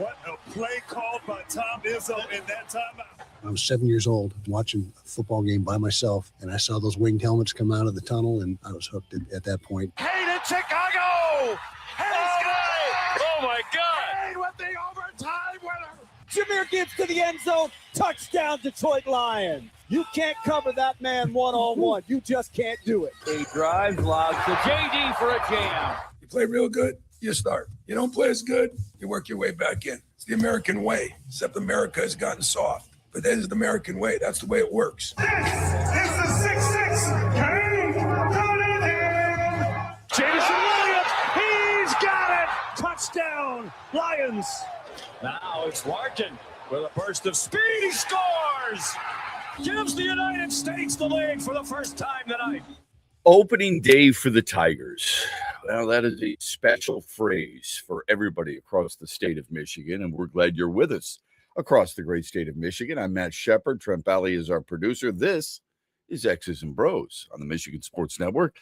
What a play called by Tom Izzo in that timeout. I was 7 years old watching a football game by myself, and I saw those winged helmets come out of the tunnel, and I was hooked at that point. Hayden, Chicago! Oh, my God! Hayden with the overtime winner! Jameer Gibbs to the end zone. Touchdown, Detroit Lions. You can't cover that man one-on-one. You just can't do it. He drives, lobs to JD for a jam. You play real good, you start. You don't play as good, you work your way back in. It's the American way, except America has gotten soft. But that is the American way. That's the way it works. This is the 6-6. Jameson Williams, he's got it! Touchdown, Lions! Now it's Larkin with a burst of speed. He scores! Gives the United States the lead for the first time tonight. Opening day for the Tigers. Well, that is a special phrase for everybody across the state of Michigan, and we're glad you're with us across the great state of Michigan. I'm Matt Shepard. Trent Bally is our producer. This is X's and Bros on the Michigan Sports Network.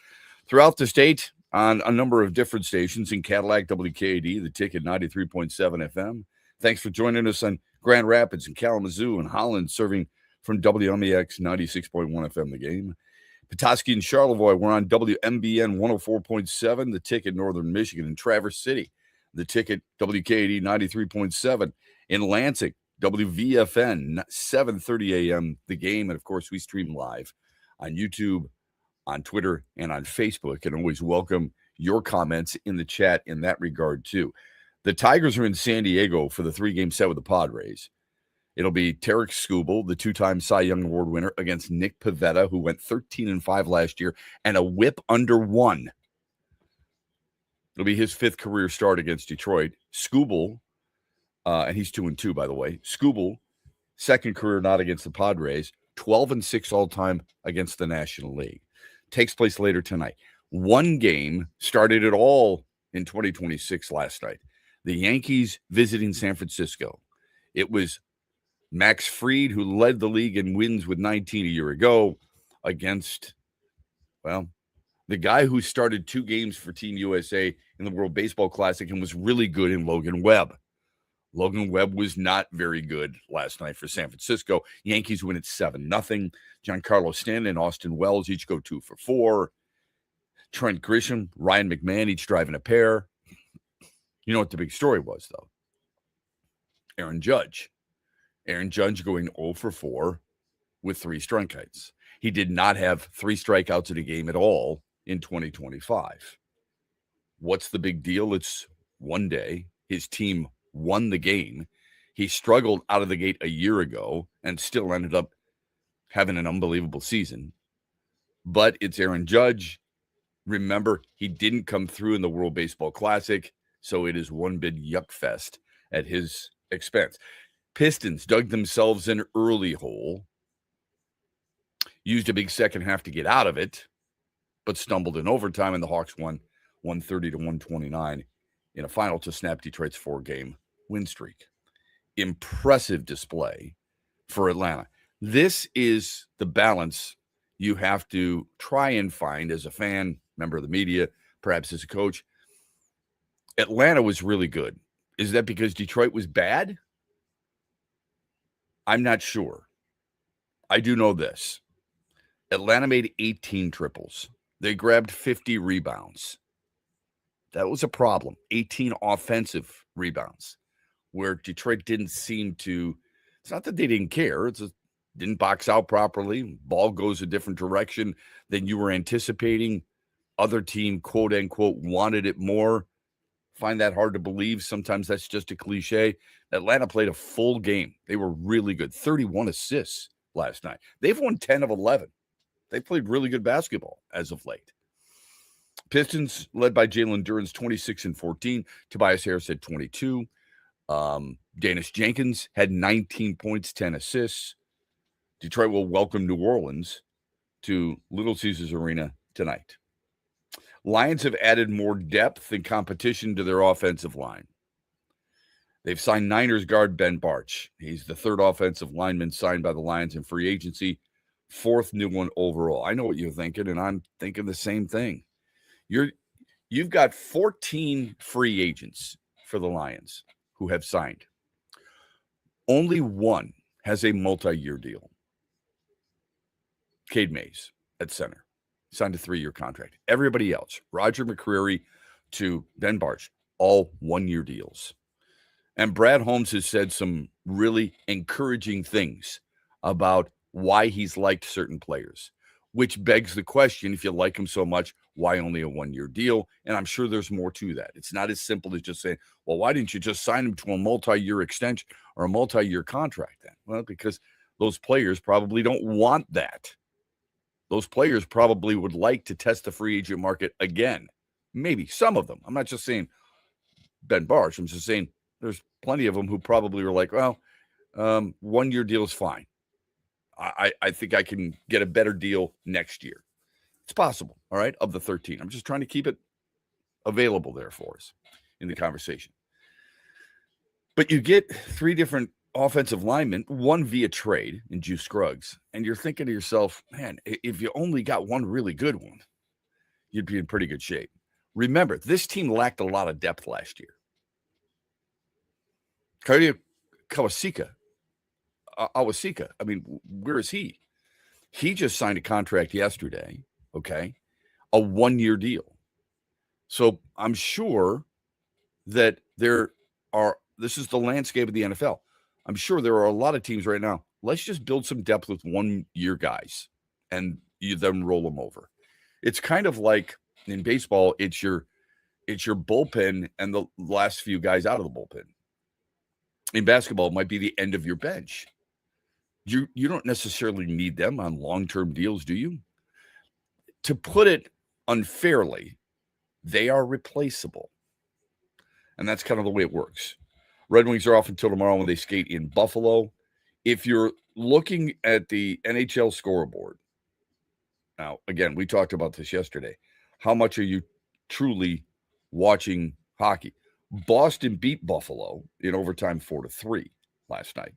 Throughout the state, on a number of different stations in Cadillac, WKAD, the Ticket 93.7 FM. Thanks for joining us on Grand Rapids and Kalamazoo and Holland, serving from WMEX 96.1 FM, The Game. Petoskey and Charlevoix, we're on WMBN 104.7, The Ticket, Northern Michigan. And Traverse City, The Ticket, WKAD 93.7. In Lansing, WVFN 7:30 a.m., The Game. And, of course, we stream live on YouTube, on Twitter, and on Facebook. And always welcome your comments in the chat in that regard, too. The Tigers are in San Diego for the 3-game set with the Padres. It'll be Tarek Skubal, the 2-time Cy Young Award winner, against Nick Pivetta, who went 13-5 last year, and a whip under 1. It'll be his 5th career start against Detroit. Skubal, and he's 2-2, by the way. Skubal, 2nd career not against the Padres, 12-6 all-time against the National League. Takes place later tonight. One game started it all in 2026 last night. The Yankees visiting San Francisco. It was Max Fried, who led the league in wins with 19 a year ago, against, well, the guy who started 2 games for Team USA in the World Baseball Classic and was really good in Logan Webb. Logan Webb was not very good last night for San Francisco. Yankees win at 7-0. Giancarlo Stanton and Austin Wells each go 2 for 4. Trent Grisham, Ryan McMahon each driving a pair. You know what the big story was, though? Aaron Judge. Aaron Judge going 0 for 4 with 3 strikeouts. He did not have 3 strikeouts in a game at all in 2025. What's the big deal? It's one day. His team won the game. He struggled out of the gate a year ago and still ended up having an unbelievable season. But it's Aaron Judge. Remember, he didn't come through in the World Baseball Classic, so it is one big yuck fest at his expense. Pistons dug themselves an early hole, used a big second half to get out of it, but stumbled in overtime, and the Hawks won 130-129 in a final to snap Detroit's 4-game win streak. Impressive display for Atlanta. This is the balance you have to try and find as a fan, member of the media, perhaps as a coach. Atlanta was really good. Is that because Detroit was bad? I'm not sure. I do know this. Atlanta made 18 triples. They grabbed 50 rebounds. That was a problem. 18 offensive rebounds, where Detroit didn't seem to, it's not that they didn't care. It's just didn't box out properly. Ball goes a different direction than you were anticipating. Other team, quote unquote, wanted it more. Find that hard to believe. Sometimes that's just a cliche. Atlanta played a full game. They were really good. 31 assists last night. They've won 10 of 11. They played really good basketball as of late. Pistons, led by Jalen Duren's 26-14. Tobias Harris had 22. Danish Jenkins had 19 points, 10 assists. Detroit will welcome New Orleans to Little Caesars Arena tonight. Lions have added more depth and competition to their offensive line. They've signed Niners guard Ben Barch. He's the 3rd offensive lineman signed by the Lions in free agency, 4th new one overall. I know what you're thinking, and I'm thinking the same thing. You've got 14 free agents for the Lions. who have signed. Only one has a multi-year deal. Cade Mays at center. Signed a 3-year contract. Everybody else, Roger McCreary to Ben Barch, all 1-year deals. And Brad Holmes has said some really encouraging things about why he's liked certain players, which begs the question, if you like him so much, why only a 1-year deal? And I'm sure there's more to that. It's not as simple as just saying, well, why didn't you just sign him to a multi-year extension or a multi-year contract then? Well, because those players probably don't want that. Those players probably would like to test the free agent market again. Maybe some of them. I'm not just saying Ben Barch. I'm just saying there's plenty of them who probably were like, well, 1-year deal is fine. I think I can get a better deal next year. It's possible, all right, of the 13. I'm just trying to keep it available there for us in the conversation. But you get 3 different offensive linemen, one via trade in Juice Scruggs, and you're thinking to yourself, man, if you only got one really good one, you'd be in pretty good shape. Remember, this team lacked a lot of depth last year. Awasika, I mean, where is he? He just signed a contract yesterday, okay? A 1-year deal. So I'm sure that this is the landscape of the NFL. I'm sure there are a lot of teams right now. Let's just build some depth with 1-year guys and you then roll them over. It's kind of like in baseball, it's your bullpen and the last few guys out of the bullpen. In basketball, it might be the end of your bench. You don't necessarily need them on long-term deals, do you? To put it unfairly, they are replaceable. And that's kind of the way it works. Red Wings are off until tomorrow when they skate in Buffalo. If you're looking at the NHL scoreboard, now, again, we talked about this yesterday. How much are you truly watching hockey? Boston beat Buffalo in overtime 4-3 last night.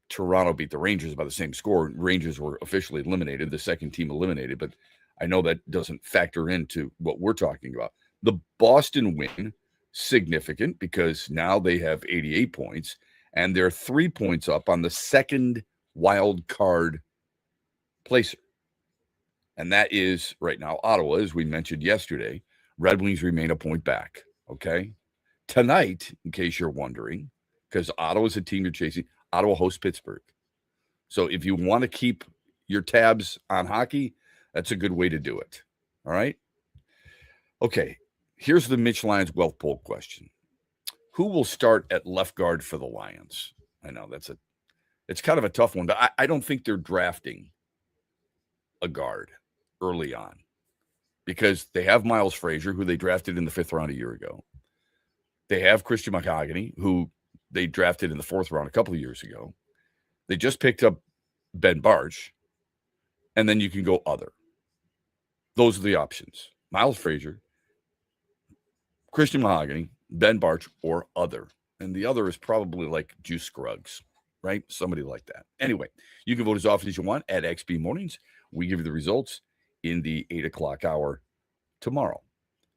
Toronto beat the Rangers by the same score. Rangers were officially eliminated, the second team eliminated, but I know that doesn't factor into what we're talking about. The Boston win, significant because now they have 88 points and they're 3 points up on the second wild card placer. And that is right now Ottawa, as we mentioned yesterday. Red Wings remain a point back, okay? Tonight, in case you're wondering, because Ottawa's a team you're chasing, Ottawa hosts Pittsburgh. So if you want to keep your tabs on hockey, that's a good way to do it. All right? Okay, here's the Mitch Lions Wealth Poll question. Who will start at left guard for the Lions? I know it's kind of a tough one, but I don't think they're drafting a guard early on because they have Miles Frazier, who they drafted in the 5th round a year ago. They have Christian Mahogany, who they drafted in the 4th round a couple of years ago. They just picked up Ben Barch, and then you can go other. Those are the options. Miles Frazier, Christian Mahogany, Ben Barch, or other. And the other is probably like Juice Scruggs, right? Somebody like that. Anyway, you can vote as often as you want at XB Mornings. We give you the results in the 8 o'clock hour tomorrow.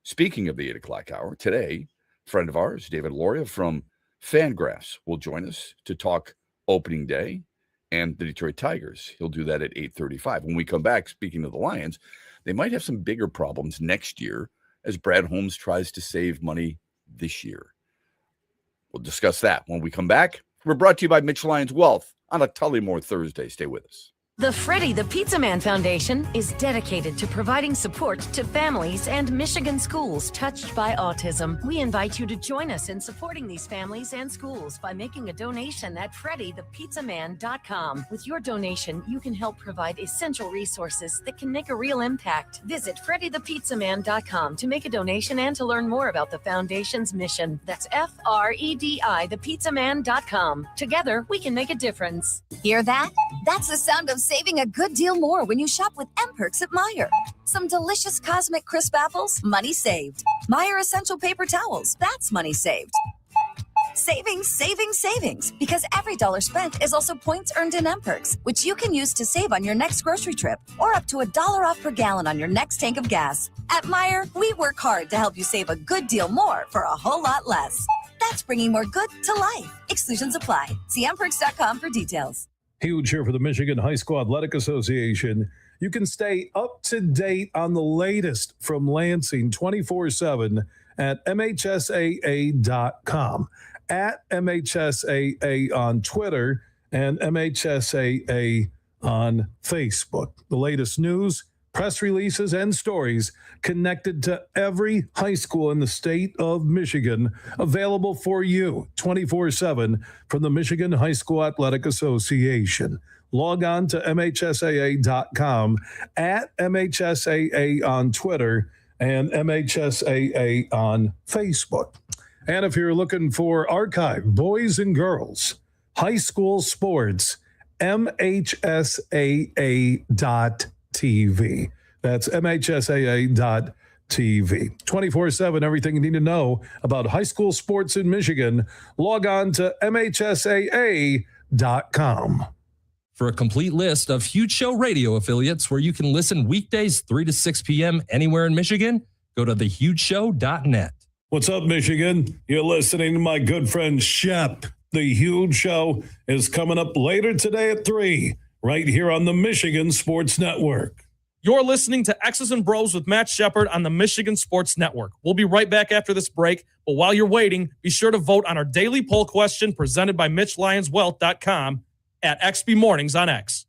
Speaking of the 8 o'clock hour, today, friend of ours, David Loria from Fangraphs, will join us to talk opening day and the Detroit Tigers. He'll do that at 8:35. When we come back, speaking of the Lions, they might have some bigger problems next year as Brad Holmes tries to save money this year. We'll discuss that when we come back. We're brought to you by Mitch Lions Wealth on a Tullymore Thursday. Stay with us. The Freddie the Pizza Man Foundation is dedicated to providing support to families and Michigan schools touched by autism. We invite you to join us in supporting these families and schools by making a donation at freddythepizzaman.com. With your donation, you can help provide essential resources that can make a real impact. Visit freddythepizzaman.com to make a donation and to learn more about the foundation's mission. That's FREDI thepizzaman.com. Together, we can make a difference. Hear that? That's the sound of saving a good deal more when you shop with M-Perks at Meijer. Some delicious Cosmic Crisp apples, money saved. Meijer Essential Paper Towels, that's money saved. Savings, savings, savings. Because every dollar spent is also points earned in M-Perks, which you can use to save on your next grocery trip or up to $1 off per gallon on your next tank of gas. At Meijer, we work hard to help you save a good deal more for a whole lot less. That's bringing more good to life. Exclusions apply. See mperks.com for details. Huge here for the Michigan High School Athletic Association. You can stay up to date on the latest from Lansing 24/7 at MHSAA.com, at MHSAA on Twitter, and MHSAA on Facebook. The latest news, press releases, and stories connected to every high school in the state of Michigan, available for you 24/7 from the Michigan High School Athletic Association. Log on to MHSAA.com, at MHSAA on Twitter, and MHSAA on Facebook. And if you're looking for archive, boys and girls, high school sports, MHSAA.TV. That's MHSAA.TV. 24/7, everything you need to know about high school sports in Michigan. Log on to MHSAA.com. For a complete list of Huge Show radio affiliates where you can listen weekdays 3 to 6 p.m. anywhere in Michigan, go to thehugeshow.net. What's up, Michigan? You're listening to my good friend Shep. The Huge Show is coming up later today at 3, right here on the Michigan Sports Network. You're listening to X's and Bros with Matt Shepard on the Michigan Sports Network. We'll be right back after this break, but while you're waiting, be sure to vote on our daily poll question presented by MitchLyonsWealth.com at XB Mornings on X.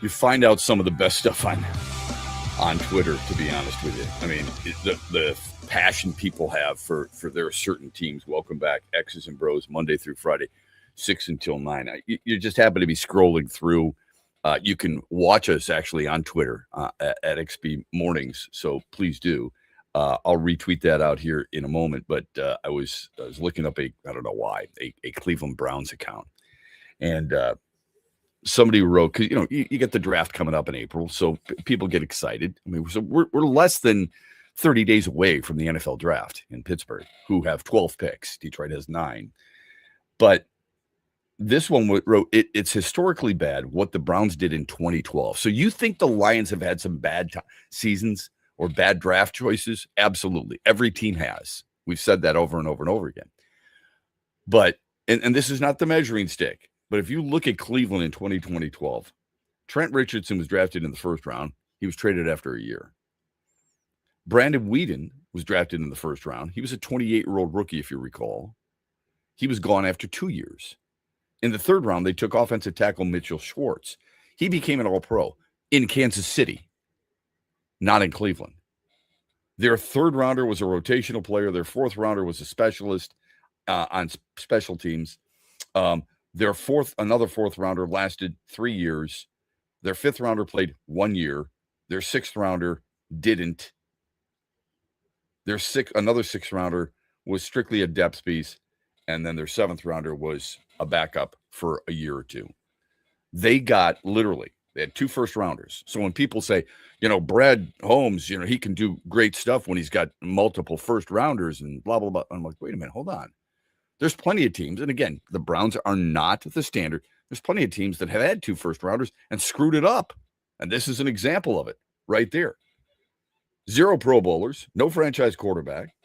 you find out some of the best stuff on Twitter, to be honest with you. I mean, the passion people have for their certain teams. Welcome back, X's and Bros, Monday through Friday, 6 until 9. You just happen to be scrolling through. You can watch us actually on Twitter at XB Mornings, so please do. I'll retweet that out here in a moment, but I was looking up I don't know why, a Cleveland Browns account. And somebody wrote, because you get the draft coming up in April, so people get excited. I mean, so we're less than 30 days away from the NFL draft in Pittsburgh, who have 12 picks. Detroit has 9. But this one wrote, it's historically bad what the Browns did in 2012. So you think the Lions have had some bad seasons or bad draft choices? Absolutely. Every team has. We've said that over and over and over again. But, and this is not the measuring stick, but if you look at Cleveland in 2012, Trent Richardson was drafted in the first round. He was traded after a year. Brandon Whedon was drafted in the first round. He was a 28-year-old rookie, if you recall. He was gone after 2 years. In the third round, they took offensive tackle Mitchell Schwartz. He became an All-Pro in Kansas City, not in Cleveland. Their third rounder was a rotational player. Their fourth rounder was a specialist on special teams. Their another fourth rounder lasted 3 years. Their fifth rounder played 1 year. Their sixth rounder didn't. Another sixth rounder was strictly a depth piece. And then their seventh rounder was a backup for a year or two. They had 2 first rounders. So when people say, Brad Holmes, he can do great stuff when he's got multiple first rounders and blah, blah, blah. I'm like, wait a minute, hold on. There's plenty of teams. And again, the Browns are not the standard. There's plenty of teams that have had 2 first rounders and screwed it up. And this is an example of it right there. 0 Pro Bowlers, no franchise quarterback.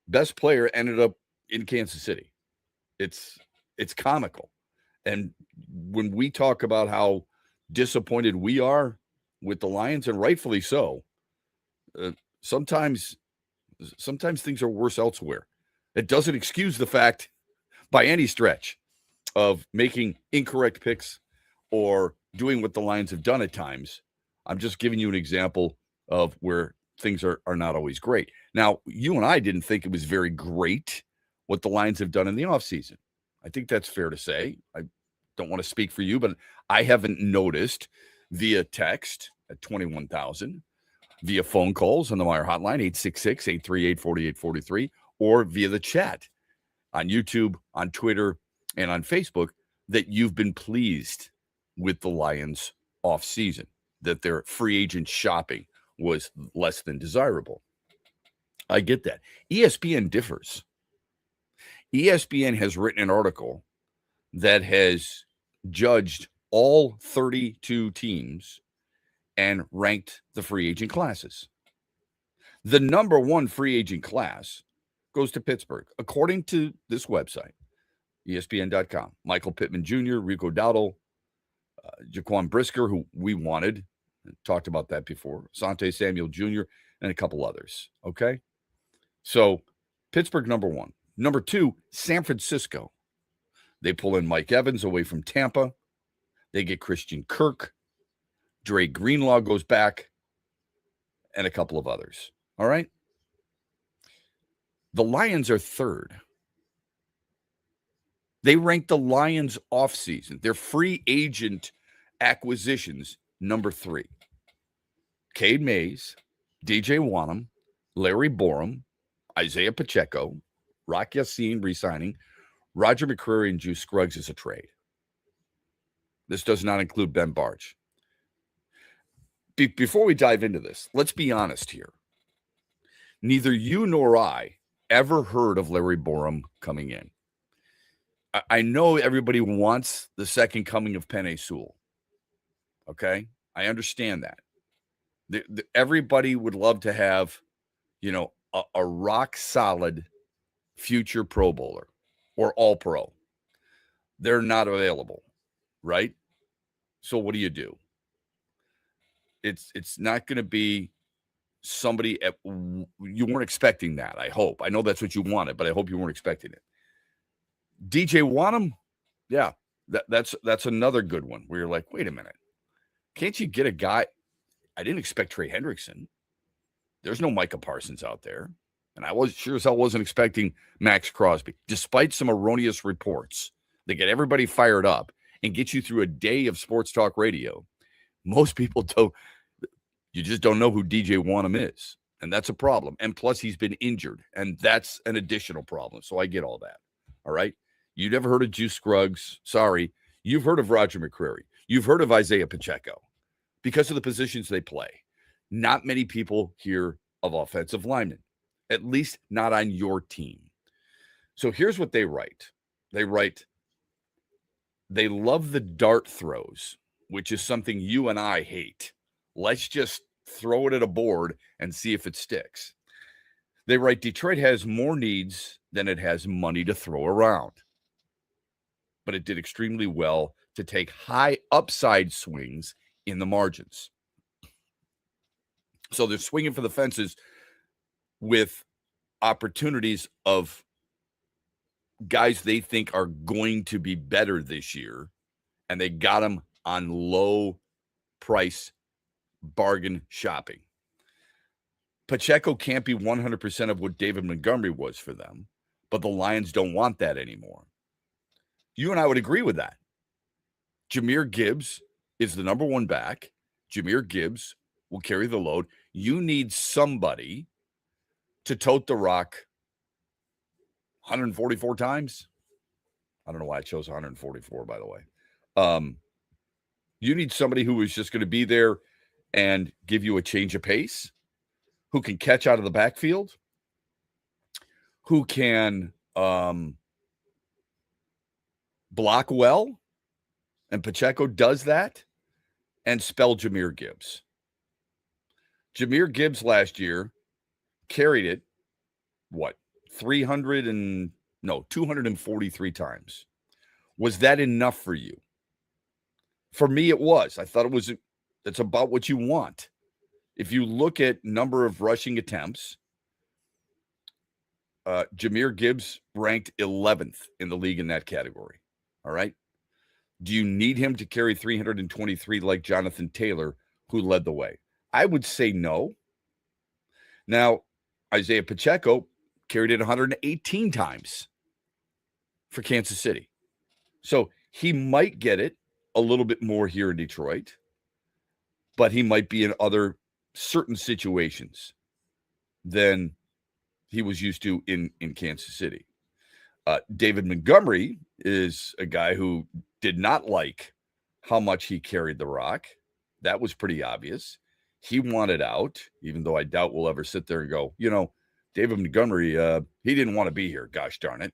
Best player ended up in Kansas City. It's comical. And when we talk about how disappointed we are with the Lions, and rightfully so, sometimes things are worse elsewhere. It doesn't excuse the fact by any stretch of making incorrect picks or doing what the Lions have done at times. I'm just giving you an example of where things are not always great. Now, you and I didn't think it was very great what the Lions have done in the offseason. I think that's fair to say. I don't want to speak for you, but I haven't noticed via text at 21,000, via phone calls on the Meyer hotline, 866-838-4843, or via the chat on YouTube, on Twitter, and on Facebook, that you've been pleased with the Lions offseason, that their free agent shopping was less than desirable. I get that. ESPN differs. ESPN has written an article that has judged all 32 teams and ranked the free agent classes. The number 1 free agent class goes to Pittsburgh, according to this website, ESPN.com. Michael Pittman Jr., Rico Dowdle, Jaquan Brisker, who we wanted, talked about that before, Asante Samuel Jr., and a couple others, okay? So Pittsburgh, number 1. Number 2, San Francisco. They pull in Mike Evans away from Tampa. They get Christian Kirk. Dre Greenlaw goes back, and a couple of others, all right? The Lions are 3rd. They rank the Lions offseason, their free agent acquisitions, number 3. Cade Mays, DJ Wanham, Larry Borum, Isaiah Pacheco, Rock Yassin re-signing, Roger McCreary, and Juice Scruggs as a trade. This does not include Ben Barch. Before we dive into this, let's be honest here. Neither you nor I ever heard of Larry Borum coming in. I know everybody wants the second coming of Penei Sewell. Okay? I understand that. Everybody would love to have, a rock-solid future Pro Bowler or All-Pro. They're not available, right? So what do? It's not going to be somebody you weren't expecting that, I hope. I know that's what you wanted, but I hope you weren't expecting it. DJ Wanham, yeah, that's another good one where you're like, wait a minute. Can't you get a guy? I didn't expect Trey Hendrickson. There's no Micah Parsons out there. And I was sure as hell wasn't expecting Max Crosby, despite some erroneous reports that get everybody fired up and get you through a day of sports talk radio. Most people don't. You just don't know who DJ Wanham is. And that's a problem. And plus, he's been injured. And that's an additional problem. So I get all that. All right. You never heard of Juice Scruggs. Sorry. You've heard of Roger McCreary. You've heard of Isaiah Pacheco because of the positions they play. Not many people hear of offensive linemen, at least not on your team. So here's what they write. They write, they love the dart throws, which is something you and I hate. Let's just throw it at a board and see if it sticks. They write, Detroit has more needs than it has money to throw around. But it did extremely well to take high upside swings in the margins. So they're swinging for the fences with opportunities of guys they think are going to be better this year, and they got them on low price bargain shopping. Pacheco can't be 100% of what David Montgomery was for them, but the Lions don't want that anymore. You and I would agree with that. Jahmyr Gibbs is the number one back. Jahmyr Gibbs will carry the load. You need somebody to tote the rock 144 times. I don't know why I chose 144, by the way. You need somebody who is just going to be there and give you a change of pace, who can catch out of the backfield, who can block well, and Pacheco does that, and spell Jahmyr Gibbs. Jahmyr Gibbs last year carried it, 243 times. Was that enough for you? For me, it was. I thought it's about what you want. If you look at number of rushing attempts, Jahmyr Gibbs ranked 11th in the league in that category. All right. Do you need him to carry 323 like Jonathan Taylor, who led the way? I would say no. Now, Isaiah Pacheco carried it 118 times for Kansas City. So he might get it a little bit more here in Detroit, but he might be in other certain situations than he was used to in Kansas City. David Montgomery is a guy who did not like how much he carried the rock. That was pretty obvious. He wanted out, even though I doubt we'll ever sit there and go, David Montgomery, he didn't want to be here. Gosh darn it.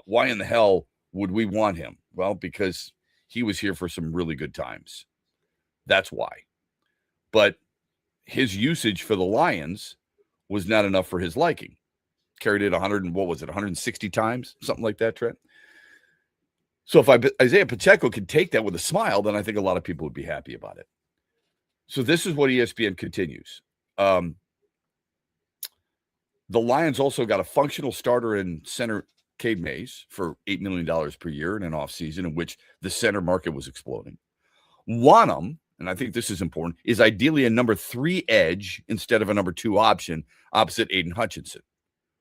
Why in the hell would we want him? Well, because he was here for some really good times. That's why. But his usage for the Lions was not enough for his liking. Carried it 160 times, something like that, Trent. So if Isaiah Pacheco could take that with a smile, then I think a lot of people would be happy about it. So this is what ESPN continues. The Lions also got a functional starter in center Cade Mays for $8 million per year in an offseason in which the center market was exploding. Wanham, and I think this is important, is ideally a number 3 edge instead of a number 2 option opposite Aiden Hutchinson,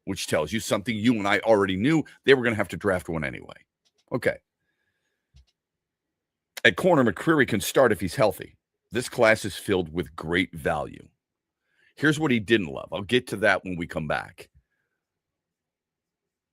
which tells you something you and I already knew. They were going to have to draft one anyway. Okay. At corner, McCreary can start if he's healthy. This class is filled with great value. Here's what he didn't love. I'll get to that when we come back.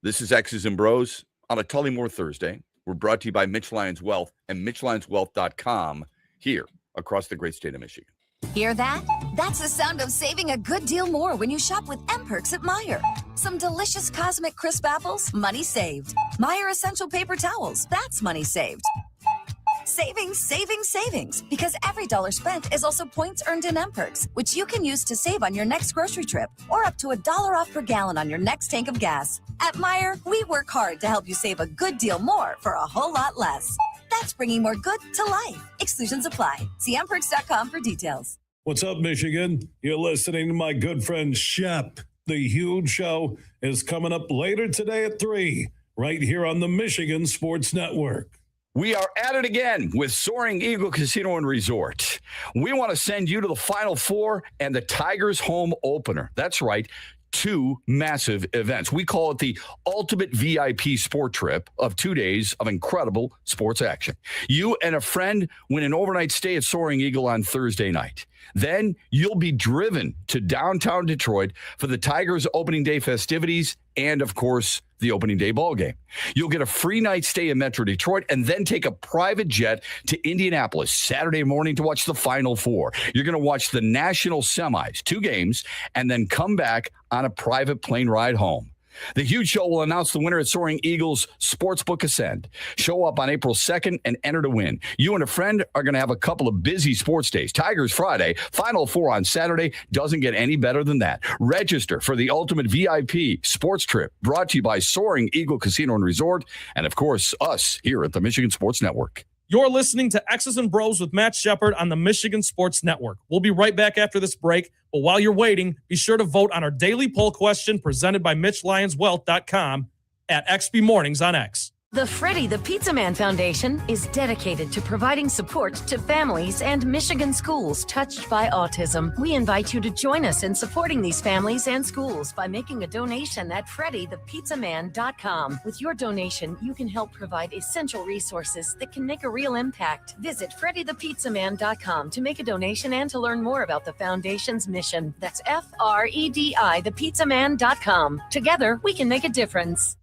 This is X's and Bros on a Tullymore Thursday. We're brought to you by Mitch Lyons Wealth and MitchLyonsWealth.com here across the great state of Michigan. Hear that? That's the sound of saving a good deal more when you shop with M-Perks at Meijer. Some delicious Cosmic Crisp apples, money saved. Meijer Essential Paper Towels, that's money saved. Savings, savings, savings. Because every dollar spent is also points earned in M-Perks, which you can use to save on your next grocery trip or up to $1 off per gallon on your next tank of gas. At Meijer, we work hard to help you save a good deal more for a whole lot less. That's bringing more good to life. Exclusions apply. See mperks.com for details. What's up, Michigan? You're listening to my good friend Shep. The Huge Show is coming up later today at 3, right here on the Michigan Sports Network. We are at it again with Soaring Eagle Casino and Resort. We want to send you to the Final Four and the Tigers home opener. That's right. 2 massive events. We call it the ultimate VIP sport trip of 2 days of incredible sports action. You and a friend win an overnight stay at Soaring Eagle on Thursday night. Then you'll be driven to downtown Detroit for the Tigers opening day festivities and, of course, the opening day ball game. You'll get a free night stay in Metro Detroit and then take a private jet to Indianapolis Saturday morning to watch the Final Four. You're going to watch the national semis, 2 games, and then come back on a private plane ride home. The Huge Show will announce the winner at Soaring Eagles Sportsbook Ascend. Show up on April 2nd and enter to win. You and a friend are going to have a couple of busy sports days. Tigers Friday, Final Four on Saturday. Doesn't get any better than that. Register for the ultimate VIP sports trip brought to you by Soaring Eagle Casino and Resort and, of course, us here at the Michigan Sports Network. You're listening to X's and Bros with Matt Shepard on the Michigan Sports Network. We'll be right back after this break, but while you're waiting, be sure to vote on our daily poll question presented by MitchLyonsWealth.com at XB Mornings on X. The Freddie the Pizza Man Foundation is dedicated to providing support to families and Michigan schools touched by autism. We invite you to join us in supporting these families and schools by making a donation at FreddyThePizzaMan.com. With your donation, you can help provide essential resources that can make a real impact. Visit FreddyThePizzaMan.com to make a donation and to learn more about the foundation's mission. That's FREDI thepizzaman.com. Together, we can make a difference.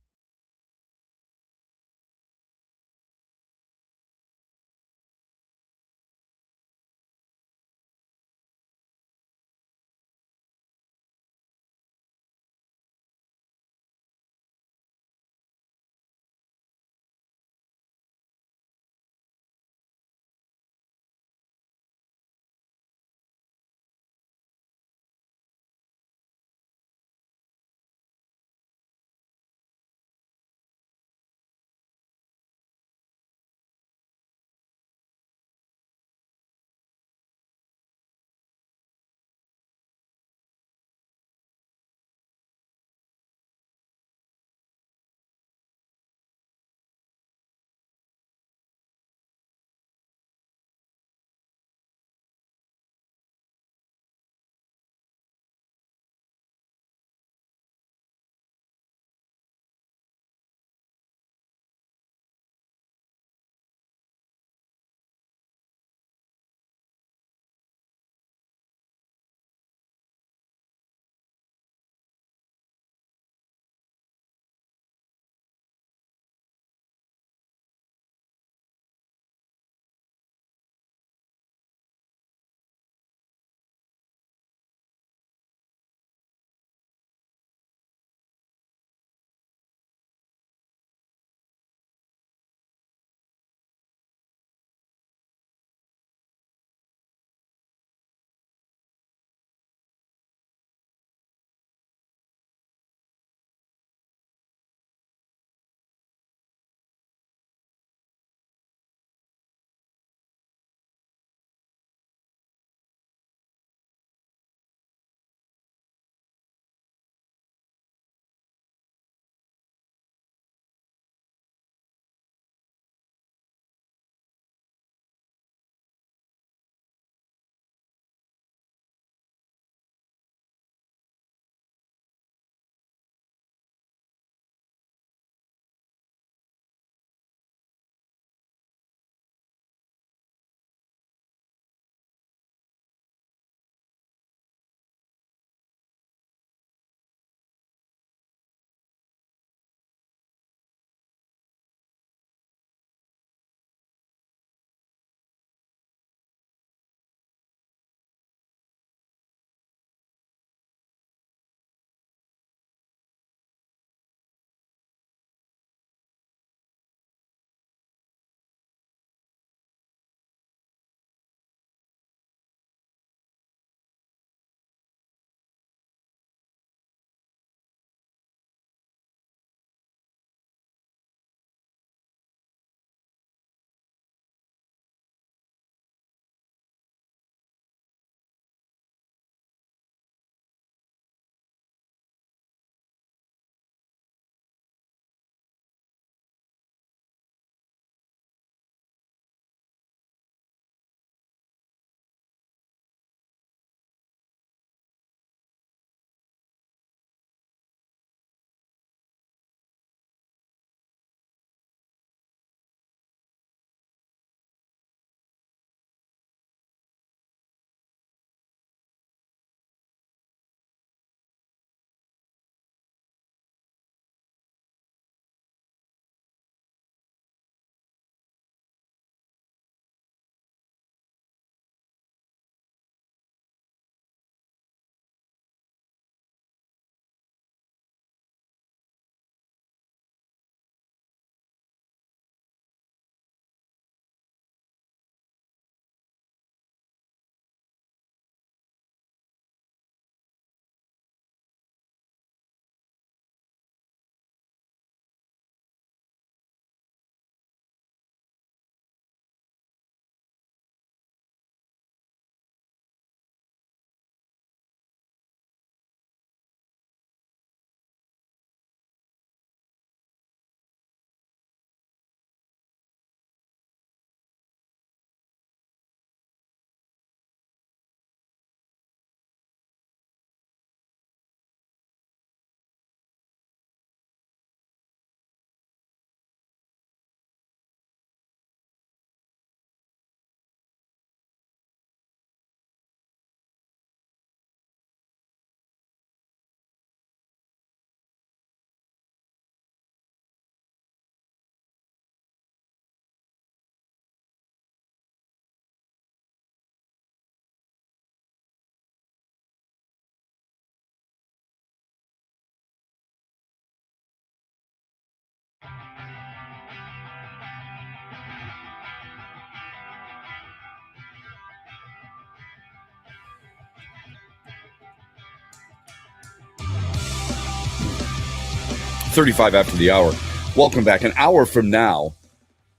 35 after the hour. Welcome back. An hour from now,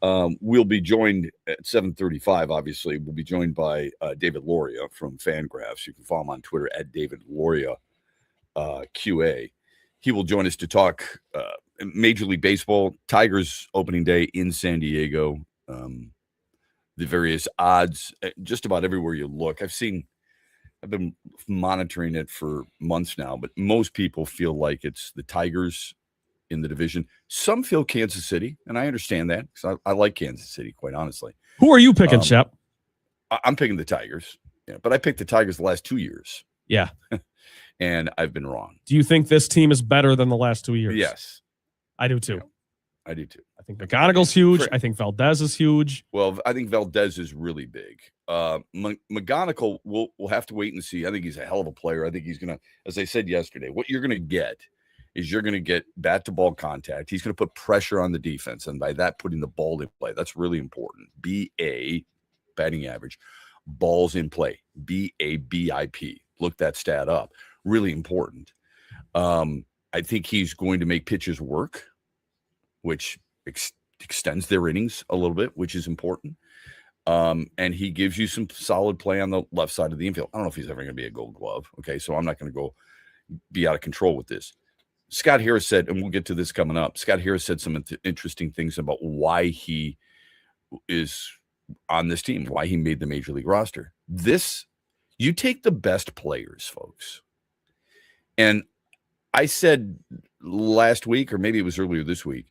we'll be joined at 7:35. Obviously, we'll be joined by David Loria from Fangraphs. You can follow him on Twitter at David Loria QA. He will join us to talk Major League Baseball, Tigers opening day in San Diego. The various odds, just about everywhere you look. I've been monitoring it for months now, but most people feel like it's the Tigers in the division. Some feel Kansas City, and I understand that because I like Kansas City, quite honestly. Who are you picking, Shep? I'm picking the Tigers, but I picked the Tigers the last 2 years. Yeah. And I've been wrong. Do you think this team is better than the last 2 years? Yes. I do too. Yeah, I do too. I think McGonigal's huge. I think Valdez is huge. Well, I think Valdez is really big. McGonigal, we'll have to wait and see. I think he's a hell of a player. I think he's going to, as I said yesterday, what you're going to get is you're going to get bat-to-ball contact. He's going to put pressure on the defense, and by that, putting the ball in play. That's really important. BA, batting average, balls in play, BABIP. Look that stat up. Really important. I think he's going to make pitchers work, which extends their innings a little bit, which is important. And he gives you some solid play on the left side of the infield. I don't know if he's ever going to be a Gold Glove. Okay, so I'm not going to go be out of control with this. Scott Harris said, and we'll get to this coming up, Scott Harris said some interesting things about why he is on this team, why he made the Major League roster. You take the best players, folks. And I said last week, or maybe it was earlier this week,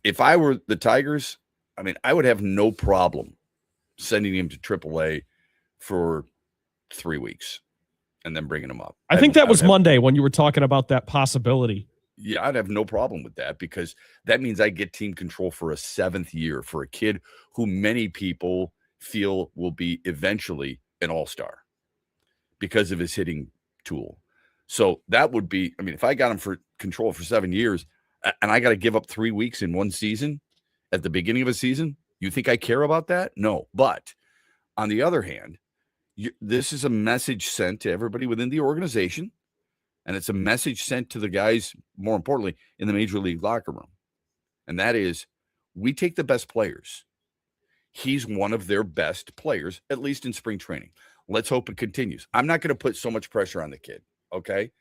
if I were the Tigers, I would have no problem sending him to AAA for 3 weeks and then bringing him up. I think that was Monday when you were talking about that possibility. Yeah, I'd have no problem with that because that means I get team control for a 7th year for a kid who many people feel will be eventually an all-star because of his hitting tool. So that would be, if I got him for control for 7 years and I got to give up 3 weeks in one season at the beginning of a season, you think I care about that? No. But on the other hand, this is a message sent to everybody within the organization, and it's a message sent to the guys, more importantly, in the Major League locker room. And that is, we take the best players. He's one of their best players, at least in spring training. Let's hope it continues. I'm not going to put so much pressure on the kid, okay?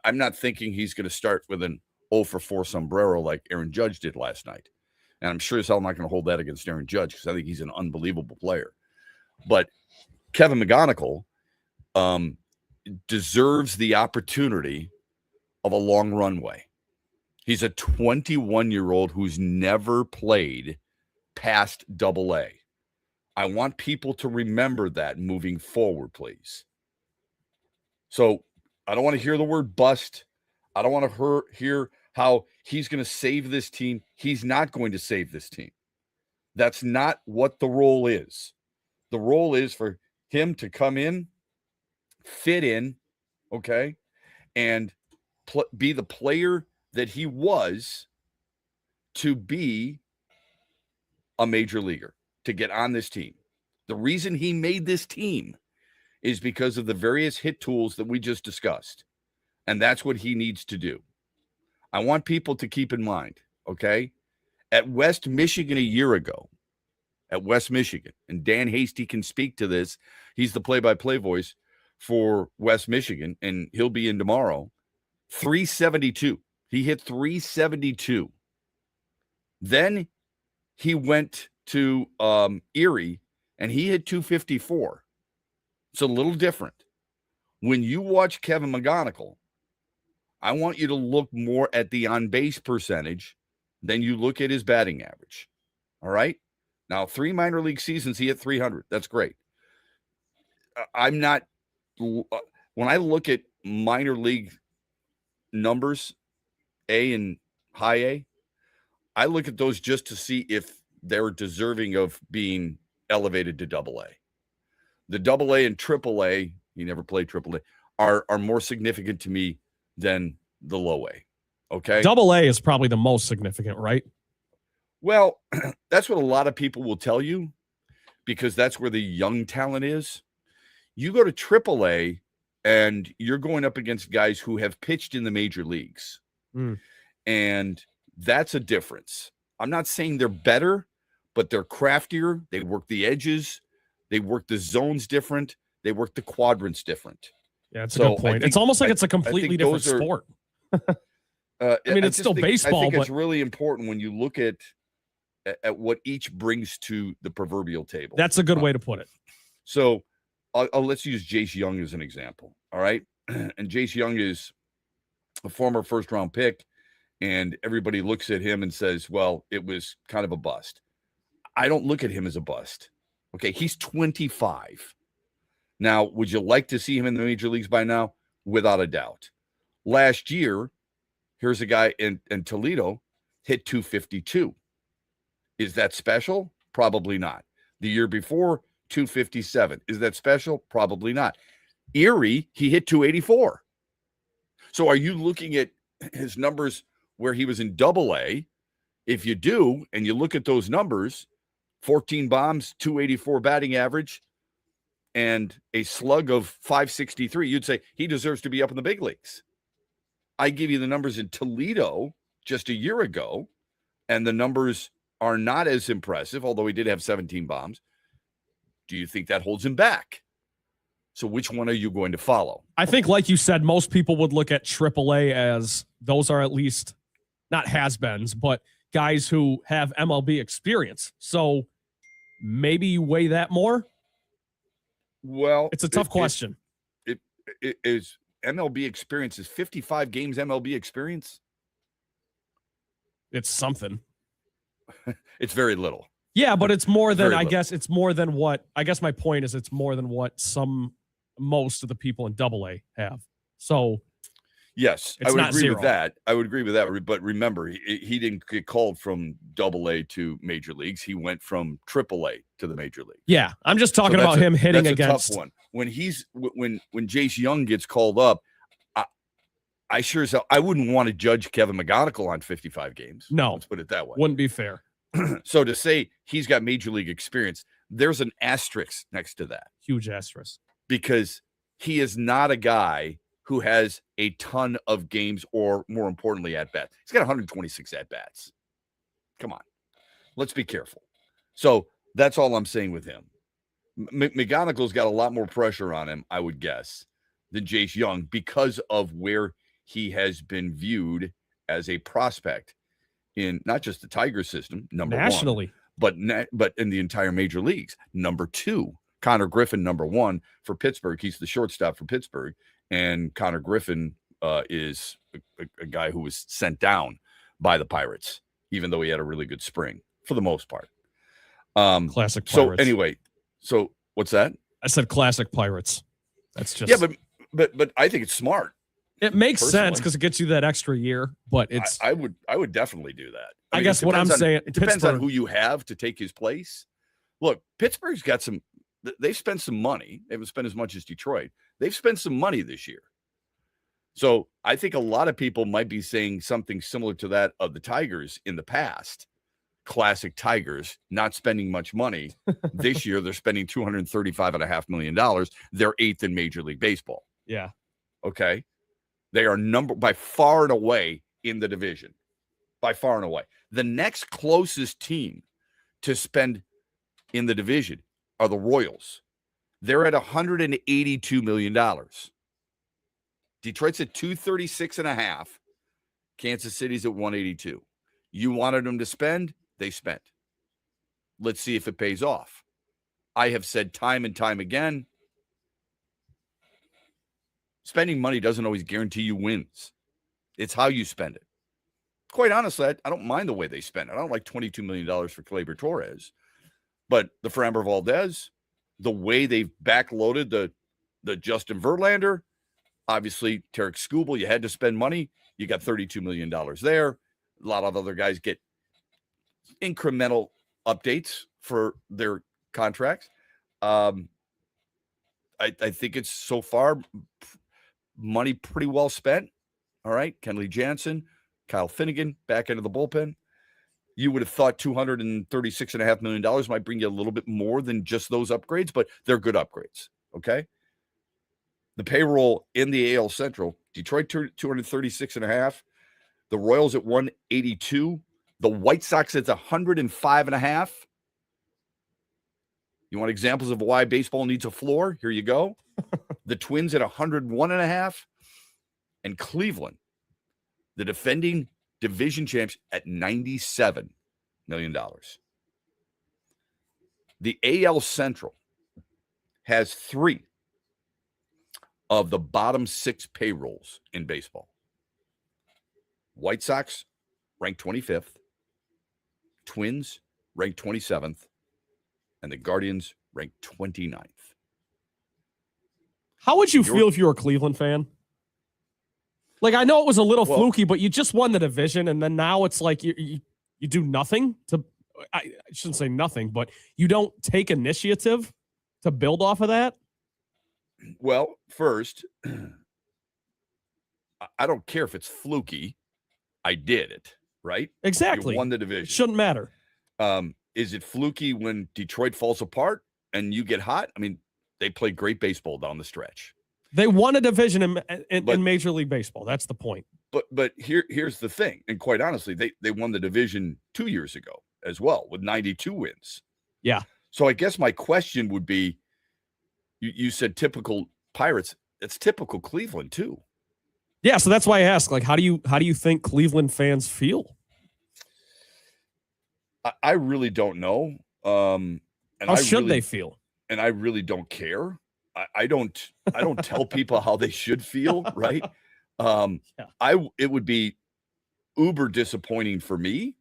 I'm not thinking he's going to start with an 0-for-4 sombrero like Aaron Judge did last night. And I'm sure as hell not going to hold that against Aaron Judge because I think he's an unbelievable player. But Kevin McGonigal deserves the opportunity of a long runway. He's a 21-year-old who's never played past AA. I want people to remember that moving forward, please. So I don't want to hear the word bust. I don't want to hear how he's going to save this team. He's not going to save this team. That's not what the role is. The role is for him to come in, fit in, okay, and be the player that he was to be a major leaguer, to get on this team. The reason he made this team is because of the various hit tools that we just discussed. And that's what he needs to do. I want people to keep in mind, okay, at West Michigan a year ago, at West Michigan, and Dan Hasty can speak to this. He's the play-by-play voice for West Michigan, and he'll be in tomorrow. 372. He hit 372. Then he went to Erie, and he hit 254. It's a little different. When you watch Kevin McGonigal, I want you to look more at the on-base percentage than you look at his batting average. All right? Now, 3 minor league seasons, he hit 300. That's great. I'm not – when I look at minor league numbers, A and high A, I look at those just to see if they're deserving of being elevated to AA. The AA and AAA, he never played AAA, are more significant to me than the low A. Okay? AA is probably the most significant, right? Well, that's what a lot of people will tell you because that's where the young talent is. You go to AAA and you're going up against guys who have pitched in the major leagues. And that's a difference. I'm not saying they're better, but they're craftier. They work the edges. They work the zones different. They work the quadrants different. Yeah, it's a good point. It's almost like it's a completely different sport. I mean, it's still baseball. I think but it's really important when you look at what each brings to the proverbial table. That's a good way to put it. So let's use Jace Young as an example. All right. And Jace Young is a former first-round pick, and everybody looks at him and says, well, it was kind of a bust. I don't look at him as a bust. Okay, he's 25. Now, would you like to see him in the major leagues by now? Without a doubt. Last year, here's a guy in Toledo, hit 252. Is that special? Probably not. The year before, 257. Is that special? Probably not. Erie, he hit 284. So are you looking at his numbers where he was in Double-A? If you do, and you look at those numbers, 14 bombs, 284 batting average, and a slug of 563, you'd say he deserves to be up in the big leagues. I give you the numbers in Toledo just a year ago, and the numbers are not as impressive, although he did have 17 bombs. Do you think that holds him back? So which one are you going to follow? I think, like you said, most people would look at AAA as those are at least not has-beens, but guys who have MLB experience. So maybe you weigh that more? Well, it's a tough question. It is MLB experience. Is 55 games MLB experience? It's something. It's very little. Yeah, but it's more than, Very I little. guess it's more than what, I guess my point is it's more than what most of the people in Double-A have. So yes, it's I would not agree zero. with that. I would agree with that. But remember, he didn't get called from Double-A to major leagues. He went from Triple-A to the major league. Yeah, I'm just talking about him hitting that's against. a tough one. When Jace Young gets called up, I sure as hell, I wouldn't want to judge Kevin McGonigal on 55 games. No, let's put it that way. Wouldn't be fair. So to say he's got major league experience, there's an asterisk next to that. Huge asterisk. Because he is not a guy who has a ton of games or, more importantly, at-bats. He's got 126 at-bats. Come on. Let's be careful. So that's all I'm saying with him. McGonigal's got a lot more pressure on him, I would guess, than Jace Young because of where he has been viewed as a prospect in not just the Tiger system, number Nationally. one, but in the entire major leagues. Number two, Connor Griffin, number one for Pittsburgh. He's the shortstop for Pittsburgh. And Connor Griffin is a guy who was sent down by the Pirates, even though he had a really good spring for the most part. Classic Pirates. So anyway, so what's that? I said classic Pirates. That's just. Yeah, but I think it's smart. It makes personally. sense because it gets you that extra year, but it's. I would definitely do that. I mean, guess what I'm saying. It depends on Pittsburgh- who you have to take his place. Look, Pittsburgh's got some. They've spent some money. They haven't spent as much as Detroit. They've spent some money this year. So I think a lot of people might be saying something similar to that of the Tigers in the past. Classic Tigers, not spending much money. This year, they're spending $235.5 million. They're 8th in Major League Baseball. Yeah. Okay. They are by far and away in the division. By far and away. The next closest team to spend in the division are the Royals. They're at $182 million. Detroit's at 236.5. Kansas City's at 182. You wanted them to spend, they spent. Let's see if it pays off. I have said time and time again, spending money doesn't always guarantee you wins. It's how you spend it. Quite honestly, I don't mind the way they spend it. I don't like $22 million for Gleyber Torres. But the Framber Valdez, the way they've backloaded the Justin Verlander, obviously Tarek Skubal, you had to spend money. You got $32 million there. A lot of other guys get incremental updates for their contracts. I think it's so far money pretty well spent. All right. Kenley Jansen, Kyle Finnegan back into the bullpen. You would have thought $236.5 million might bring you a little bit more than just those upgrades, but they're good upgrades. Okay. The payroll in the AL Central, Detroit 236.5, The Royals at 182. The White Sox at 105.5. You want examples of why baseball needs a floor? Here you go. The Twins at 101.5. And Cleveland, the defending division champs, at $97 million. The AL Central has 3 of the bottom 6 payrolls in baseball. White Sox ranked 25th, Twins ranked 27th, and the Guardians ranked 29th. How would you feel if you were a Cleveland fan? Like, I know it was a little fluky, but you just won the division, and then now it's like you do nothing to. I shouldn't say nothing, but you don't take initiative to build off of that. Well, first, I don't care if it's fluky. I did it, right? Exactly. You won the division. It shouldn't matter. Is it fluky when Detroit falls apart and you get hot? I mean, they played great baseball down the stretch. They won a division in Major League Baseball. That's the point. But here's the thing, and quite honestly, they won the division 2 years ago as well with 92 wins. Yeah. So I guess my question would be, you said typical Pirates. It's typical Cleveland too. Yeah, so that's why I asked, like, how do you think Cleveland fans feel? I really don't know. And how should they feel? And I really don't care. I don't tell people how they should feel, right? It would be uber disappointing for me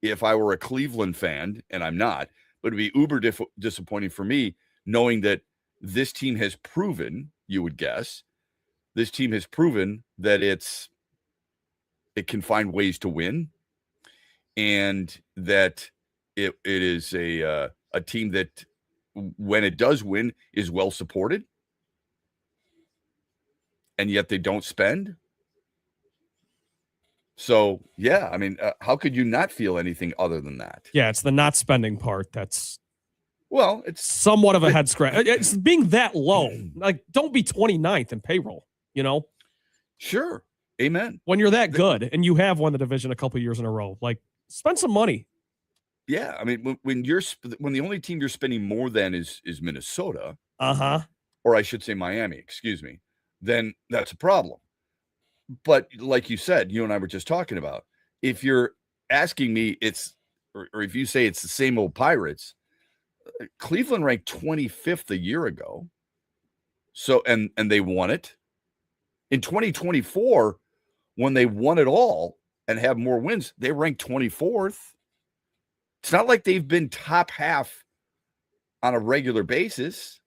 if I were a Cleveland fan, and I'm not, but it'd be uber disappointing for me knowing that this team has proven, you would guess, this team has proven that it can find ways to win, and that it is a team that, when it does win, is well supported, and yet they don't spend. So, yeah, I mean, how could you not feel anything other than that? Yeah, it's the not spending part that's, well, it's somewhat of a head scratch. It's being that low. Like, don't be 29th in payroll, you know? Sure. Amen. When you're that good and you have won the division a couple years in a row, like, spend some money. Yeah, I mean, when the only team you're spending more than is Minnesota, or I should say Miami, excuse me, then that's a problem. But like you said, you and I were just talking about, if you're asking me, or if you say it's the same old Pirates, Cleveland ranked 25th a year ago, so and they won it in 2024 when they won it all and have more wins. They ranked 24th. It's not like they've been top half on a regular basis.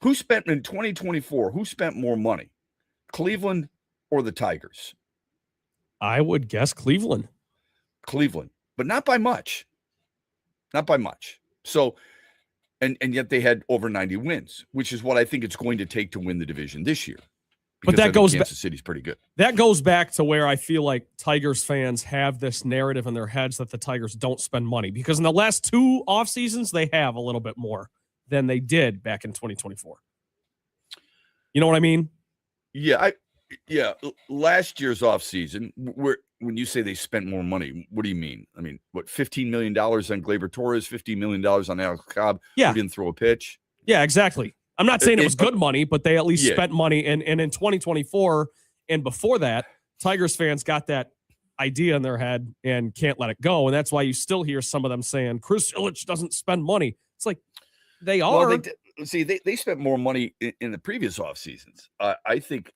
Who spent in 2024? Who spent more money, Cleveland or the Tigers? I would guess Cleveland. Cleveland, but not by much. Not by much. So, and yet they had over 90 wins, which is what I think it's going to take to win the division this year. But that goes Kansas City's pretty good. That goes back to where I feel like Tigers fans have this narrative in their heads that the Tigers don't spend money, because in the last 2 off seasons, they have a little bit more than they did back in 2024. You know what I mean? Yeah. Last year's off season, when you say they spent more money, what do you mean? I mean, what, $15 million on Gleyber Torres, $15 million on Alex Cobb? Yeah. Who didn't throw a pitch? Yeah, exactly. I'm not saying it was good money, but they at least spent money. And in 2024 and before that, Tigers fans got that idea in their head and can't let it go. And that's why you still hear some of them saying Chris Ilitch doesn't spend money. It's like, they are. Well, they spent more money in the previous off seasons. I think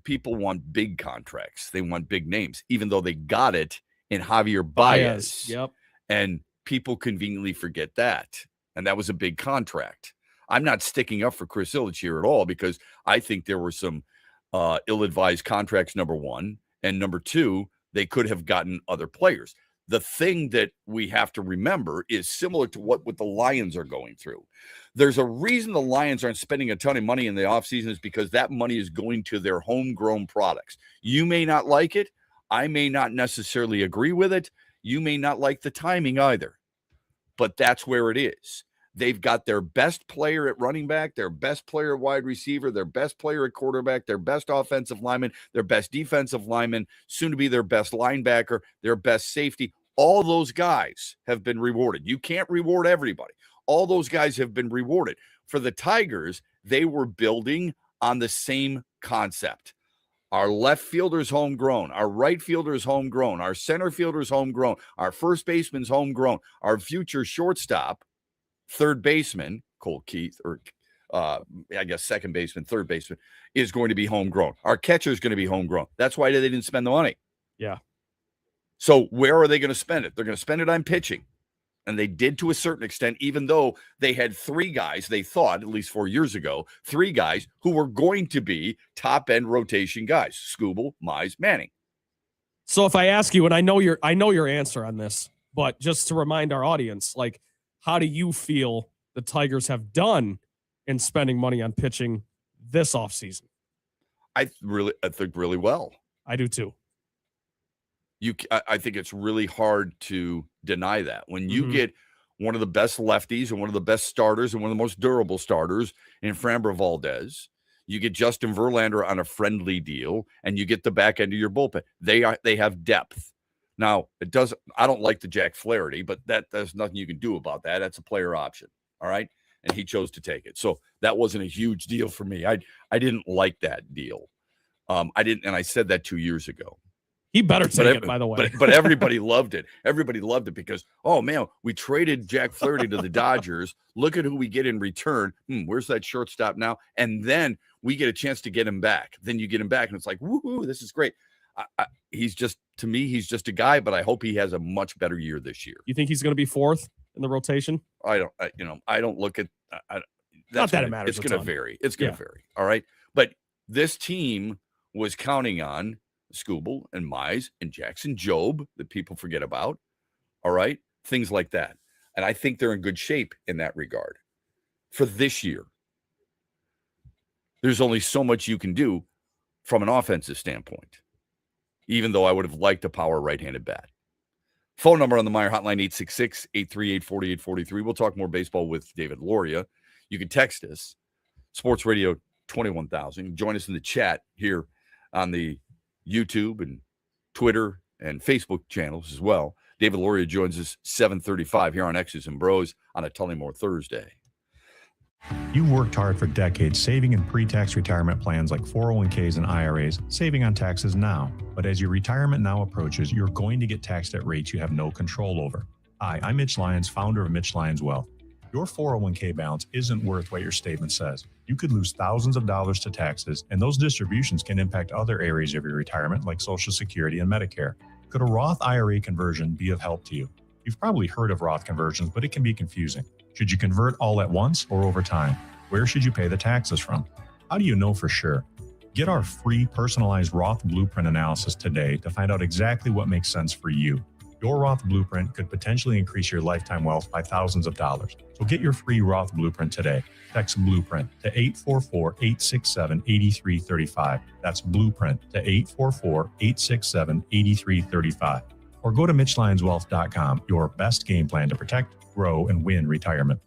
people want big contracts. They want big names, even though they got it in Javier Baez. Yep. And people conveniently forget that. And that was a big contract. I'm not sticking up for Chris Ilitch here at all, because I think there were some ill-advised contracts, number one. And number two, they could have gotten other players. The thing that we have to remember is similar to what the Lions are going through. There's a reason the Lions aren't spending a ton of money in the offseason, is because that money is going to their homegrown products. You may not like it. I may not necessarily agree with it. You may not like the timing either. But that's where it is. They've got their best player at running back, their best player at wide receiver, their best player at quarterback, their best offensive lineman, their best defensive lineman, soon to be their best linebacker, their best safety. All those guys have been rewarded. You can't reward everybody. All those guys have been rewarded. For the Tigers, they were building on the same concept. Our left fielder's homegrown. Our right fielder's homegrown. Our center fielder's homegrown. Our first baseman's homegrown. Our future shortstop, third baseman, Cole Keith, or I guess second baseman, third baseman, is going to be homegrown. Our catcher is going to be homegrown. That's why they didn't spend the money. Yeah. So where are they going to spend it? They're going to spend it on pitching. And they did to a certain extent, even though they had three guys, they thought, at least 4 years ago, three guys who were going to be top-end rotation guys, Skubal, Mize, Manning. So if I ask you, and I know your answer on this, but just to remind our audience, like, how do you feel the Tigers have done in spending money on pitching this offseason? I think really well. I do too. I think it's really hard to deny that. When you get one of the best lefties and one of the best starters and one of the most durable starters in Framber Valdez, you get Justin Verlander on a friendly deal, and you get the back end of your bullpen. They have depth. Now, I don't like the Jack Flaherty, but there's nothing you can do about that. That's a player option. All right. And he chose to take it. So that wasn't a huge deal for me. I didn't like that deal. And I said that 2 years ago. He better take it, by the way. But everybody loved it. Everybody loved it because, oh, man, we traded Jack Flaherty to the Dodgers. Look at who we get in return. Where's that shortstop now? And then we get a chance to get him back. Then you get him back, and it's like, woohoo, this is great. He's just a guy, but I hope he has a much better year this year. You think he's going to be fourth in the rotation? I don't look at not that it matters. It's going to vary. It's going to vary. All right. But this team was counting on Skubal and Mize and Jackson Jobe that people forget about. All right. Things like that. And I think they're in good shape in that regard. For this year, there's only so much you can do from an offensive standpoint, even though I would have liked a power right-handed bat. Phone number on the Meyer hotline, 866-838-4843. We'll talk more baseball with David Loria. You can text us, Sports Radio 21,000. Join us in the chat here on the YouTube and Twitter and Facebook channels as well. David Loria joins us 7:35 here on X's and Bros on a Tullymore Thursday. You've worked hard for decades saving in pre-tax retirement plans like 401ks and IRAs, saving on taxes now. But as your retirement now approaches, you're going to get taxed at rates you have no control over. Hi, I'm Mitch Lyons, founder of Mitch Lyons Wealth. Your 401k balance isn't worth what your statement says. You could lose thousands of dollars to taxes, and those distributions can impact other areas of your retirement like Social Security and Medicare. Could a Roth IRA conversion be of help to you? You've probably heard of Roth conversions, but it can be confusing. Should you convert all at once or over time? Where should you pay the taxes from? How do you know for sure? Get our free personalized Roth Blueprint analysis today to find out exactly what makes sense for you. Your Roth Blueprint could potentially increase your lifetime wealth by thousands of dollars. So get your free Roth Blueprint today. Text Blueprint to 844-867-8335. That's Blueprint to 844-867-8335. Or go to MitchLyonsWealth.com, your best game plan to protect, grow, and win retirement.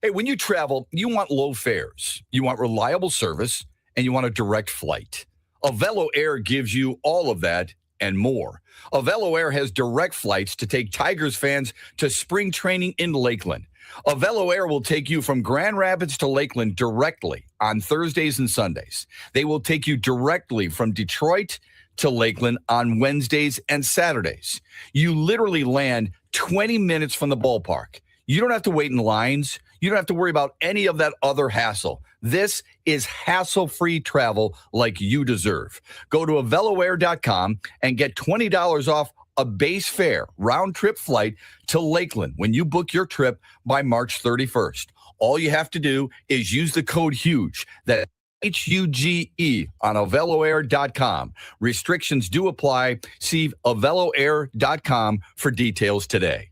Hey, when you travel, you want low fares, you want reliable service, and you want a direct flight. Avelo Air gives you all of that and more. Avelo Air has direct flights to take Tigers fans to spring training in Lakeland. Avelo Air will take you from Grand Rapids to Lakeland directly on Thursdays and Sundays. They will take you directly from Detroit to Lakeland on Wednesdays and Saturdays. You literally land 20 minutes from the ballpark. You don't have to wait in lines. You don't have to worry about any of that other hassle. This is hassle-free travel like you deserve. Go to AveloAir.com and get $20 off a base fare round-trip flight to Lakeland when you book your trip by March 31st. All you have to do is use the code HUGE. That's HUGE on AveloAir.com. Restrictions do apply. See AveloAir.com for details today.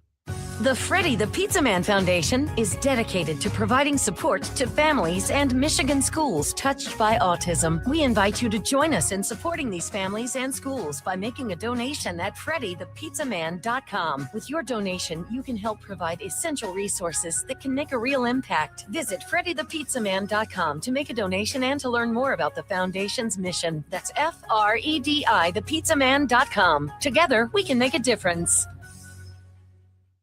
The Freddie the Pizza Man Foundation is dedicated to providing support to families and Michigan schools touched by autism. We invite you to join us in supporting these families and schools by making a donation at freddythepizzaman.com. With your donation, you can help provide essential resources that can make a real impact. Visit freddythepizzaman.com to make a donation and to learn more about the foundation's mission. That's FREDI thepizzaman.com. Together, we can make a difference.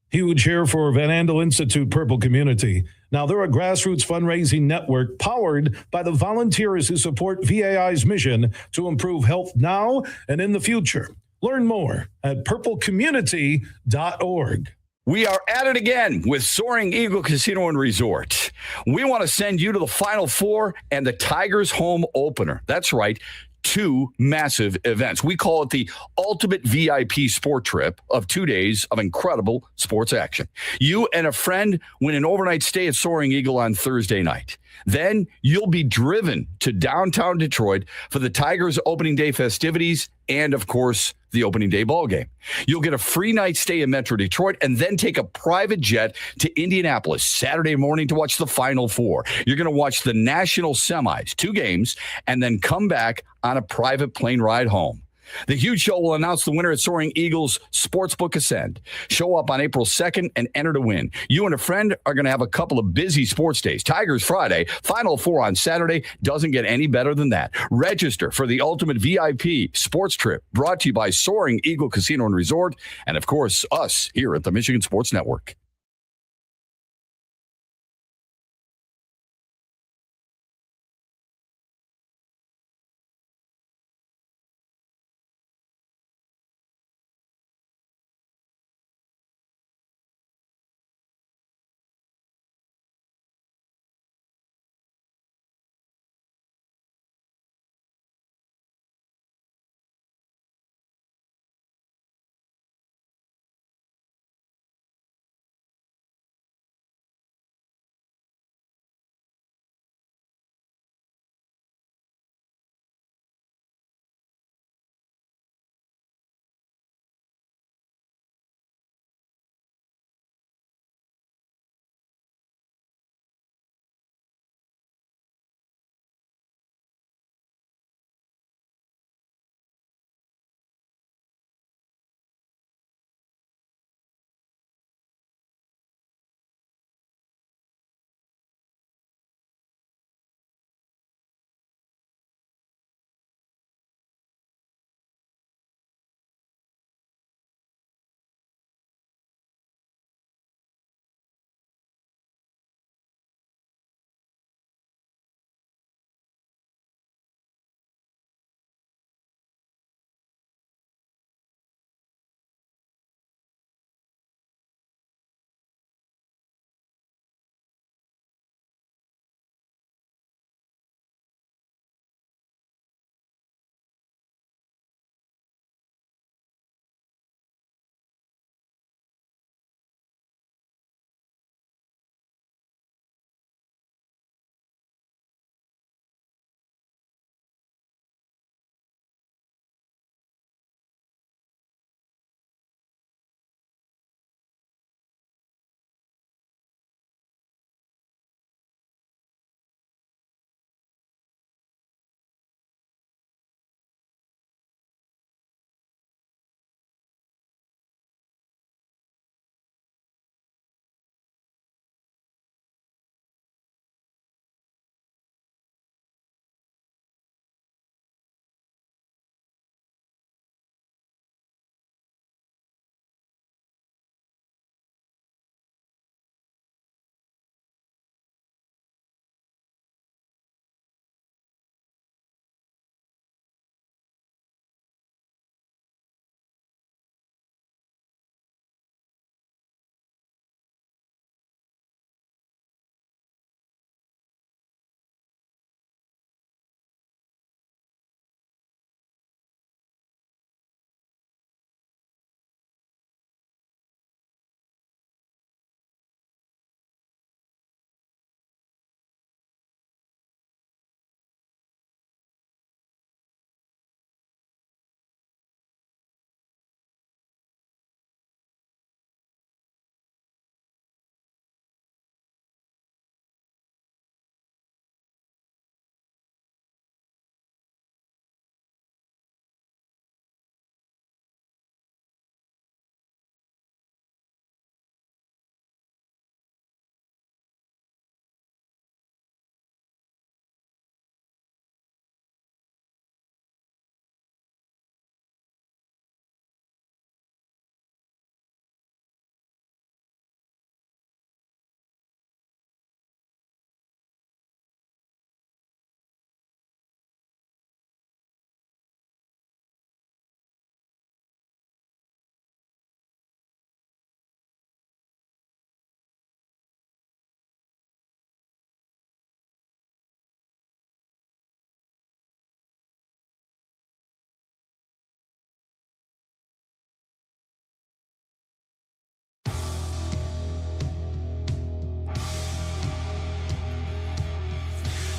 Huge here for Van Andel Institute Purple Community. Now, they're a grassroots fundraising network powered by the volunteers who support VAI's mission to improve health now and in the future. Learn more at purplecommunity.org. We are at it again with Soaring Eagle Casino and Resort. We want to send you to the Final Four and the Tigers home opener. That's right. 2 massive events. We call it the ultimate VIP sport trip of 2 days of incredible sports action. You and a friend win an overnight stay at Soaring Eagle on Thursday night. Then you'll be driven to downtown Detroit for the Tigers opening day festivities and, of course, the opening day ball game. You'll get a free night stay in Metro Detroit and then take a private jet to Indianapolis Saturday morning to watch the Final Four. You're going to watch the national semis, 2 games, and then come back on a private plane ride home. The Huge Show will announce the winner at Soaring Eagles Sportsbook Ascend. Show up on April 2nd and enter to win. You and a friend are going to have a couple of busy sports days. Tigers Friday, Final Four on Saturday. Doesn't get any better than that. Register for the ultimate VIP sports trip brought to you by Soaring Eagle Casino and Resort and, of course, us here at the Michigan Sports Network.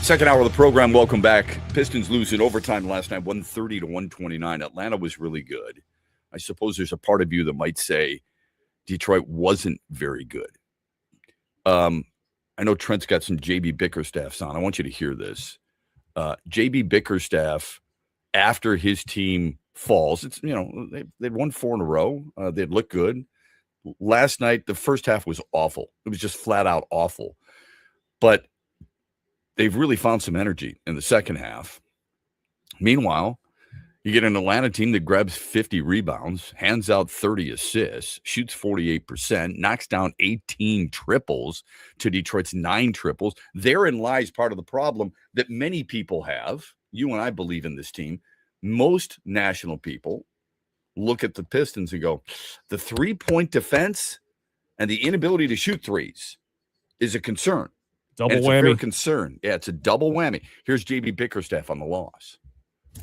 Second hour of the program. Welcome back. Pistons lose in overtime last night, 130 to 129. Atlanta was really good. I suppose there's a part of you that might say Detroit wasn't very good. I know Trent's got some JB Bickerstaffs on. I want you to hear this. JB Bickerstaff, after his team falls, it's they'd won 4 in a row. They'd looked good. Last night, the first half was awful. It was just flat out awful. But they've really found some energy in the second half. Meanwhile, you get an Atlanta team that grabs 50 rebounds, hands out 30 assists, shoots 48%, knocks down 18 triples to Detroit's 9 triples. Therein lies part of the problem that many people have. You and I believe in this team. Most national people look at the Pistons and go, the three-point defense and the inability to shoot threes is a concern. Double whammy. It's a fair concern. Yeah, it's a double whammy. Here's JB Bickerstaff on the loss.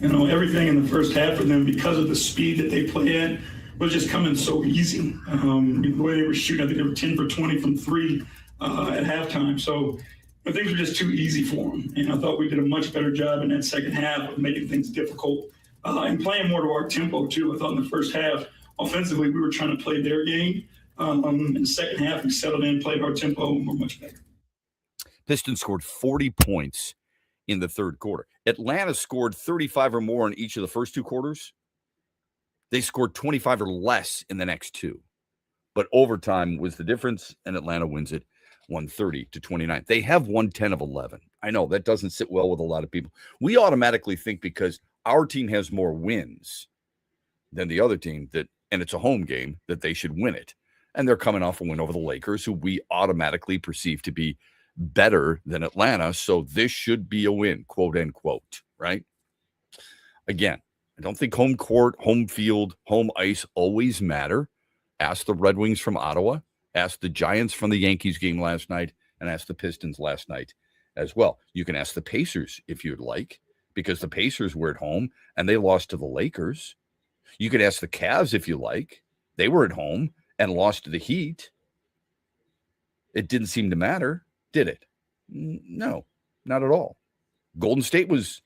Everything in the first half for them, because of the speed that they play at, was just coming so easy. The way they were shooting, I think they were 10 for 20 from 3 at halftime. So things were just too easy for them. And I thought we did a much better job in that second half of making things difficult and playing more to our tempo, too. I thought in the first half, offensively, we were trying to play their game. In the second half, we settled in, played our tempo, and we're much better. Pistons scored 40 points in the third quarter. Atlanta scored 35 or more in each of the first 2 quarters. They scored 25 or less in the next 2. But overtime was the difference, and Atlanta wins it 130 to 29. They have won 10 of 11. I know that doesn't sit well with a lot of people. We automatically think because our team has more wins than the other team, and it's a home game, that they should win it. And they're coming off a win over the Lakers, who we automatically perceive to be better than Atlanta, so this should be a win, quote unquote, right? Again, I don't think home court, home field, home ice always matter. Ask the Red Wings from Ottawa, ask the Giants from the Yankees game last night, and ask the Pistons last night as well. You can ask the Pacers if you'd like, because the Pacers were at home and they lost to the Lakers. You could ask the Cavs if you like. They were at home and lost to the Heat. It didn't seem to matter. Did it? No, not at all. Golden State was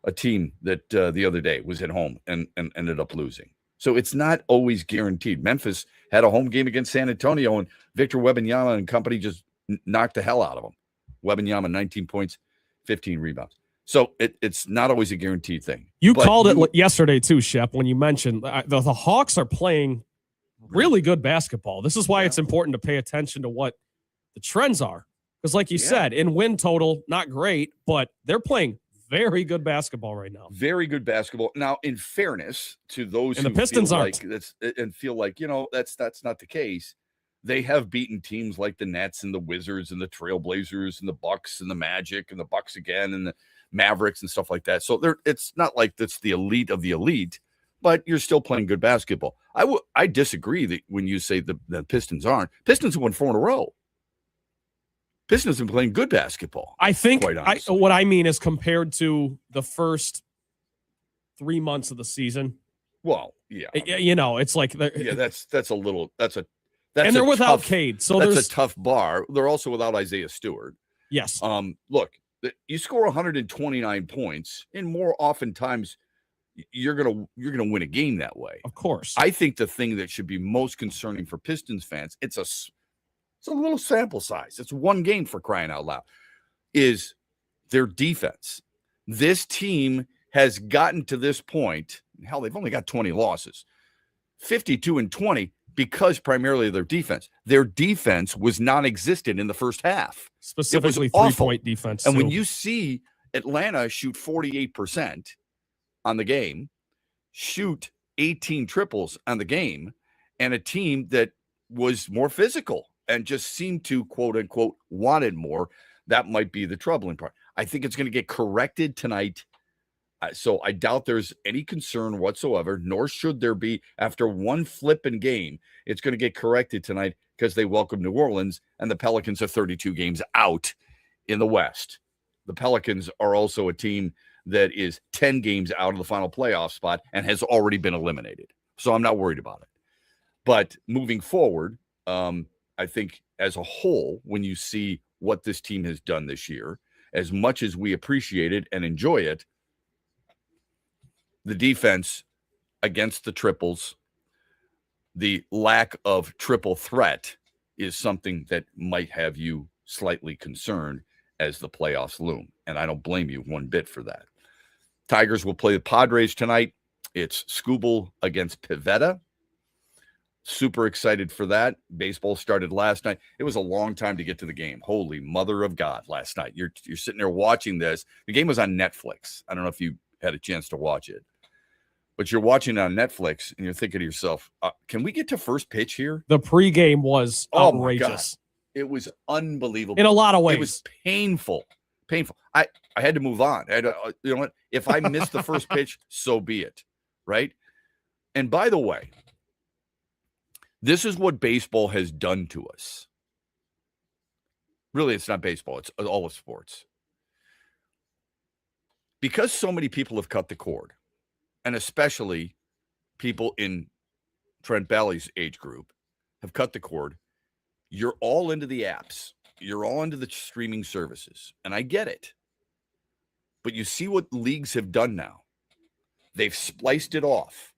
a team that the other day was at home and ended up losing. So it's not always guaranteed. Memphis had a home game against San Antonio, and Victor Wembanyama and company just knocked the hell out of them. Wembanyama, 19 points, 15 rebounds. So it's not always a guaranteed thing. You called it yesterday too, Shep, when you mentioned the Hawks are playing really good basketball. This is why it's important to pay attention to what the trends are. Because like you said, in win total, not great, but they're playing very good basketball right now. Very good basketball. Now, in fairness to those and who the Pistons feel aren't. like that's and feel like, that's not the case. They have beaten teams like the Nets and the Wizards and the Trailblazers and the Bucks and the Magic and the Bucks again and the Mavericks and stuff like that. So it's not like that's the elite of the elite, but you're still playing good basketball. I disagree that when you say the Pistons aren't. Pistons have won 4 in a row. Pistons have been playing good basketball. I think what I mean is compared to the first 3 months of the season. Well, yeah, it's like that's a little and they're without Cade, so that's a tough bar. They're also without Isaiah Stewart. Yes. Look, you score 129 points, and more oftentimes you're gonna win a game that way. Of course. I think the thing that should be most concerning for Pistons fans, it's a little sample size. It's one game, for crying out loud, is their defense. This team has gotten to this point. Hell, they've only got 20 losses, 52-20, because primarily of their defense. Their defense was non-existent in the first half. Specifically 3-point defense. And when you see Atlanta shoot 48% on the game, shoot 18 triples on the game, and a team that was more physical and just seemed to, quote unquote, wanted more, that might be the troubling part. I think it's going to get corrected tonight. So I doubt there's any concern whatsoever, nor should there be after one flipping game. It's going to get corrected tonight because they welcome New Orleans, and the Pelicans are 32 games out in the West. The Pelicans are also a team that is 10 games out of the final playoff spot and has already been eliminated. So I'm not worried about it. But moving forward, I think as a whole, when you see what this team has done this year, as much as we appreciate it and enjoy it, the defense against the triples, the lack of triple threat is something that might have you slightly concerned as the playoffs loom. And I don't blame you one bit for that. Tigers will play the Padres tonight. It's Scooble against Pivetta. Super excited for that. Baseball started last night. It was a long time to get to the game. Holy mother of God, last night. You're sitting there watching this. The game was on Netflix. I don't know if you had a chance to watch it. But you're watching it on Netflix, and you're thinking to yourself, can we get to first pitch here? The pregame was outrageous. It was unbelievable. In a lot of ways. It was painful. I had to move on. You know what? If I missed the first pitch, so be it, right? And by the way, this is what baseball has done to us. Really, it's not baseball. It's all of sports. Because so many people have cut the cord, and especially people in Trent Bally's age group have cut the cord, you're all into the apps. You're all into the streaming services. And I get it. But you see what leagues have done now. They've spliced it off.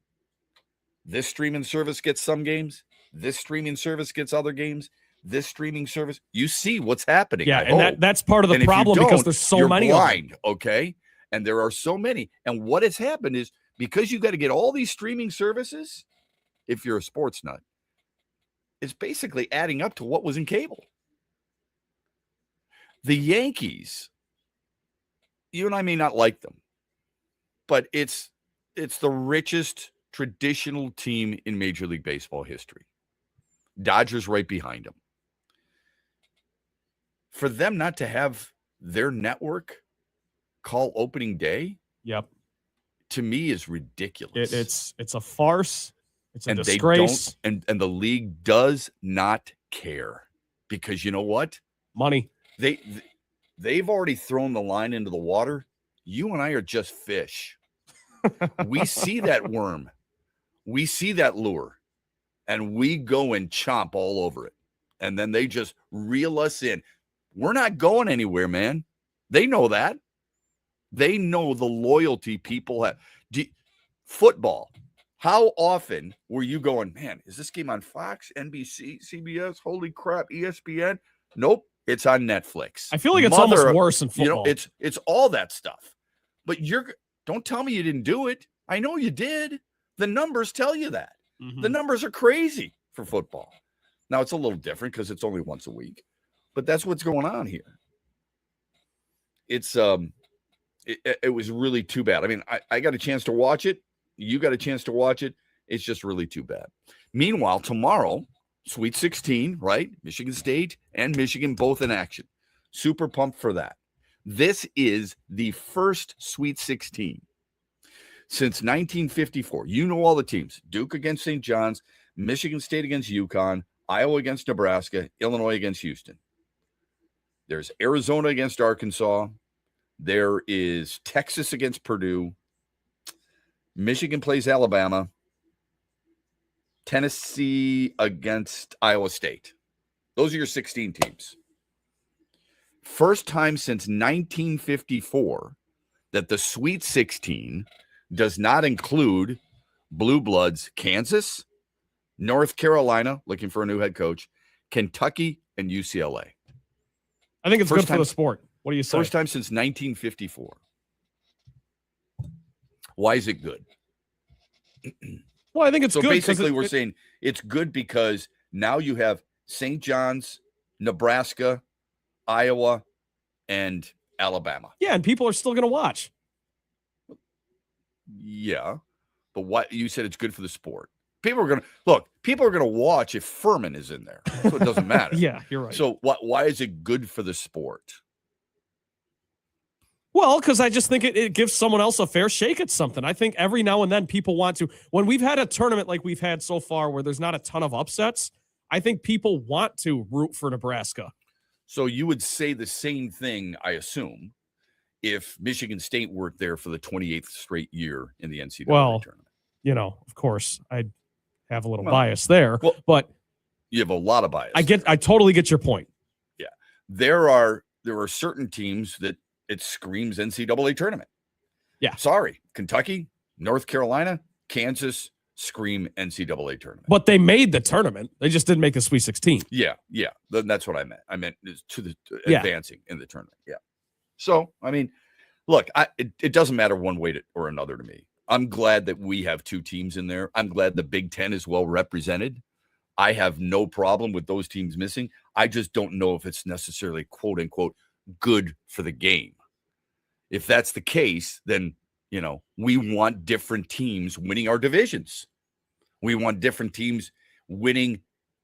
This streaming service gets some games. This streaming service gets other games. This streaming service. You see what's happening. Yeah, and that's part of the problem because there's so many blind, of them. Okay? And there are so many. And what has happened is because you got to get all these streaming services, if you're a sports nut, it's basically adding up to what was in cable. The Yankees, you and I may not like them, but it's the richest traditional team in Major League Baseball history. Dodgers right behind them. For them not to have their network call opening day, to me is ridiculous. It's a farce. It's a disgrace. And the league does not care because you know what? Money. They've already thrown the line into the water. You and I are just fish. We see that worm. We see that lure. And we go and chomp all over it. And then they just reel us in. We're not going anywhere, man. They know that. They know the loyalty people have. Football. How often were you going, man, is this game on Fox, NBC, CBS? Holy crap, ESPN? Nope. It's on Netflix. I feel like it's almost worse in football. You know, it's all that stuff. But don't tell me you didn't do it. I know you did. The numbers tell you that. Mm-hmm. The numbers are crazy for football. Now it's a little different because it's only once a week, but that's what's going on here. It's it was really too bad. I mean, I got a chance to watch it. You got a chance to watch it. It's just really too bad. Meanwhile, tomorrow, Sweet 16, right? Michigan State and Michigan both in action. Super pumped for that. This is the first Sweet 16 since 1954. You know all the teams. Duke against St. John's, Michigan State against UConn, Iowa against Nebraska, Illinois against Houston. There's Arizona against Arkansas. There is Texas against Purdue. Michigan plays Alabama. Tennessee against Iowa State. Those are your 16 teams. First time since 1954 that the Sweet 16 does not include Blue Bloods Kansas, North Carolina, looking for a new head coach, Kentucky, and UCLA. I think it's good for the sport. What do you say? First time since 1954. Why is it good? Well, I think it's so good. Basically, we're saying it's good because now you have St. John's, Nebraska, Iowa, and Alabama. Yeah, and people are still going to watch. Yeah, but what you said it's good for the sport. People are going to watch if Furman is in there. So it doesn't matter. Yeah, you're right. So why is it good for the sport? Well, because I just think it gives someone else a fair shake at something. I think every now and then people want to, when we've had a tournament like we've had so far where there's not a ton of upsets, I think people want to root for Nebraska. So you would say the same thing, I assume, if Michigan State weren't there for the 28th straight year in the NCAA tournament. You know, of course, I have a little bias there, but you have a lot of bias. I totally get your point. Yeah. There are certain teams that it screams NCAA tournament. Yeah. Sorry. Kentucky, North Carolina, Kansas scream NCAA tournament. But they made the tournament. They just didn't make a Sweet 16. Yeah. That's what I meant. I meant Yeah. advancing in the tournament. Yeah. So, I mean, look, it doesn't matter one way or another to me. I'm glad that we have 2 teams in there. I'm glad the Big Ten is well represented. I have no problem with those teams missing. I just don't know if it's necessarily, quote unquote, good for the game. If that's the case, then, we want different teams winning our divisions. We want different teams winning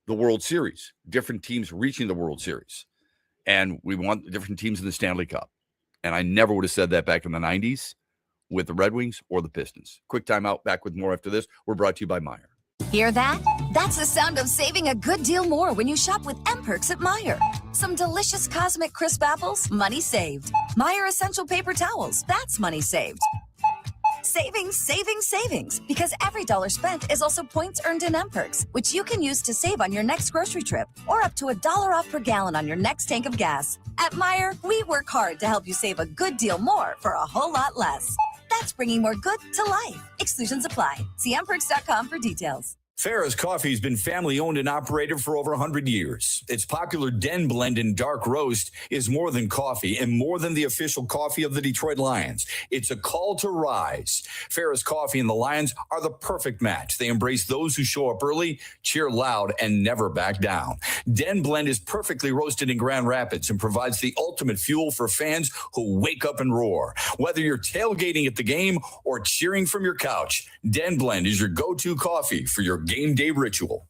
the World Series, different teams reaching the World Series. And we want different teams in the Stanley Cup. And I never would have said that back in the 90s with the Red Wings or the Pistons. Quick timeout. Back with more after this. We're brought to you by Meijer. Hear that? That's the sound of saving a good deal more when you shop with M-Perks at Meijer. Some delicious Cosmic Crisp apples, money saved. Meijer Essential Paper Towels, that's money saved. Savings, savings, savings. Because every dollar spent is also points earned in M-Perks, which you can use to save on your next grocery trip or up to $1 off per gallon on your next tank of gas. At Meijer, we work hard to help you save a good deal more for a whole lot less. That's bringing more good to life. Exclusions apply. See mperks.com for details. Farrah's Coffee has been family-owned and operated for over 100 years. Its popular Den Blend and Dark Roast is more than coffee and more than the official coffee of the Detroit Lions. It's a call to rise. Farrah's Coffee and the Lions are the perfect match. They embrace those who show up early, cheer loud, and never back down. Den Blend is perfectly roasted in Grand Rapids and provides the ultimate fuel for fans who wake up and roar. Whether you're tailgating at the game or cheering from your couch, Den Blend is your go-to coffee for your game day ritual.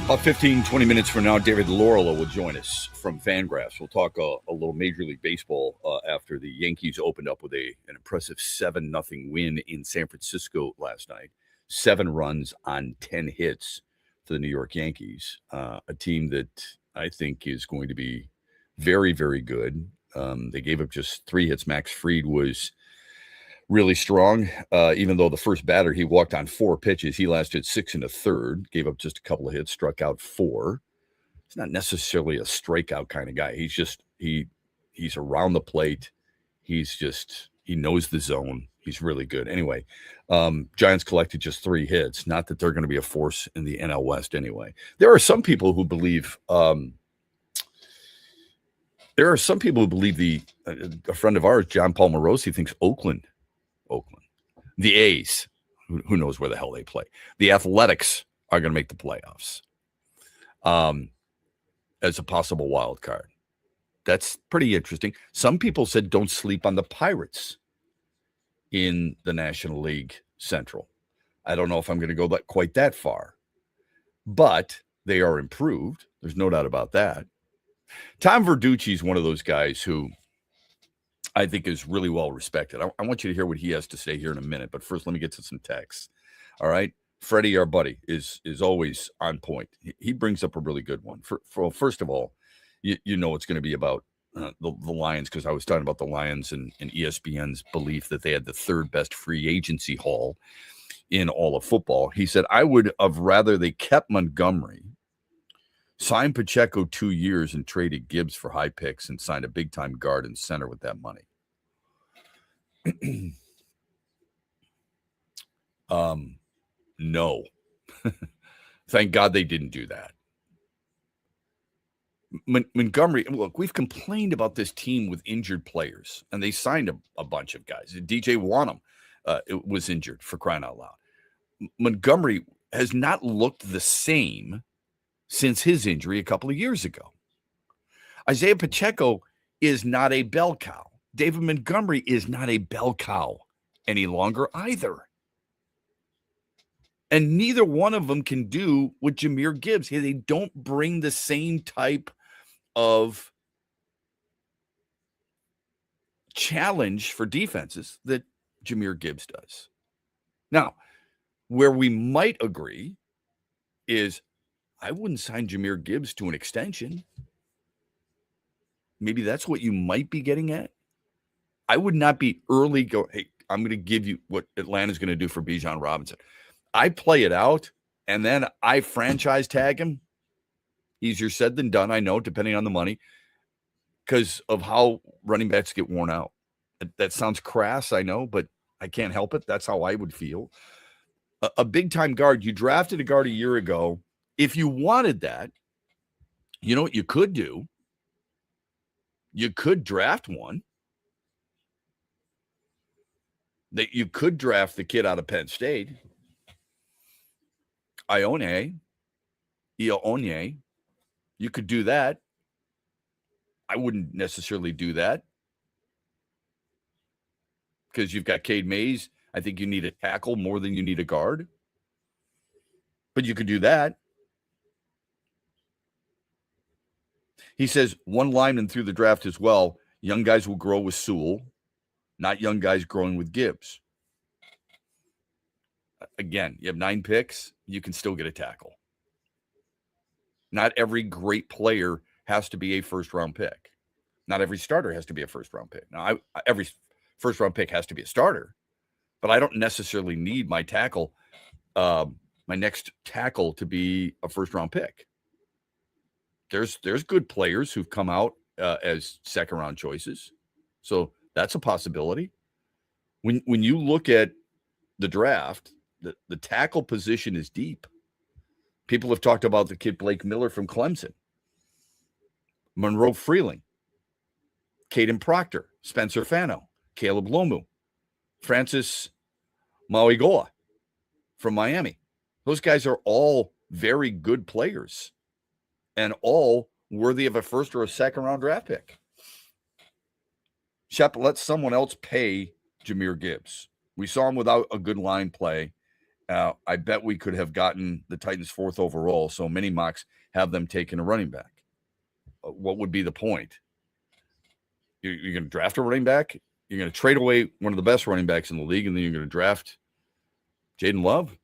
About 15, 20 minutes from now, David Laurila will join us from Fangraphs. We'll talk a little Major League Baseball after the Yankees opened up with an impressive 7-0 win in San Francisco last night. 7 runs on 10 hits for the New York Yankees, a team that I think is going to be very, very good. They gave up just 3 hits. Max Fried was really strong, even though the first batter, he walked on 4 pitches. He lasted 6 1/3, gave up just a couple of hits, struck out 4. He's not necessarily a strikeout kind of guy. He's just, he's around the plate. He knows the zone. He's really good. Anyway, Giants collected just 3 hits. Not that they're going to be a force in the NL West anyway. There are some people who believe, a friend of ours, John Paul Morosi, thinks Oakland, the A's, who knows where the hell they play. The Athletics are going to make the playoffs as a possible wild card. That's pretty interesting. Some people said don't sleep on the Pirates in the National League Central. I don't know if I'm going to go quite that far, but they are improved. There's no doubt about that. Tom Verducci is one of those guys who I think is really well respected. I want you to hear what he has to say here in a minute, but first let me get to some texts. All right. Freddie, our buddy, is always on point. He brings up a really good one. First of all, you know it's going to be about the Lions, because I was talking about the Lions and ESPN's belief that they had the 3rd best free agency haul in all of football. He said, I would have rather they kept Montgomery, signed Pacheco 2 years and traded Gibbs for high picks and signed a big-time guard and center with that money. No. Thank God they didn't do that. Montgomery, look, we've complained about this team with injured players, and they signed a bunch of guys. DJ Wanham was injured, for crying out loud. Montgomery has not looked the same since his injury a couple of years ago. Isaiah Pacheco is not a bell cow. David Montgomery is not a bell cow any longer either. And neither one of them can do what Jahmyr Gibbs. They don't bring the same type of challenge for defenses that Jahmyr Gibbs does. Now, where we might agree is I wouldn't sign Jahmyr Gibbs to an extension. Maybe that's what you might be getting at. I would not be early hey, I'm going to give you what Atlanta's going to do for Bijan Robinson. I play it out, and then I franchise tag him. Easier said than done, I know, depending on the money, because of how running backs get worn out. That sounds crass, I know, but I can't help it. That's how I would feel. A big-time guard, you drafted a guard a year ago. If you wanted that, you know what you could do? You could draft one. That you could draft the kid out of Penn State. Ionye. You could do that. I wouldn't necessarily do that because you've got Cade Mays. I think you need a tackle more than you need a guard. But you could do that. He says one lineman through the draft as well. Young guys will grow with Sewell, not young guys growing with Gibbs. Again, you have 9 picks. You can still get a tackle. Not every great player has to be a first-round pick. Not every starter has to be a first-round pick. Now, every first-round pick has to be a starter, but I don't necessarily need my tackle, my next tackle, to be a first-round pick. There's good players who've come out as second-round choices, so that's a possibility. When you look at the draft, the tackle position is deep. People have talked about the kid Blake Miller from Clemson, Monroe Freeling, Caden Proctor, Spencer Fano, Caleb Lomu, Francis Mauigoa from Miami. Those guys are all very good players and all worthy of a first or a second round draft pick. Shep, let someone else pay Jahmyr Gibbs. We saw him without a good line play, I bet we could have gotten the Titans 4th overall, so many mocks have them taking a running back. What would be the point? You're going to draft a running back? You're going to trade away one of the best running backs in the league, and then you're going to draft Jaden Love?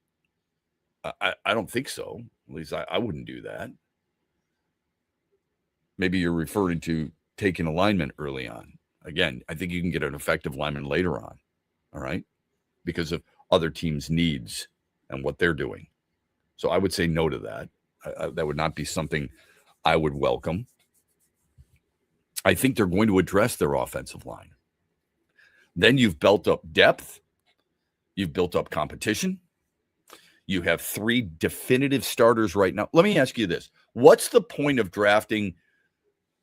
I don't think so. At least I wouldn't do that. Maybe you're referring to taking a lineman early on. Again, I think you can get an effective lineman later on, all right, because of other teams' needs and what they're doing. So I would say no to that. That would not be something I would welcome. I think they're going to address their offensive line. Then you've built up depth. You've built up competition. You have 3 definitive starters right now. Let me ask you this. What's the point of drafting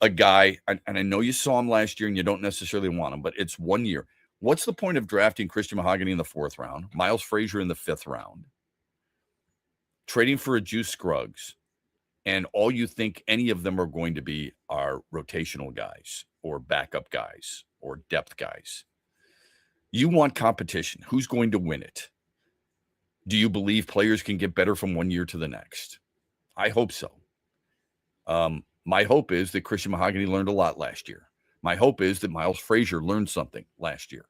a guy, and I know you saw him last year and you don't necessarily want him, but it's 1 year. What's the point of drafting Christian Mahogany in the 4th round, Miles Frazier in the 5th round, trading for a Juice Scruggs, and all you think any of them are going to be are rotational guys or backup guys or depth guys? You want competition. Who's going to win it? Do you believe players can get better from 1 year to the next? I hope so. My hope is that Christian Mahogany learned a lot last year. My hope is that Miles Frazier learned something last year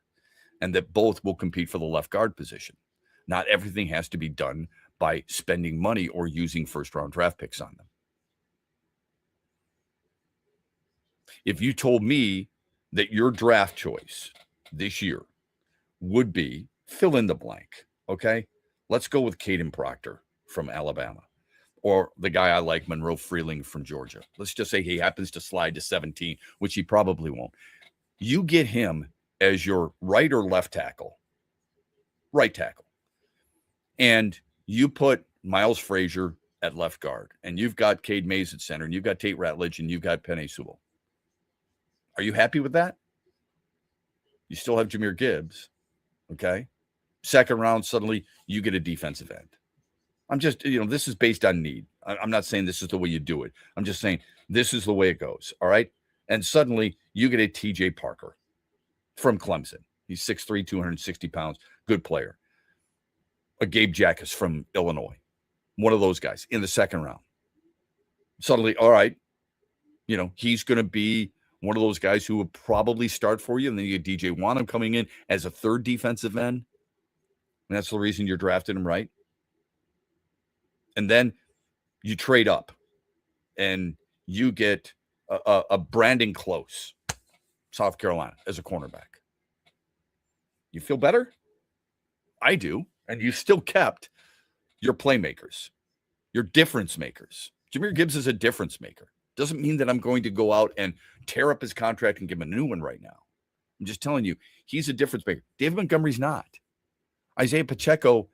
and that both will compete for the left guard position. Not everything has to be done by spending money or using first-round draft picks on them. If you told me that your draft choice this year would be fill in the blank, okay? Let's go with Caden Proctor from Alabama, or the guy I like, Monroe Freeling from Georgia. Let's just say he happens to slide to 17, which he probably won't. You get him as your right or left tackle, right tackle, and you put Miles Frazier at left guard, and you've got Cade Mays at center, and you've got Tate Ratledge, and you've got Penei Sewell. Are you happy with that? You still have Jahmyr Gibbs, okay? 2nd round, suddenly you get a defensive end. I'm just, this is based on need. I'm not saying this is the way you do it. I'm just saying this is the way it goes, all right? And suddenly you get a TJ Parker from Clemson. He's 6'3", 260 pounds, good player. A Gabe Jackas from Illinois, one of those guys in the 2nd round. Suddenly, all right, he's going to be one of those guys who would probably start for you. And then you get DJ Wanham coming in as a 3rd defensive end. And that's the reason you're drafting him, right? And then you trade up and you get a Brandon Close, South Carolina, as a cornerback. You feel better? I do. And you still kept your playmakers, your difference makers. Jahmyr Gibbs is a difference maker. Doesn't mean that I'm going to go out and tear up his contract and give him a new one right now. I'm just telling you, he's a difference maker. David Montgomery's not. Isaiah Pacheco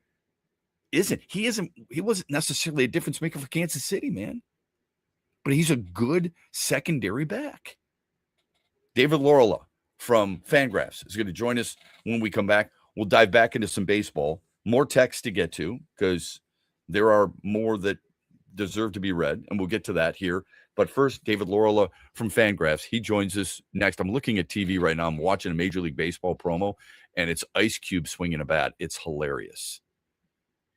isn't. He wasn't necessarily a difference maker for Kansas City, man. But he's a good secondary back. David Lorela from Fangraphs is going to join us when we come back. We'll dive back into some baseball. More text to get to because there are more that deserve to be read, and we'll get to that here. But first, David Lorela from Fangraphs. He joins us next. I'm looking at TV right now. I'm watching a Major League Baseball promo, and it's Ice Cube swinging a bat. It's hilarious.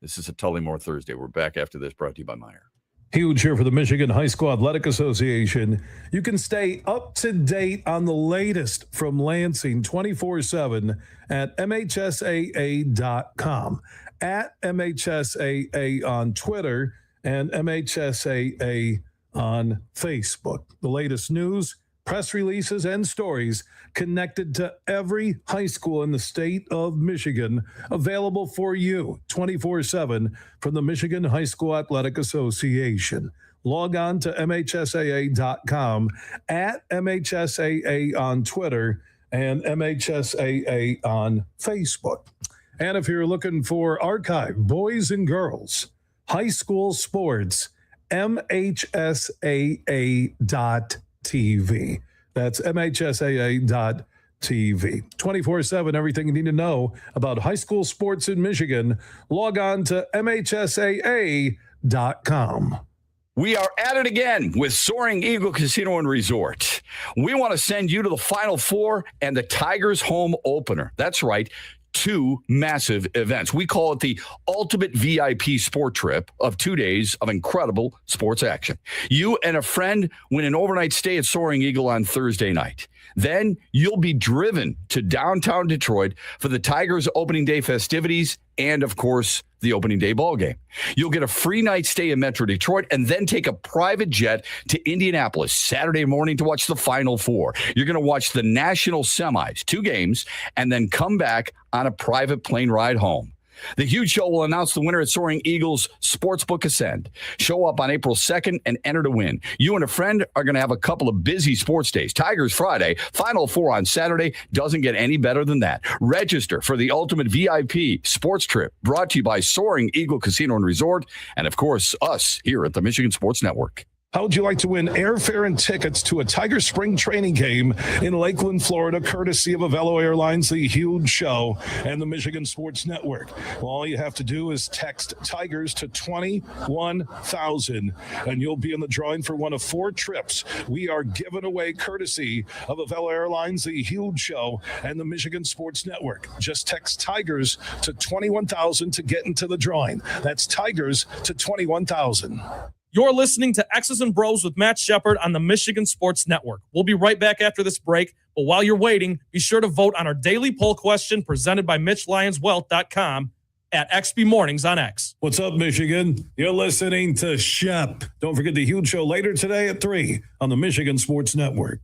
This is a Tullymore Thursday. We're back after this, brought to you by Meyer. Huge here for the Michigan High School Athletic Association. You can stay up to date on the latest from Lansing 24/7 at MHSAA.com, at MHSAA on Twitter, and MHSAA on Facebook. The latest news, press releases, and stories connected to every high school in the state of Michigan, available for you 24/7 from the Michigan High School Athletic Association. Log on to MHSAA.com, at MHSAA on Twitter, and MHSAA on Facebook. And if you're looking for archive, boys and girls, high school sports, MHSAA.TV. That's MHSAA.TV. 24/7, everything you need to know about high school sports in Michigan. Log on to MHSAA.com. We are at it again with Soaring Eagle Casino and Resort. We want to send you to the Final Four and the Tigers home opener. That's right. 2 massive events. We call it the ultimate VIP sport trip of 2 days of incredible sports action. You and a friend win an overnight stay at Soaring Eagle on Thursday night. Then you'll be driven to downtown Detroit for the Tigers opening day festivities and, of course, the opening day ball game. You'll get a free night stay in Metro Detroit and then take a private jet to Indianapolis Saturday morning to watch the Final Four. You're going to watch the national semis, 2 games, and then come back on a private plane ride home. The Huge Show will announce the winner at Soaring Eagles Sportsbook Ascend. Show up on April 2nd and enter to win. You and a friend are going to have a couple of busy sports days. Tigers Friday, Final Four on Saturday. Doesn't get any better than that. Register for the ultimate VIP sports trip brought to you by Soaring Eagle Casino and Resort and, of course, us here at the Michigan Sports Network. How would you like to win airfare and tickets to a Tiger spring training game in Lakeland, Florida, courtesy of Avello Airlines, The Huge Show, and the Michigan Sports Network? Well, all you have to do is text Tigers to 21,000, and you'll be in the drawing for one of 4 trips we are giving away courtesy of Avello Airlines, The Huge Show, and the Michigan Sports Network. Just text Tigers to 21,000 to get into the drawing. That's Tigers to 21,000. You're listening to X's and Bros with Matt Shepard on the Michigan Sports Network. We'll be right back after this break, but while you're waiting, be sure to vote on our daily poll question presented by MitchLyonsWealth.com at XB Mornings on X. What's up, Michigan? You're listening to Shep. Don't forget the Huge Show later today at 3 on the Michigan Sports Network.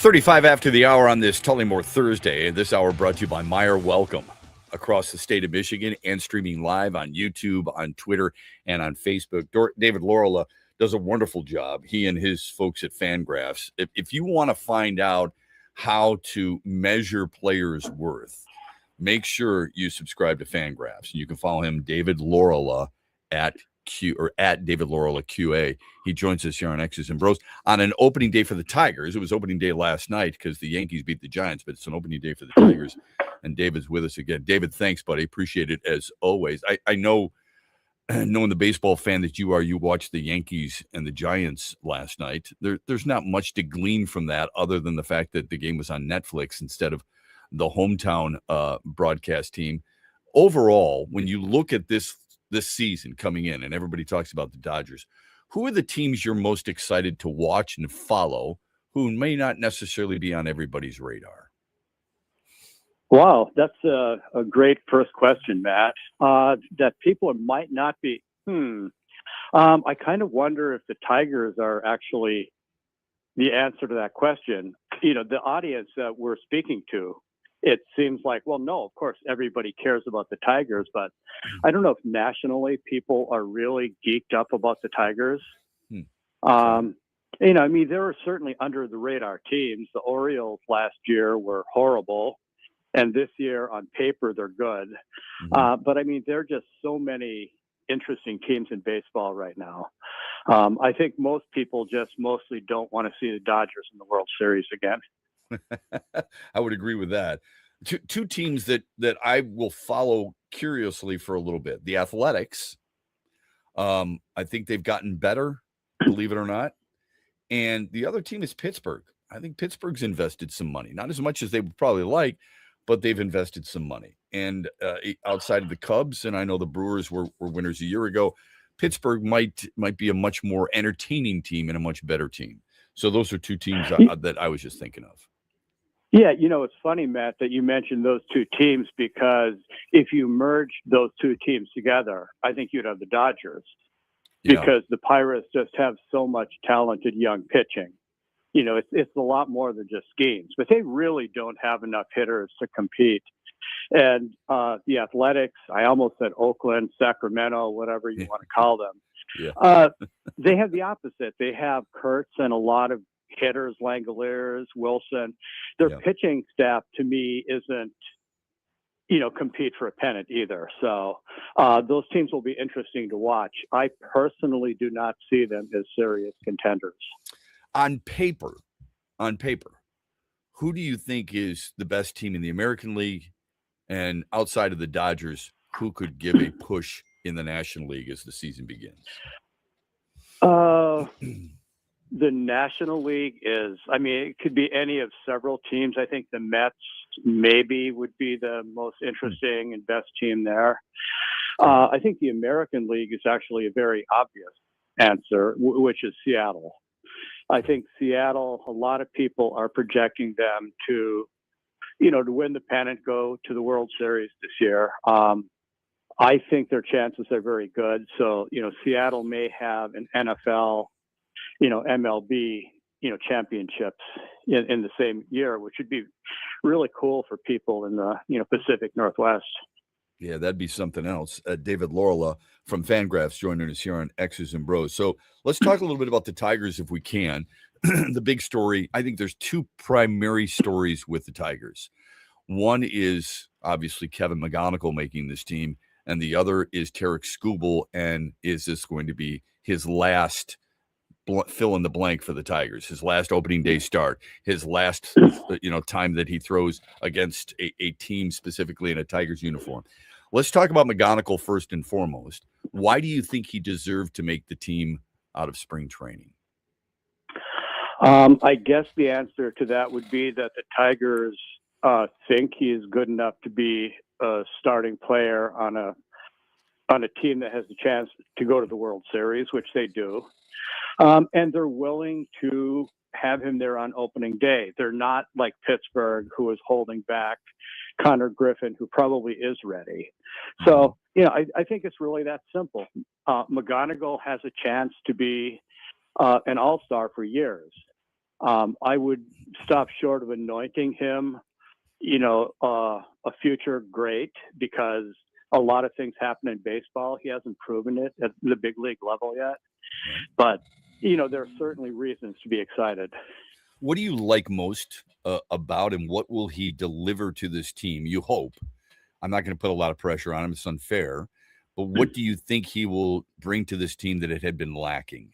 35 after the hour on this Tullymore Thursday. This hour brought to you by Meyer Welcome across the state of Michigan and streaming live on YouTube, on Twitter, and on Facebook. David Laurila does a wonderful job. He and his folks at Fangraphs. If you want to find out how to measure players' worth, make sure you subscribe to Fangraphs. You can follow him, David Laurila, at David Laurila QA. He joins us here on X's and Bros on an opening day for the Tigers. It was opening day last night because the Yankees beat the Giants, but it's an opening day for the Tigers. And David's with us again. David, thanks, buddy. Appreciate it as always. I know, knowing the baseball fan that you are, you watched the Yankees and the Giants last night. There's not much to glean from that other than the fact that the game was on Netflix instead of the hometown broadcast team. Overall, when you look at this season coming in, and everybody talks about the Dodgers, who are the teams you're most excited to watch and follow who may not necessarily be on everybody's radar? Wow, that's a great first question, Matt. That people might not be. I kind of wonder if the Tigers are actually the answer to that question. You know, the audience that we're speaking to, it seems like, well, no, of course, everybody cares about the Tigers, but I don't know if nationally people are really geeked up about the Tigers. You know, I mean, there are certainly under the radar teams. The Orioles last year were horrible, and this year on paper they're good. But I mean, there are just so many interesting teams in baseball right now. I think most people just mostly don't want to see the Dodgers in the World Series again. I would agree with that. Two teams that I will follow curiously for a little bit. The Athletics. I think they've gotten better, believe it or not. And the other team is Pittsburgh. I think Pittsburgh's invested some money, not as much as they would probably like, but they've invested some money. And outside of the Cubs, and I know the Brewers were winners a year ago, Pittsburgh might be a much more entertaining team and a much better team. So those are two teams that I was just thinking of. Yeah, you know, it's funny, Matt, that you mentioned those two teams, because if you merge those two teams together, I think you'd have the Dodgers, because the Pirates just have so much talented young pitching. You know, it's a lot more than just schemes, but they really don't have enough hitters to compete. And the Athletics, I almost said Oakland, Sacramento, whatever you want to call them. They have the opposite. They have Kurtz and a lot of hitters, Langoliers, Wilson. Their pitching staff, to me, isn't, you know, compete for a pennant either. So those teams will be interesting to watch. I personally do not see them as serious contenders. On paper, who do you think is the best team in the American League, and outside of the Dodgers, who could give a push in the National League as the season begins? The National League is, I mean, it could be any of several teams. I think the Mets maybe would be the most interesting and best team there. I think the American League is actually a very obvious answer, which is Seattle. I think Seattle, a lot of people are projecting them to, you know, to win the pennant, go to the World Series this year. I think their chances are very good. So, you know, Seattle may have an NFL, you know, MLB, you know, championships in the same year, which would be really cool for people in the, you know, Pacific Northwest. Yeah, that'd be something else. David Laurila from Fangraphs joining us here on X's and Bros. So let's talk a little bit about the Tigers if we can. The big story, I think there's two primary stories with the Tigers. One is obviously Kevin McGonigal making this team, and the other is Tarek Skubal, and is this going to be his last fill in the blank for the Tigers, his last opening day start, his last time that he throws against a team specifically in a Tigers uniform. Let's talk about McGonigal first and foremost. Why do you think he deserved to make the team out of spring training? I guess the answer to that would be that the Tigers think he is good enough to be a starting player on a team that has the chance to go to the World Series, which they do. And they're willing to have him there on opening day. They're not like Pittsburgh, who is holding back Connor Griffin, who probably is ready. So, you know, I think it's really that simple. McGonigal has a chance to be an all-star for years. I would stop short of anointing him, a future great, because a lot of things happen in baseball. He hasn't proven it at the big league level yet, but there are certainly reasons to be excited. What do you like most about him? What will he deliver to this team? You hope. I'm not going to put a lot of pressure on him. It's unfair. But what do you think he will bring to this team that it had been lacking?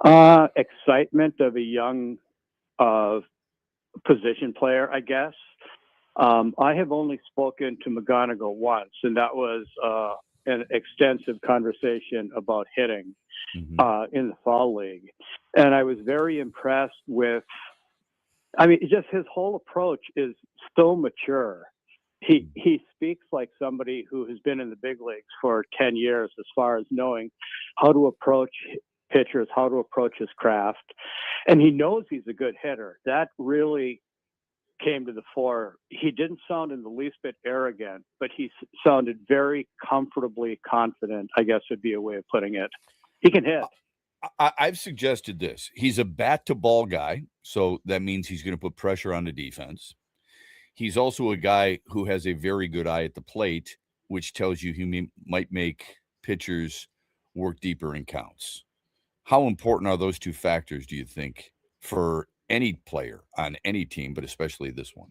Excitement of a young position player, I guess. I have only spoken to McGonigal once, and that was an extensive conversation about hitting in the fall league. And I was very impressed with, just his whole approach is so mature. He speaks like somebody who has been in the big leagues for 10 years as far as knowing how to approach pitchers, how to approach his craft. And he knows he's a good hitter. That really came to the fore. He didn't sound in the least bit arrogant, but he sounded very comfortably confident, I guess would be a way of putting it. He can hit. I've suggested this. He's a bat to ball guy, so that means he's going to put pressure on the defense. He's also a guy who has a very good eye at the plate, which tells you he might make pitchers work deeper in counts. How important are those two factors, do you think, for any player on any team, but especially this one?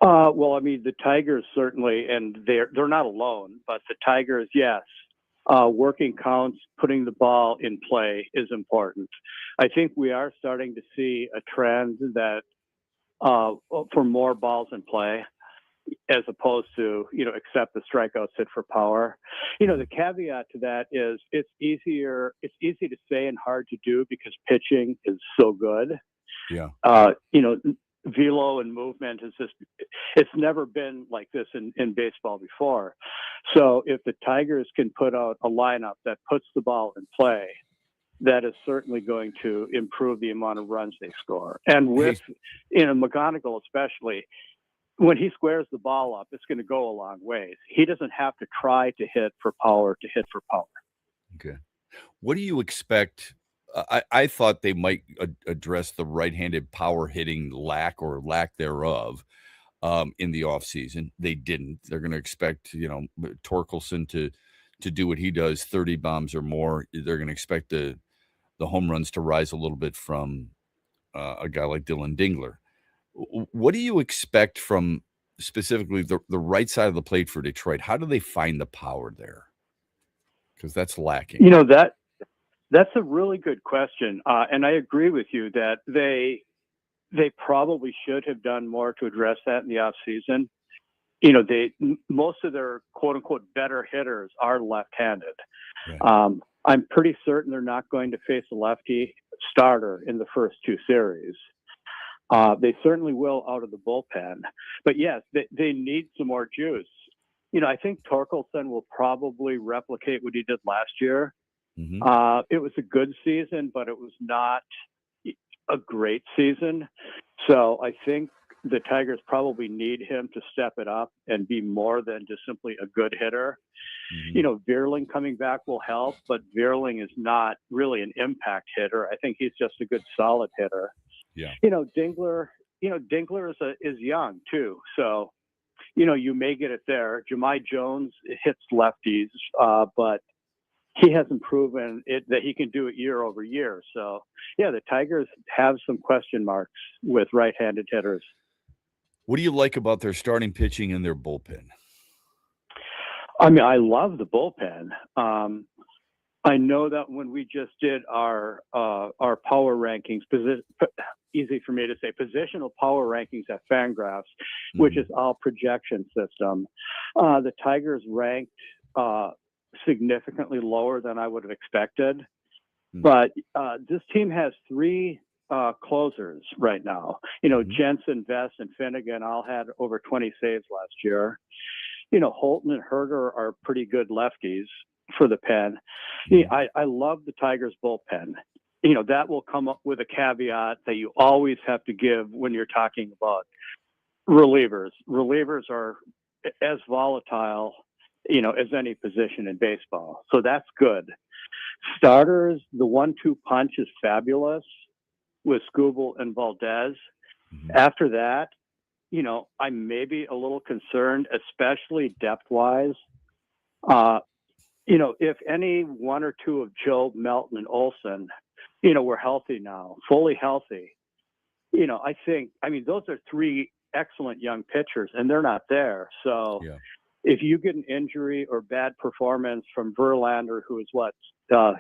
The Tigers certainly, and they're not alone, but the Tigers, yes. Working counts, putting the ball in play is important. I think we are starting to see a trend that for more balls in play, as opposed to, accept the strikeouts hit for power. The caveat to that is it's easy to say and hard to do because pitching is so good. Yeah. Velo and movement it's never been like this in baseball before. So if the Tigers can put out a lineup that puts the ball in play, that is certainly going to improve the amount of runs they score. And with, McGonigal especially, when he squares the ball up, it's going to go a long ways. He doesn't have to try to hit for power. Okay. What do you expect? I thought they might address the right-handed power hitting lack thereof in the offseason. They didn't. They're going to expect, Torkelson to do what he does, 30 bombs or more. They're going to expect the home runs to rise a little bit from a guy like Dylan Dingler. What do you expect from specifically the right side of the plate for Detroit? How do they find the power there? Because that's lacking. That's a really good question. And I agree with you that they probably should have done more to address that in the offseason. Most of their quote unquote better hitters are left-handed. Right. I'm pretty certain they're not going to face a lefty starter in the first two series. They certainly will out of the bullpen, but yes, they need some more juice. I think Torkelson will probably replicate what he did last year. Mm-hmm. It was a good season, but it was not a great season. So I think the Tigers probably need him to step it up and be more than just simply a good hitter. Mm-hmm. Vierling coming back will help, but Vierling is not really an impact hitter. I think he's just a good solid hitter. Yeah. Dingler is young too. So, you may get it there. Jahmai Jones hits lefties, but he hasn't proven it that he can do it year over year. So, yeah, the Tigers have some question marks with right-handed hitters. What do you like about their starting pitching and their bullpen? I love the bullpen. I know that when we just did our power rankings, easy for me to say, positional power rankings at Fangraphs, which is our projection system, the Tigers ranked significantly lower than I would have expected. But this team has three closers right now. Jensen, Vest, and Finnegan all had over 20 saves last year. Holton and Herder are pretty good lefties for the pen. I love the Tigers bullpen. That will come up with a caveat that you always have to give when you're talking about relievers. Relievers are as volatile, as any position in baseball. So that's good. starters, the 1-2 punch is fabulous with Skubal and Valdez. After that, I may be a little concerned, especially depth-wise. If any one or two of Joe, Melton, and Olsen, were healthy now, fully healthy, those are three excellent young pitchers, and they're not there. So if you get an injury or bad performance from Verlander, who is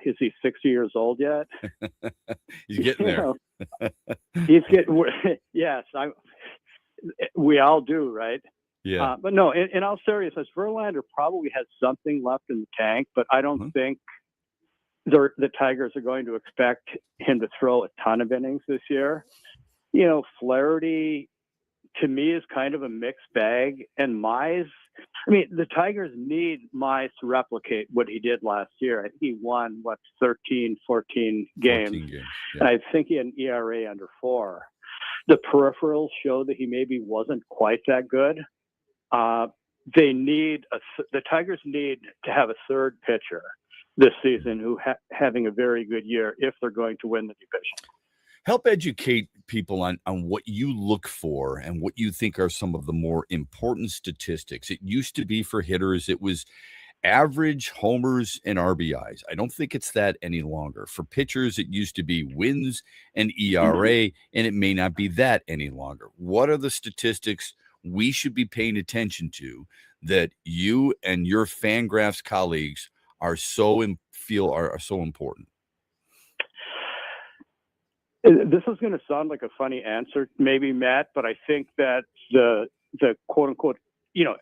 is he 60 years old yet? He's getting there. He's getting, yes, we all do, right? Yeah. But no, in all seriousness, Verlander probably has something left in the tank, but I don't think the Tigers are going to expect him to throw a ton of innings this year. Flaherty, to me, is kind of a mixed bag. And Mize, the Tigers need Mize to replicate what he did last year. I think he won, 13, 14 games. 14 games. Yeah. And I think he had an ERA under 4. The peripherals show that he maybe wasn't quite that good. The Tigers need to have a third pitcher this season who having a very good year if they're going to win the division. Help educate people on what you look for and what you think are some of the more important statistics. It used to be for hitters, it was average homers and RBIs. I don't think it's that any longer. For pitchers, it used to be wins and ERA, and it may not be that any longer. What are the statistics we should be paying attention to that you and your Fangraphs colleagues are so important? This is going to sound like a funny answer, maybe, Matt, but I think that the quote unquote,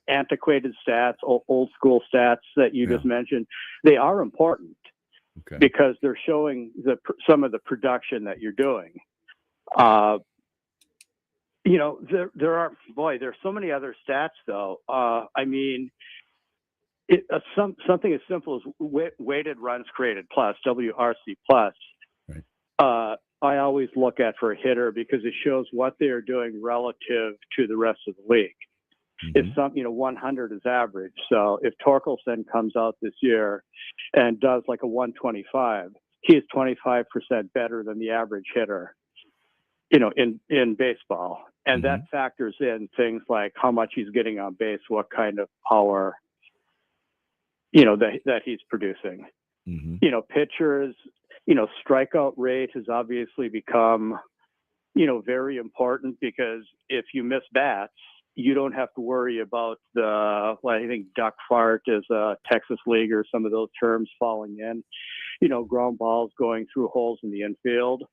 antiquated stats, old school stats that you just mentioned, they are important because they're showing some of the production that you're doing. There's so many other stats though. Something as simple as weighted runs created plus, WRC plus. Right. I always look at for a hitter because it shows what they are doing relative to the rest of the league. If 100 is average. So if Torkelson comes out this year and does like a 125, he is 25% better than the average hitter, in baseball. And that factors in things like how much he's getting on base, what kind of power, that he's producing. Pitchers, strikeout rate has obviously become, very important because if you miss bats, you don't have to worry about I think duck fart is a Texas league or some of those terms falling in, ground balls going through holes in the infield,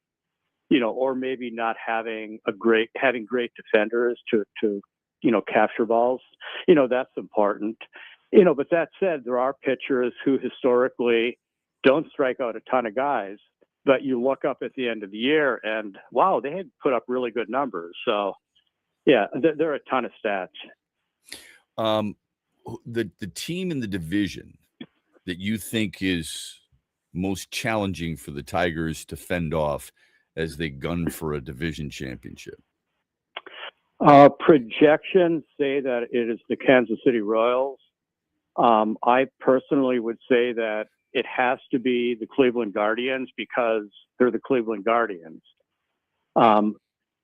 or maybe not having great defenders to capture balls. That's important. But that said, there are pitchers who historically don't strike out a ton of guys, but you look up at the end of the year and wow, they had put up really good numbers. So yeah, there are a ton of stats. The team in the division that you think is most challenging for the Tigers to fend off as they gun for a division championship? Projections say that it is the Kansas City Royals. I personally would say that it has to be the Cleveland Guardians because they're the Cleveland Guardians.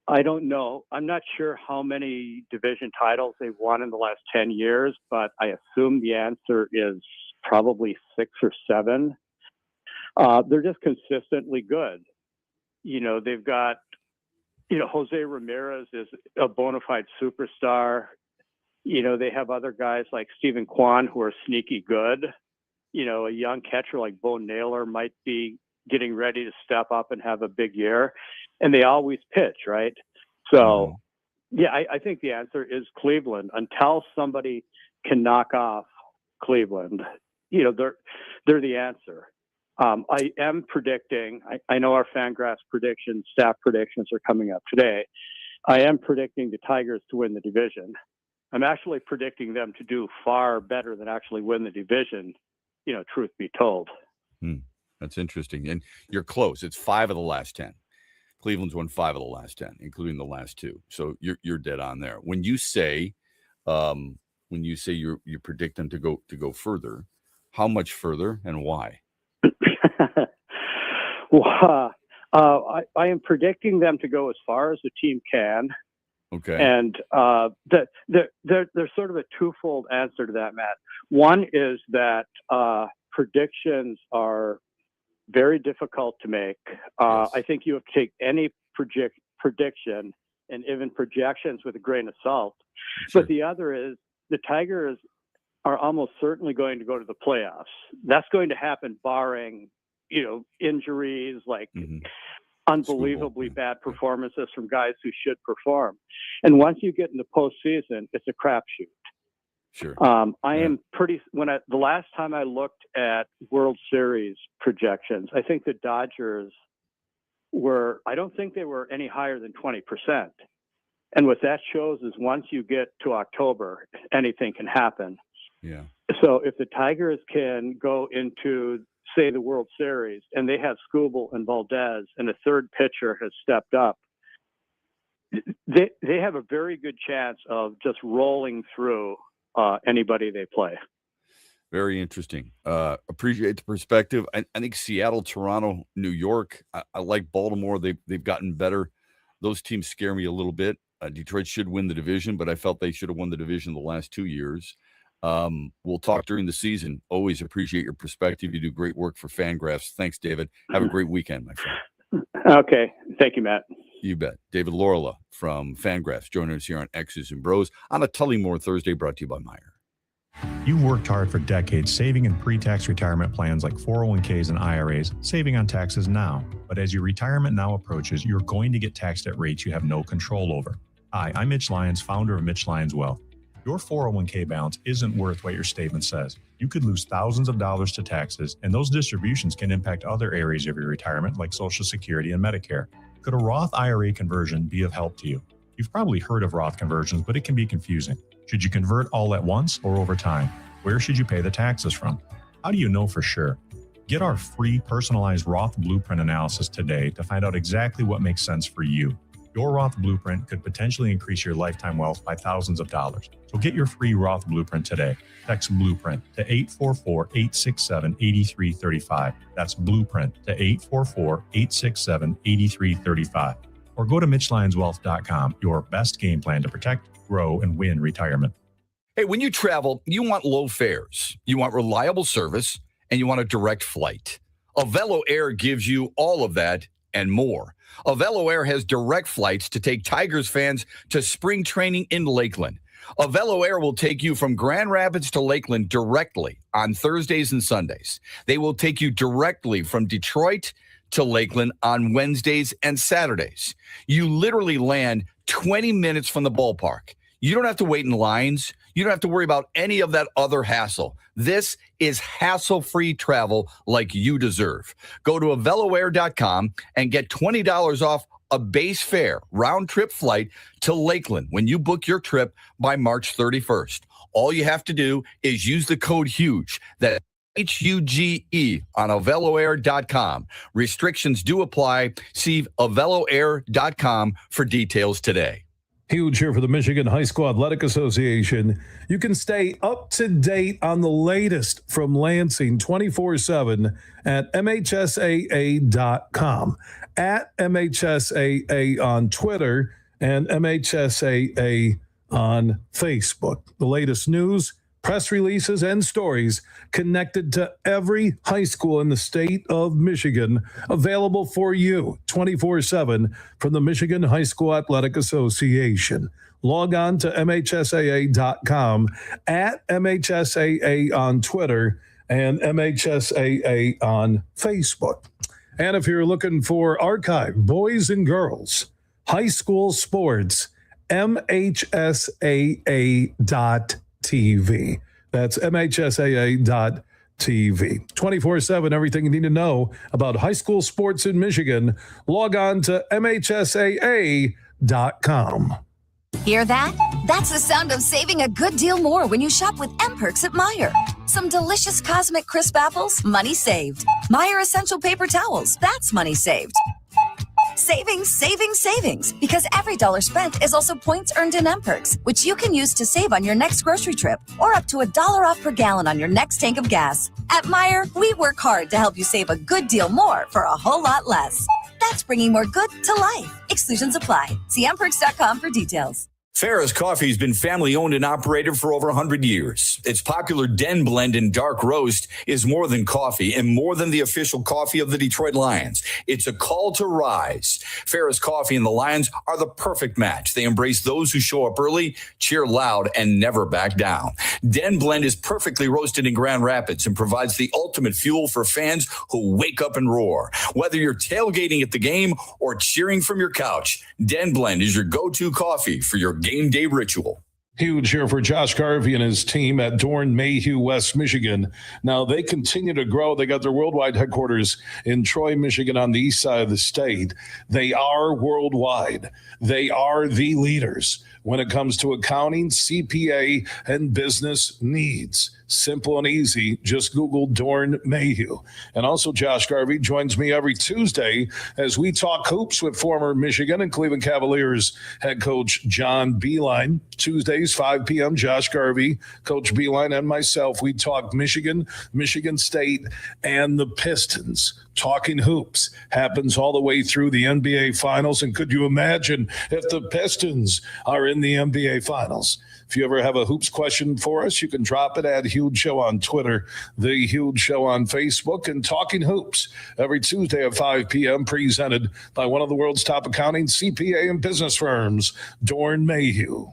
I don't know. I'm not sure how many division titles they've won in the last 10 years, but I assume the answer is probably 6 or 7. They're just consistently good. They've got, Jose Ramirez is a bona fide superstar. They have other guys like Stephen Kwan who are sneaky good. A young catcher like Bo Naylor might be getting ready to step up and have a big year. And they always pitch, right? So, yeah, I think the answer is Cleveland. Until somebody can knock off Cleveland, they're the answer. I am predicting, I know our Fangraphs predictions, staff predictions are coming up today. I am predicting the Tigers to win the division. I'm actually predicting them to do far better than actually win the division, truth be told. That's interesting. And you're close. It's 5 of the last 10. Cleveland's won 5 of the last 10, including the last 2. So you're dead on there. When you say you predict them to go further, how much further and why? Well, I am predicting them to go as far as the team can. Okay. And there's sort of a twofold answer to that, Matt. One is that predictions are very difficult to make. I think you have to take any prediction and even projections with a grain of salt. Sure. But the other is the Tigers are almost certainly going to go to the playoffs. That's going to happen barring, injuries, like unbelievably bad performances from guys who should perform. And once you get in the postseason, it's a crapshoot. Sure. I am the last time I looked at World Series projections, I think the Dodgers I don't think they were any higher than 20%. And what that shows is once you get to October, anything can happen. Yeah. So if the Tigers can go into, say, the World Series, and they have Skubal and Valdez, and a third pitcher has stepped up, they have a very good chance of just rolling through anybody they play. Very interesting. Appreciate the perspective. I think Seattle, Toronto, New York. I like Baltimore. They've gotten better. Those teams scare me a little bit. Detroit should win the division, but I felt they should have won the division the last 2 years. We'll talk during the season. Always appreciate your perspective. You do great work for Fangraphs. Thanks, David. Have a great weekend, my friend. Okay. Thank you, Matt. You bet. David Lorla from Fangraphs joining us here on X's and Bros on a Tullymore Thursday, brought to you by Meyer. You've worked hard for decades saving in pre-tax retirement plans like 401ks and IRAs, saving on taxes now. But as your retirement now approaches, you're going to get taxed at rates you have no control over. Hi, I'm Mitch Lyons, founder of Mitch Lyons Wealth. Your 401k balance isn't worth what your statement says. You could lose thousands of dollars to taxes, and those distributions can impact other areas of your retirement like Social Security and Medicare. Could a Roth IRA conversion be of help to you? You've probably heard of Roth conversions, but it can be confusing. Should you convert all at once or over time? Where should you pay the taxes from? How do you know for sure? Get our free personalized Roth Blueprint analysis today to find out exactly what makes sense for you. Your Roth Blueprint could potentially increase your lifetime wealth by thousands of dollars. So get your free Roth Blueprint today. Text Blueprint to 844-867-8335. That's Blueprint to 844-867-8335. Or go to MitchLyonsWealth.com, your best game plan to protect, grow, and win retirement. Hey, when you travel, you want low fares, you want reliable service, and you want a direct flight. Avelo Air gives you all of that and more. Avelo Air has direct flights to take Tigers fans to spring training in Lakeland. Avelo Air will take you from Grand Rapids to Lakeland directly on Thursdays and Sundays. They will take you directly from Detroit to Lakeland on Wednesdays and Saturdays. You literally land 20 minutes from the ballpark. You don't have to wait in lines. You don't have to worry about any of that other hassle. This is hassle-free travel like you deserve. Go to AveloAir.com and get $20 off a base fare round-trip flight to Lakeland when you book your trip by March 31st. All you have to do is use the code HUGE. That's HUGE on AveloAir.com. Restrictions do apply. See AveloAir.com for details today. Huge here for the Michigan High School Athletic Association. You can stay up to date on the latest from Lansing 24/7 at MHSAA.com, at MHSAA on Twitter, and MHSAA on Facebook. The latest news, press releases, and stories connected to every high school in the state of Michigan, available for you 24/7 from the Michigan High School Athletic Association. Log on to MHSAA.com, at MHSAA on Twitter, and MHSAA on Facebook. And if you're looking for archive, boys and girls, high school sports, MHSAA.TV. That's MHSAA.TV. 24/7, everything you need to know about high school sports in Michigan. Log on to MHSAA.com. Hear that? That's the sound of saving a good deal more when you shop with M-Perks at Meyer. Some delicious Cosmic Crisp apples, money saved. Meyer Essential Paper Towels, that's money saved. Savings, savings, savings. Because every dollar spent is also points earned in M-Perks, which you can use to save on your next grocery trip or up to $1 off per gallon on your next tank of gas. At Meijer, we work hard to help you save a good deal more for a whole lot less. That's bringing more good to life. Exclusions apply. See mperks.com for details. Farrah's Coffee has been family-owned and operated for over 100 years. Its popular Den Blend and Dark Roast is more than coffee and more than the official coffee of the Detroit Lions. It's a call to rise. Farrah's Coffee and the Lions are the perfect match. They embrace those who show up early, cheer loud, and never back down. Den Blend is perfectly roasted in Grand Rapids and provides the ultimate fuel for fans who wake up and roar. Whether you're tailgating at the game or cheering from your couch, Den Blend is your go-to coffee for your game day ritual. Huge here for Josh Garvey and his team at Dorn Mayhew, West Michigan. Now they continue to grow. They got their worldwide headquarters in Troy, Michigan on the east side of the state. They are worldwide. They are the leaders when it comes to accounting, CPA, and business needs. Simple and easy. Just Google Dorn Mayhew. And also Josh Garvey joins me every Tuesday as we talk hoops with former Michigan and Cleveland Cavaliers head coach John Beilein. Tuesdays, 5 p.m., Josh Garvey, Coach Beilein, and myself, we talk Michigan, Michigan State, and the Pistons. Talking hoops happens all the way through the NBA Finals. And could you imagine if the Pistons are in the NBA Finals? If you ever have a hoops question for us, you can drop it at Huge Show on Twitter, The Huge Show on Facebook, and Talking Hoops every Tuesday at 5 p.m. presented by one of the world's top accounting, CPA, and business firms, Dorn Mayhew.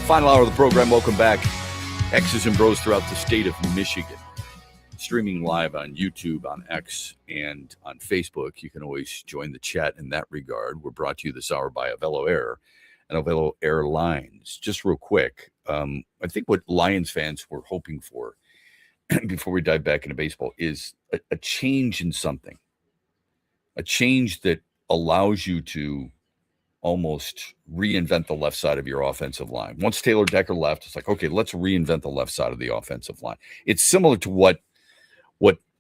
Final hour of the program. Welcome back. X's and Bros throughout the state of Michigan. Streaming live on YouTube, on X, and on Facebook. You can always join the chat in that regard. We're brought to you this hour by Avelo Air and Avelo Airlines. Just real quick, I think what Lions fans were hoping for before we dive back into baseball is a change in something. A change that allows you to almost reinvent the left side of your offensive line. Once Taylor Decker left, it's like, okay, let's reinvent the left side of the offensive line. It's similar to what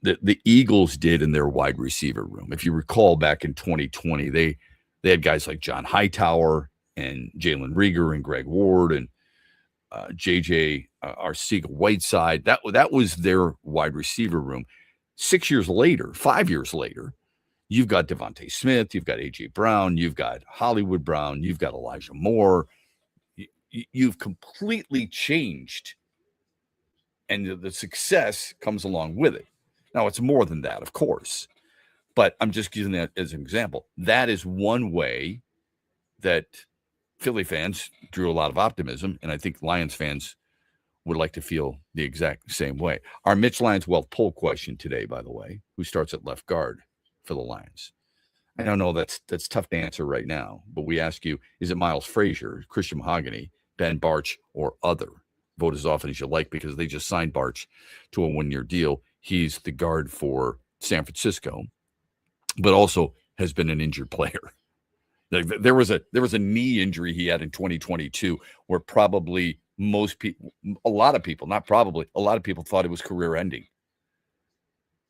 the Eagles did in their wide receiver room. If you recall, back in 2020, they had guys like John Hightower and Jalen Rieger and Greg Ward and JJ Arcega-Whiteside. That was their wide receiver room. 5 years later, you've got Devontae Smith, you've got A.J. Brown, you've got Hollywood Brown, you've got Elijah Moore. You've completely changed, and the success comes along with it. Now, it's more than that, of course, but I'm just using that as an example. That is one way that Philly fans drew a lot of optimism, and I think Lions fans would like to feel the exact same way. Our Mitch Lions Wealth poll question today, by the way, who starts at left guard for the Lions? I don't know, that's tough to answer right now, but we ask you, is it Miles Frazier, Christian Mahogany, Ben Barch, or other? Vote as often as you like, because they just signed Barch to a 1-year deal. He's the guard for San Francisco, but also has been an injured player. There was a knee injury he had in 2022 where probably a lot of people thought it was career ending.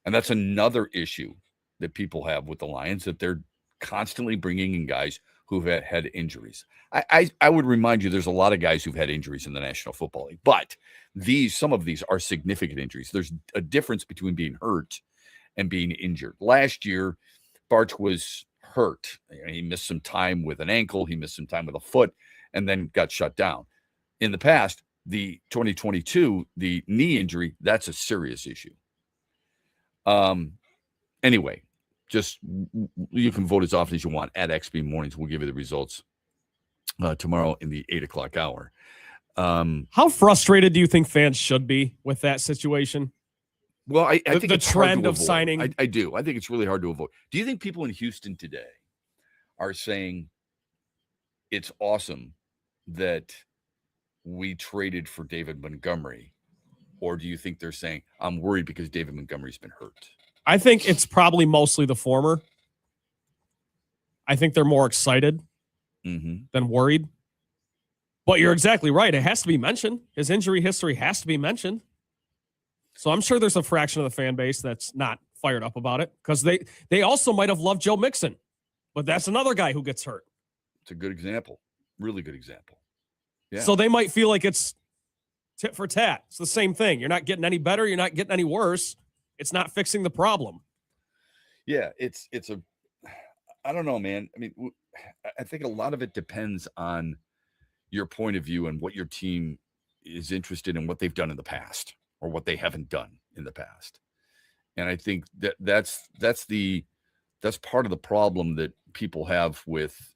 And that's another issue that people have with the Lions, that they're constantly bringing in guys who've had injuries. I would remind you, there's a lot of guys who've had injuries in the National Football League, but some of these are significant injuries. There's a difference between being hurt and being injured. Last year, Barch was hurt. He missed some time with an ankle. He missed some time with a foot and then got shut down. In the past, the 2022, the knee injury, that's a serious issue. Anyway, just you can vote as often as you want at XB Mornings. We'll give you the results tomorrow in the 8 o'clock hour. How frustrated do you think fans should be with that situation? Well, I think the it's trend hard to of avoid. signing. I do. I think it's really hard to avoid. Do you think people in Houston today are saying it's awesome that we traded for David Montgomery? Or do you think they're saying, I'm worried because David Montgomery's been hurt? I think it's probably mostly the former. I think they're more excited than worried. But you're exactly right. It has to be mentioned. His injury history has to be mentioned. So I'm sure there's a fraction of the fan base that's not fired up about it, because they also might have loved Joe Mixon. But that's another guy who gets hurt. It's a good example. Really good example. Yeah. So they might feel like it's tit for tat. It's the same thing. You're not getting any better. You're not getting any worse. It's not fixing the problem. Yeah, I don't know, man. I mean, I think a lot of it depends on your point of view and what your team is interested in, what they've done in the past or what they haven't done in the past. And I think that's part of the problem that people have with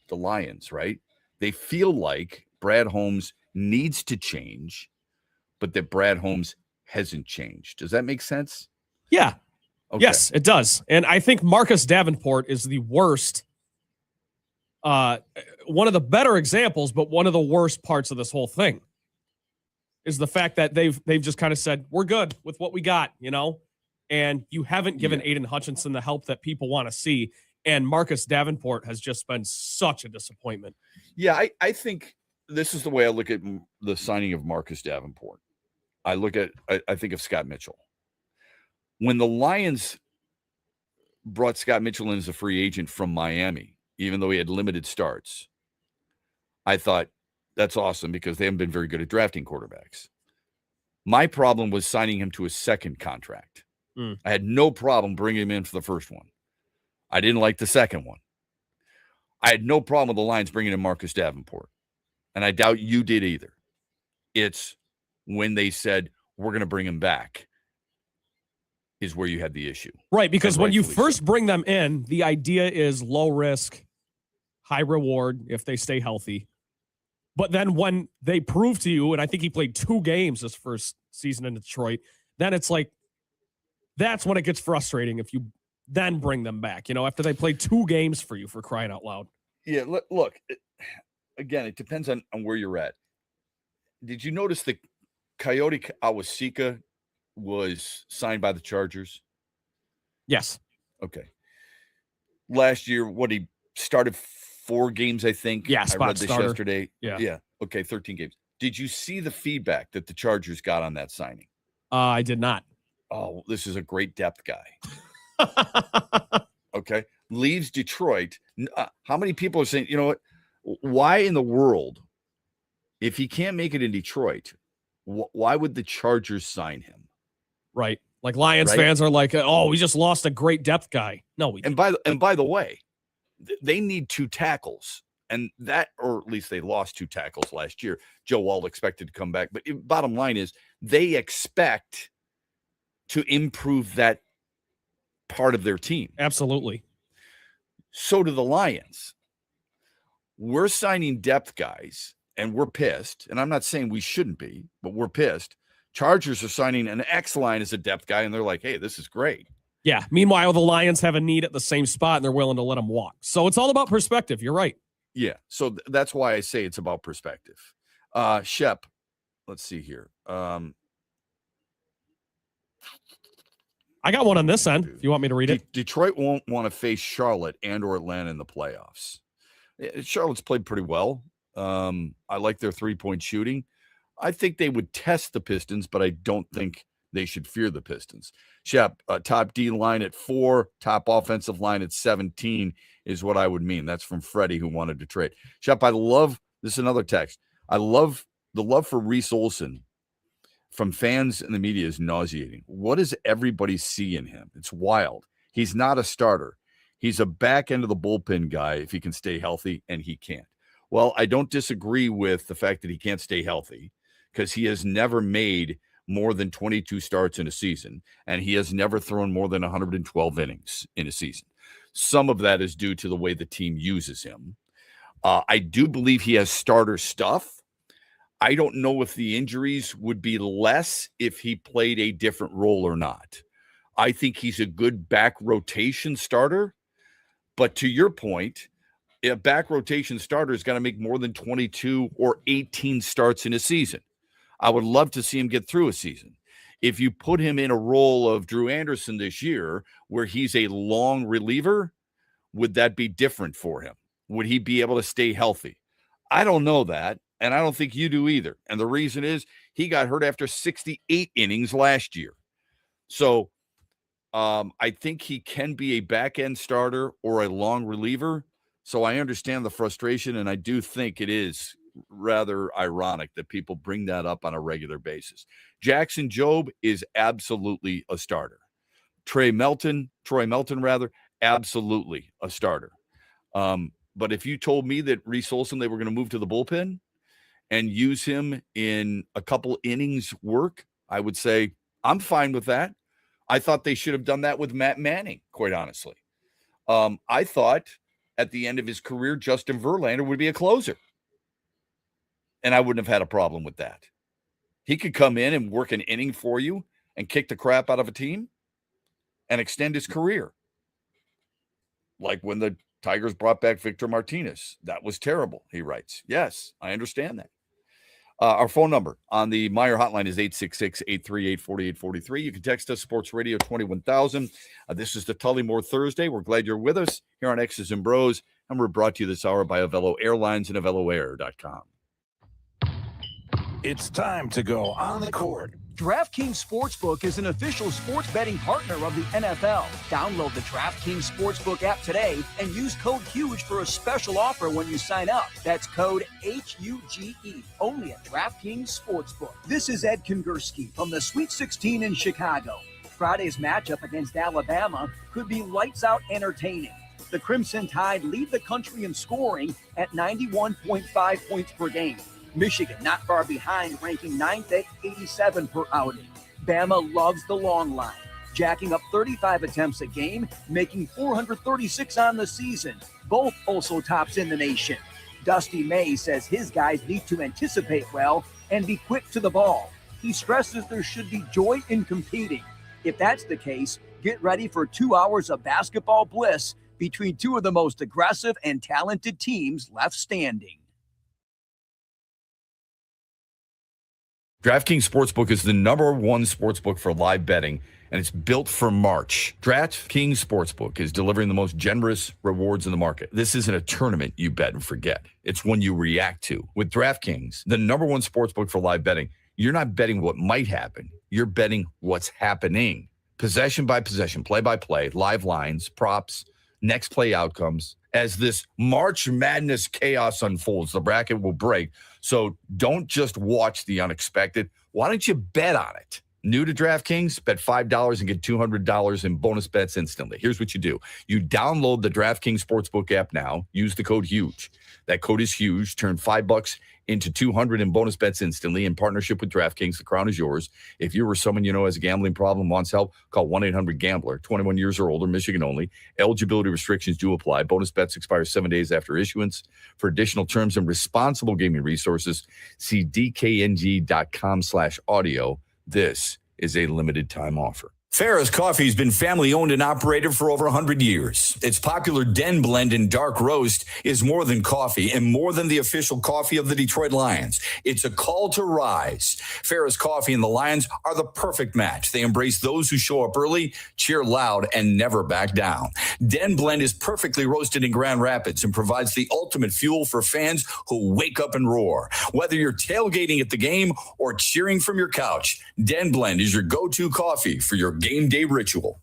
the Lions, right? They feel like Brad Holmes needs to change, but that Brad Holmes hasn't changed. Does that make sense? Yeah. Okay. Yes, it does. And I think Marcus Davenport is the worst, one of the better examples, but one of the worst parts of this whole thing is the fact that they've just kind of said, we're good with what we got, and you haven't given Aiden Hutchinson the help that people want to see. And Marcus Davenport has just been such a disappointment. Yeah, I think this is the way I look at the signing of Marcus Davenport. I think of Scott Mitchell. When the Lions brought Scott Mitchell in as a free agent from Miami, even though he had limited starts, I thought that's awesome because they haven't been very good at drafting quarterbacks. My problem was signing him to a second contract. I had no problem bringing him in for the first one. I didn't like the second one. I had no problem with the Lions bringing in Marcus Davenport, and I doubt you did either. It's when they said, we're going to bring him back, is where you had the issue. Right, because when you first bring them in, the idea is low risk, high reward if they stay healthy. But then when they prove to you, and I think he played 2 games this first season in Detroit, then it's like, that's when it gets frustrating if you then bring them back, after they played 2 games for you, for crying out loud. Yeah, look, again, it depends on where you're at. Did you notice that Coyote Awasika was signed by the Chargers? Yes. Okay. Last year, he started 4 games, I think. Yeah, I read this starter. yesterday. Yeah. Okay, 13 games. Did you see the feedback that the Chargers got on that signing? I did not. Oh, this is a great depth guy. Okay. Leaves Detroit. How many people are saying, you know what? Why in the world, if he can't make it in Detroit, why would the Chargers sign him? Right. Like Lions fans are like, oh, we just lost a great depth guy. No, we didn't. And by the way, they need 2 tackles. And that, or at least they lost 2 tackles last year. Joe Wald expected to come back. But bottom line is they expect to improve that part of their team. Absolutely. So do the Lions. We're signing depth guys, and we're pissed. And I'm not saying we shouldn't be, but we're pissed. Chargers are signing an X-line as a depth guy, and they're like, hey, this is great. Yeah. Meanwhile, the Lions have a need at the same spot, and they're willing to let him walk. So it's all about perspective. You're right. Yeah. So that's why I say it's about perspective. Shep, let's see here. I got one on this end, if you want me to read it. Detroit won't want to face Charlotte and or Atlanta in the playoffs. Charlotte's played pretty well. I like their 3-point shooting. I think they would test the Pistons, but I don't think they should fear the Pistons. Shep, top D line at 4, top offensive line at 17 is what I would mean. That's from Freddie, who wanted to trade. Shep, this is another text. I love the love for Reese Olson from fans and the media is nauseating. What does everybody see in him? It's wild. He's not a starter. He's a back end of the bullpen guy if he can stay healthy, and he can't. Well, I don't disagree with the fact that he can't stay healthy because he has never made more than 22 starts in a season, and he has never thrown more than 112 innings in a season. Some of that is due to the way the team uses him. I do believe he has starter stuff. I don't know if the injuries would be less if he played a different role or not. I think he's a good back rotation starter. But to your point, a back rotation starter is going to make more than 22 or 18 starts in a season. I would love to see him get through a season. If you put him in a role of Drew Anderson this year, where he's a long reliever, would that be different for him? Would he be able to stay healthy? I don't know that. And I don't think you do either. And the reason is he got hurt after 68 innings last year. So I think he can be a back-end starter or a long reliever. So I understand the frustration, and I do think it is rather ironic that people bring that up on a regular basis. Jackson Jobe is absolutely a starter. Troy Melton, absolutely a starter. But if you told me that Reese Olson, they were going to move to the bullpen and use him in a couple innings work, I would say I'm fine with that. I thought they should have done that with Matt Manning, quite honestly. I thought at the end of his career, Justin Verlander would be a closer. And I wouldn't have had a problem with that. He could come in and work an inning for you and kick the crap out of a team and extend his career. Like when the Tigers brought back Victor Martinez. That was terrible, he writes. Yes, I understand that. Our phone number on the Meyer hotline is 866-838-4843. You can text us, Sports Radio 21000. This is the Tullymore Thursday. We're glad you're with us here on X's and Bros, and we're brought to you this hour by Avello Airlines and AvelloAir.com. It's time to go on the court. DraftKings Sportsbook is an official sports betting partner of the NFL. Download the DraftKings Sportsbook app today and use code HUGE for a special offer when you sign up. That's code HUGE, only at DraftKings Sportsbook. This is Ed Kongursky from the Sweet 16 in Chicago. Friday's matchup against Alabama could be lights out entertaining. The Crimson Tide lead the country in scoring at 91.5 points per game. Michigan not far behind, ranking 9th at 87 per outing. Bama loves the long line, jacking up 35 attempts a game, making 436 on the season. Both also tops in the nation. Dusty May says his guys need to anticipate well and be quick to the ball. He stresses there should be joy in competing. If that's the case, get ready for 2 hours of basketball bliss between two of the most aggressive and talented teams left standing. DraftKings Sportsbook is the #1 sportsbook for live betting, and it's built for March. DraftKings Sportsbook is delivering the most generous rewards in the market. This isn't a tournament you bet and forget. It's one you react to. With DraftKings, the #1 sportsbook for live betting, you're not betting what might happen. You're betting what's happening. Possession by possession, play by play, live lines, props, next play outcomes. As this March Madness chaos unfolds, the bracket will break. So don't just watch the unexpected. Why don't you bet on it? New to DraftKings? Bet $5 and get $200 in bonus bets instantly. Here's what you do. You download the DraftKings Sportsbook app now. Use the code HUGE. That code is HUGE. Turn $5 into $200 in bonus bets instantly in partnership with DraftKings. The crown is yours. If you or someone you know has a gambling problem, wants help, call 1-800-GAMBLER. 21 years or older, Michigan only. Eligibility restrictions do apply. Bonus bets expire 7 days after issuance. For additional terms and responsible gaming resources, see dkng.com/audio. This is a limited time offer. Farrah's Coffee has been family-owned and operated for over 100 years. Its popular Den Blend and Dark Roast is more than coffee and more than the official coffee of the Detroit Lions. It's a call to rise. Farrah's Coffee and the Lions are the perfect match. They embrace those who show up early, cheer loud, and never back down. Den Blend is perfectly roasted in Grand Rapids and provides the ultimate fuel for fans who wake up and roar. Whether you're tailgating at the game or cheering from your couch, Den Blend is your go-to coffee for your game day ritual.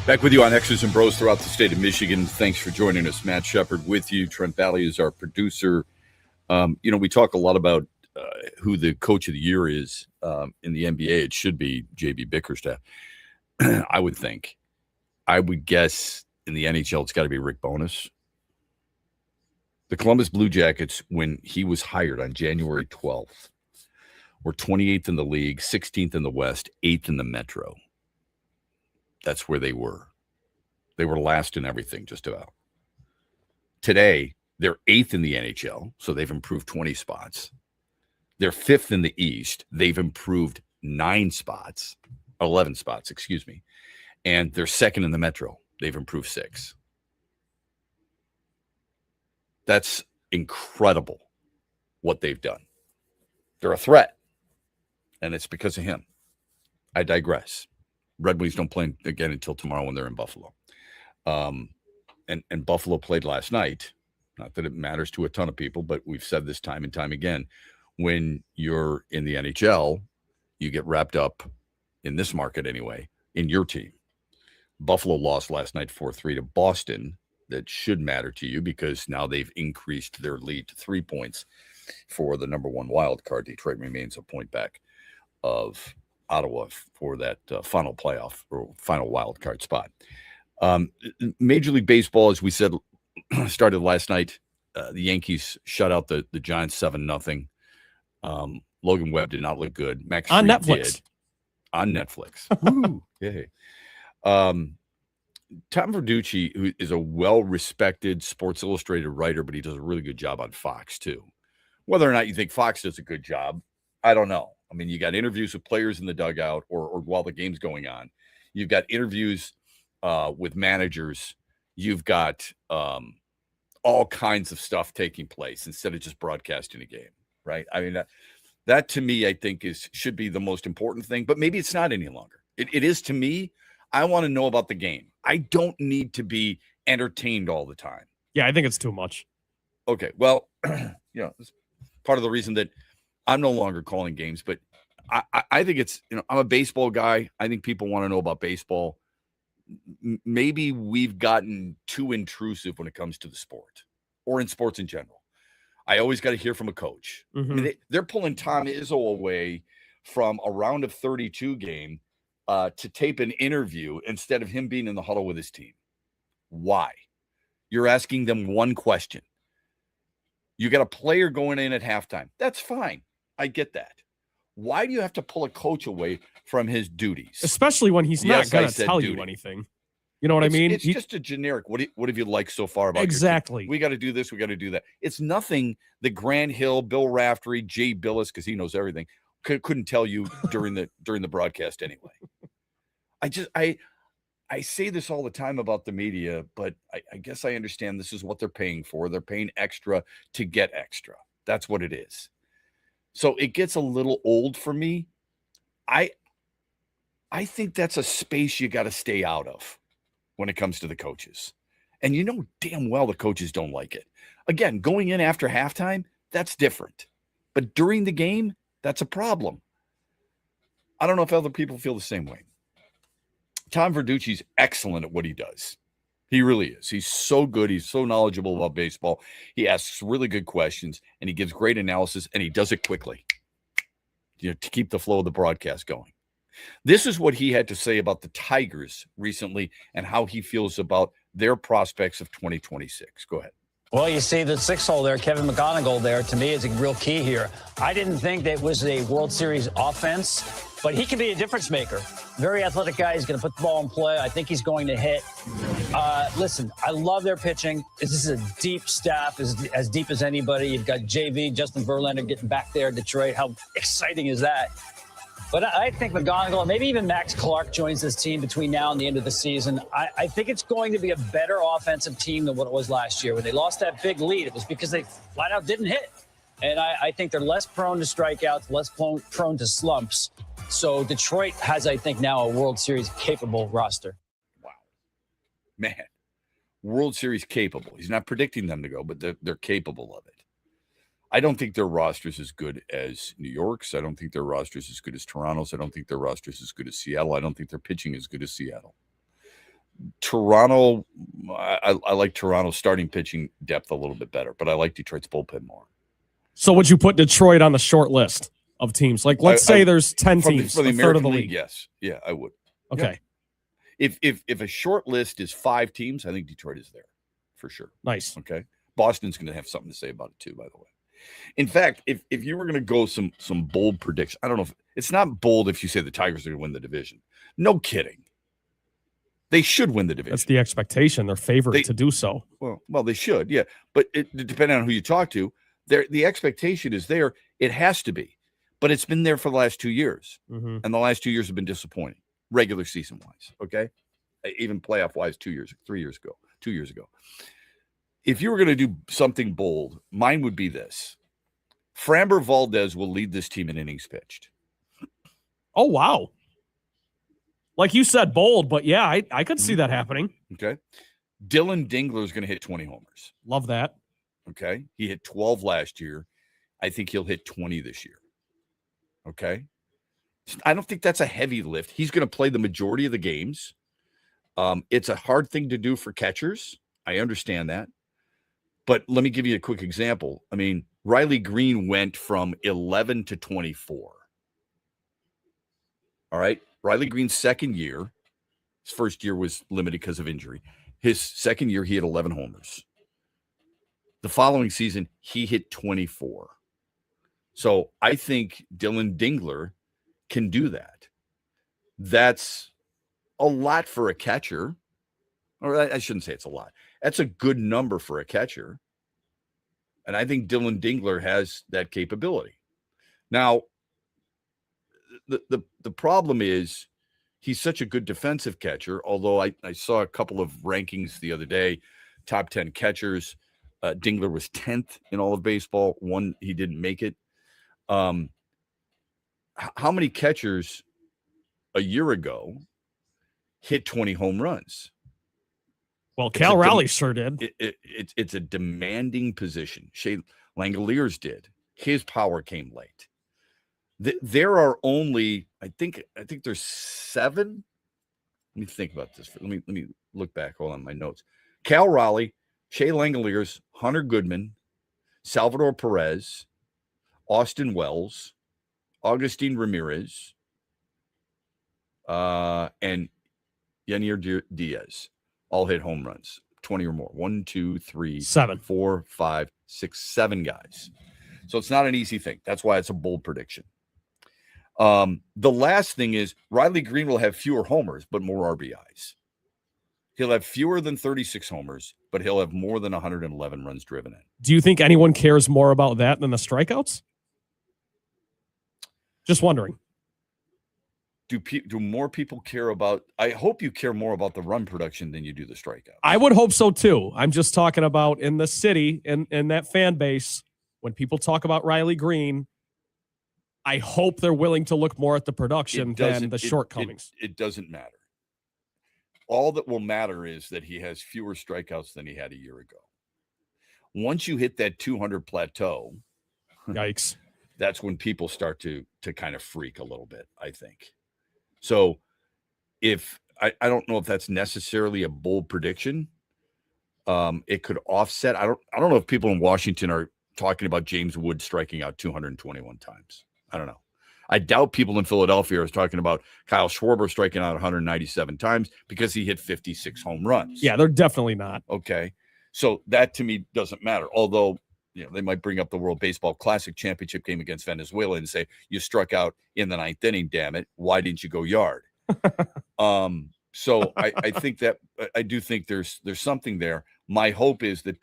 Back with you on X's and Bros throughout the state of Michigan. Thanks for joining us. Matt Shepard with you. Trent Valley is our producer. We talk a lot about who the coach of the year is in the NBA. It should be J.B. Bickerstaff, I would think. I would guess in the NHL it's got to be Rick Bowness. The Columbus Blue Jackets, when he was hired on January 12th, were 28th in the league, 16th in the West, 8th in the Metro. That's where they were. They were last in everything, just about. Today, they're 8th in the NHL, so they've improved 20 spots. They're 5th in the East. They've improved 11 spots, and they're 2nd in the Metro. They've improved 6. That's incredible what they've done. They're a threat, and it's because of him. I digress. Red Wings don't play again until tomorrow when they're in Buffalo. And Buffalo played last night. Not that it matters to a ton of people, but we've said this time and time again. When you're in the NHL, you get wrapped up, in this market anyway, in your team. Buffalo lost last night 4-3 to Boston. That should matter to you because now they've increased their lead to 3 points for the number 1 wild card. Detroit remains a point back of Ottawa for that final playoff or final wild card spot. Major League Baseball, as we said, started last night. The Yankees shut out the Giants 7-0. Logan Webb did not look good. Max on Fried Netflix. Did. On Netflix. Woo! Yay. Tom Verducci, who is a well-respected Sports Illustrated writer, but he does a really good job on Fox, too. Whether or not you think Fox does a good job, I don't know. I mean, you got interviews with players in the dugout or while the game's going on. You've got interviews with managers. You've got all kinds of stuff taking place instead of just broadcasting a game, right? I mean, that to me, I think should be the most important thing, but maybe it's not any longer. It is to me. I want to know about the game. I don't need to be entertained all the time. Yeah, I think it's too much. Okay, well, it's part of the reason that I'm no longer calling games, but I think it's, I'm a baseball guy. I think people want to know about baseball. Maybe we've gotten too intrusive when it comes to the sport or in sports in general. I always got to hear from a coach. Mm-hmm. I mean, they're pulling Tom Izzo away from a round of 32 game to tape an interview instead of him being in the huddle with his team. Why? You're asking them one question. You got a player going in at halftime. That's fine. I get that. Why do you have to pull a coach away from his duties? Especially when he's not going to tell duty. you anything. You know what I mean? It's just a generic, what have you liked so far about exactly. Your team? We got to do this. We got to do that. It's nothing that Grant Hill, Bill Raftery, Jay Billis, because he knows everything, couldn't tell you during the broadcast anyway. I say this all the time about the media, but I guess I understand this is what they're paying for. They're paying extra to get extra. That's what it is. So it gets a little old for me. I think that's a space you got to stay out of when it comes to the coaches. And you know damn well the coaches don't like it. Again, going in after halftime, that's different. But during the game, that's a problem. I don't know if other people feel the same way. Tom Verducci's excellent at what he does. He really is. He's so good. He's so knowledgeable about baseball. He asks really good questions, and he gives great analysis, and he does it quickly, to keep the flow of the broadcast going. This is what he had to say about the Tigers recently and how he feels about their prospects of 2026. Go ahead. Well, you see the 6-hole there, Kevin McGonigal there, to me is a real key here. I didn't think that was a World Series offense, but he can be a difference maker. Very athletic guy. He's going to put the ball in play. I think he's going to hit. Listen, I love their pitching. This is a deep staff, as deep as anybody. You've got JV, Justin Verlander getting back there in Detroit. How exciting is that? But I think McGonigal and maybe even Max Clark joins this team between now and the end of the season. I think it's going to be a better offensive team than what it was last year. When they lost that big lead, it was because they flat out didn't hit. And I think they're less prone to strikeouts, less prone to slumps. So Detroit has, I think, now a World Series capable roster. Wow. Man, World Series capable. He's not predicting them to go, but they're capable of it. I don't think their roster is as good as New York's. I don't think their roster is as good as Toronto's. I don't think their roster is as good as Seattle. I don't think their pitching is as good as Seattle. Toronto, I like Toronto's starting pitching depth a little bit better, but I like Detroit's bullpen more. So would you put Detroit on the short list of teams? Like, let's say there's 10 teams, for the a third American of the league. Yes. Yeah, I would. Okay. Yeah. If a short list is 5 teams, I think Detroit is there for sure. Nice. Okay. Boston's going to have something to say about it too, by the way. In fact, if you were going to go some bold prediction, I don't know if it's not bold if you say the Tigers are going to win the division. No kidding. They should win the division. That's the expectation. They're favored to do so. Well, they should, yeah. But depending on who you talk to, the expectation is there. It has to be. But it's been there for the last 2 years. Mm-hmm. And the last 2 years have been disappointing, regular season-wise, okay? Even playoff-wise 2 years ago. If you were going to do something bold, mine would be this. Framber Valdez will lead this team in innings pitched. Oh, wow. Like you said, bold, but yeah, I could see that happening. Okay. Dylan Dingler is going to hit 20 homers. Love that. Okay. He hit 12 last year. I think he'll hit 20 this year. Okay. I don't think that's a heavy lift. He's going to play the majority of the games. It's a hard thing to do for catchers. I understand that. But let me give you a quick example. I mean, Riley Green went from 11 to 24. All right. Riley Green's second year, his first year was limited because of injury. His second year, he hit 11 homers. The following season, he hit 24. So I think Dylan Dingler can do that. That's a lot for a catcher. Or I shouldn't say it's a lot. That's a good number for a catcher. And I think Dylan Dingler has that capability. Now, the problem is he's such a good defensive catcher, although I saw a couple of rankings the other day, top 10 catchers. Dingler was 10th in all of baseball. One, he didn't make it. How many catchers a year ago hit 20 home runs? Well, Cal Raleigh sure did. It's a demanding position. Shea Langoliers did. His power came late. There are only, I think there's 7. Let me think about this. Let me look back. Hold on my notes. Cal Raleigh, Shea Langoliers, Hunter Goodman, Salvador Perez, Austin Wells, Augustine Ramirez, and Yanier Diaz all hit home runs, 20 or more. 1, 2, 3, 7, 4, 5, 6, 7 guys. So it's not an easy thing. That's why it's a bold prediction. The last thing is Riley Green will have fewer homers, but more RBIs. He'll have fewer than 36 homers, but he'll have more than 111 runs driven in. Do you think anyone cares more about that than the strikeouts? Just wondering. Do more people care about? I hope you care more about the run production than you do the strikeouts. I would hope so too. I'm just talking about in the city and that fan base. When people talk about Riley Green, I hope they're willing to look more at the production than the shortcomings. It doesn't matter. All that will matter is that he has fewer strikeouts than he had a year ago. Once you hit that 200 plateau, yikes, that's when people start to kind of freak a little bit, I think. So if I don't know if that's necessarily a bold prediction, it could offset. I don't know if people in Washington are talking about James Wood striking out 221 times. I don't know. I doubt people in Philadelphia are talking about Kyle Schwarber striking out 197 times because he hit 56 home runs. Yeah, they're definitely not. Okay. So that to me doesn't matter. Although, they might bring up the World Baseball Classic championship game against Venezuela and say, you struck out in the 9th inning, damn it. Why didn't you go yard? So I think that I do think there's something there. My hope is that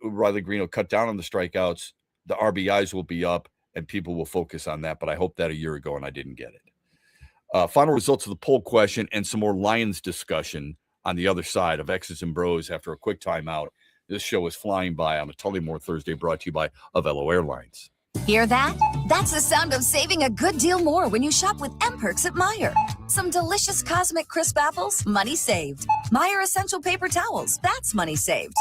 Riley Green will cut down on the strikeouts. The RBIs will be up and people will focus on that. But I hoped that a year ago and I didn't get it. Final results of the poll question and some more Lions discussion on the other side of X's and Bros after a quick timeout. This show is flying by on a Tullymore Thursday brought to you by Avelo Airlines. Hear that? That's the sound of saving a good deal more when you shop with M-Perks at Meijer. Some delicious Cosmic Crisp apples, money saved. Meijer Essential Paper Towels, that's money saved.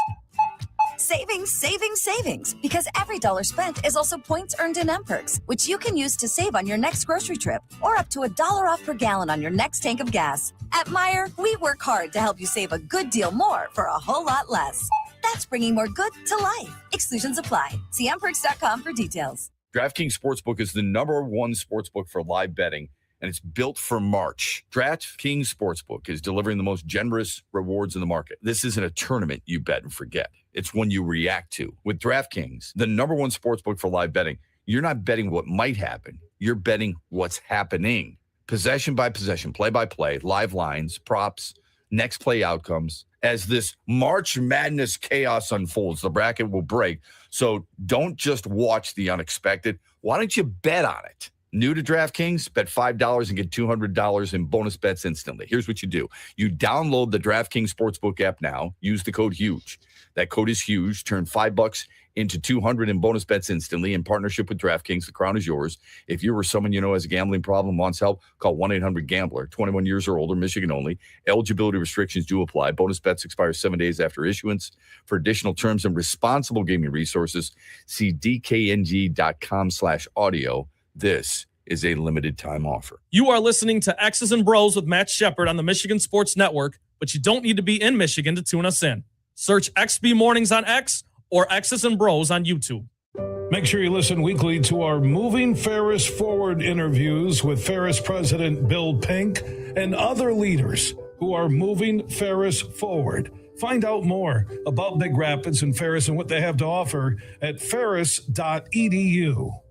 Savings, savings, savings. Because every dollar spent is also points earned in M-Perks, which you can use to save on your next grocery trip or up to $1 off per gallon on your next tank of gas. At Meijer, we work hard to help you save a good deal more for a whole lot less. That's bringing more good to life. Exclusions apply. See mperks.com for details. DraftKings Sportsbook is the #1 sportsbook for live betting, and it's built for March. DraftKings Sportsbook is delivering the most generous rewards in the market. This isn't a tournament you bet and forget. It's one you react to. With DraftKings, the #1 sportsbook for live betting, you're not betting what might happen. You're betting what's happening. Possession by possession, play by play, live lines, props, next play outcomes. As this March Madness chaos unfolds, the bracket will break. So don't just watch the unexpected. Why don't you bet on it? New to DraftKings? Bet $5 and get $200 in bonus bets instantly. Here's what you do. You download the DraftKings Sportsbook app now. Use the code HUGE. That code is HUGE. Turn $5 into $200 in bonus bets instantly in partnership with DraftKings. The crown is yours. If you or someone you know has a gambling problem, wants help, call 1-800-GAMBLER. 21 years or older, Michigan only. Eligibility restrictions do apply. Bonus bets expire 7 days after issuance. For additional terms and responsible gaming resources, see dkng.com/audio. This is a limited time offer. You are listening to X's and Bros with Matt Shepard on the Michigan Sports Network, but you don't need to be in Michigan to tune us in. Search XB Mornings on X or X's and Bros on YouTube. Make sure you listen weekly to our Moving Ferris Forward interviews with Ferris President Bill Pink and other leaders who are moving Ferris forward. Find out more about Big Rapids and Ferris and what they have to offer at ferris.edu.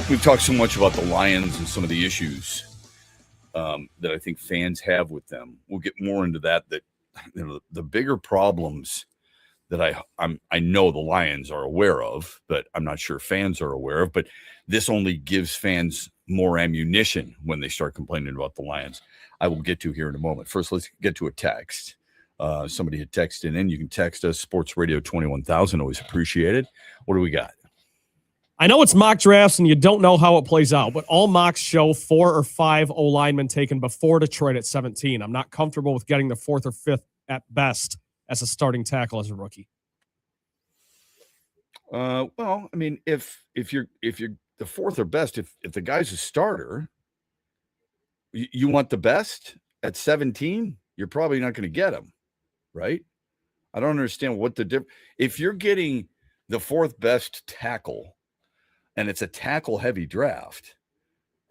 We've talked so much about the Lions and some of the issues that I think fans have with them. We'll get more into that. The bigger problems that I know the Lions are aware of, but I'm not sure fans are aware of. But this only gives fans more ammunition when they start complaining about the Lions. I will get to here in a moment. First, let's get to a text. Somebody had texted in. You can text us, Sports Radio 21,000. Always appreciated. What do we got? I know it's mock drafts and you don't know how it plays out, but all mocks show 4 or 5 O linemen taken before Detroit at 17. I'm not comfortable with getting the 4th or 5th at best as a starting tackle as a rookie. Well, I mean, if you're the 4th or best, if the guy's a starter, you want the best at 17, you're probably not going to get him, right? I don't understand what the difference. If you're getting the 4th best tackle, and it's a tackle-heavy draft,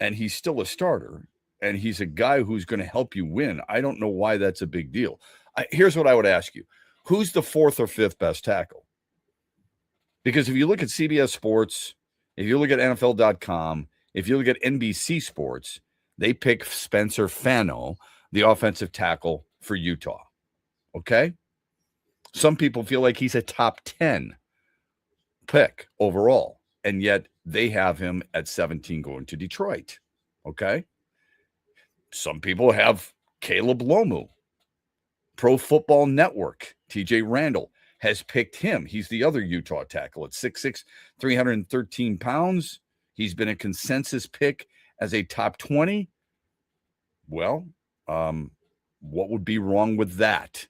and he's still a starter, and he's a guy who's going to help you win, I don't know why that's a big deal. Here's what I would ask you. Who's the 4th or 5th best tackle? Because if you look at CBS Sports, if you look at NFL.com, if you look at NBC Sports, they pick Spencer Fano, the offensive tackle for Utah. Okay? Some people feel like he's a top 10 pick overall, and yet they have him at 17 going to Detroit. Okay? Some people have Caleb Lomu. Pro Football Network, TJ Randall, has picked him. He's the other Utah tackle at 6'6", 313 pounds. He's been a consensus pick as a top 20. Well, what would be wrong with that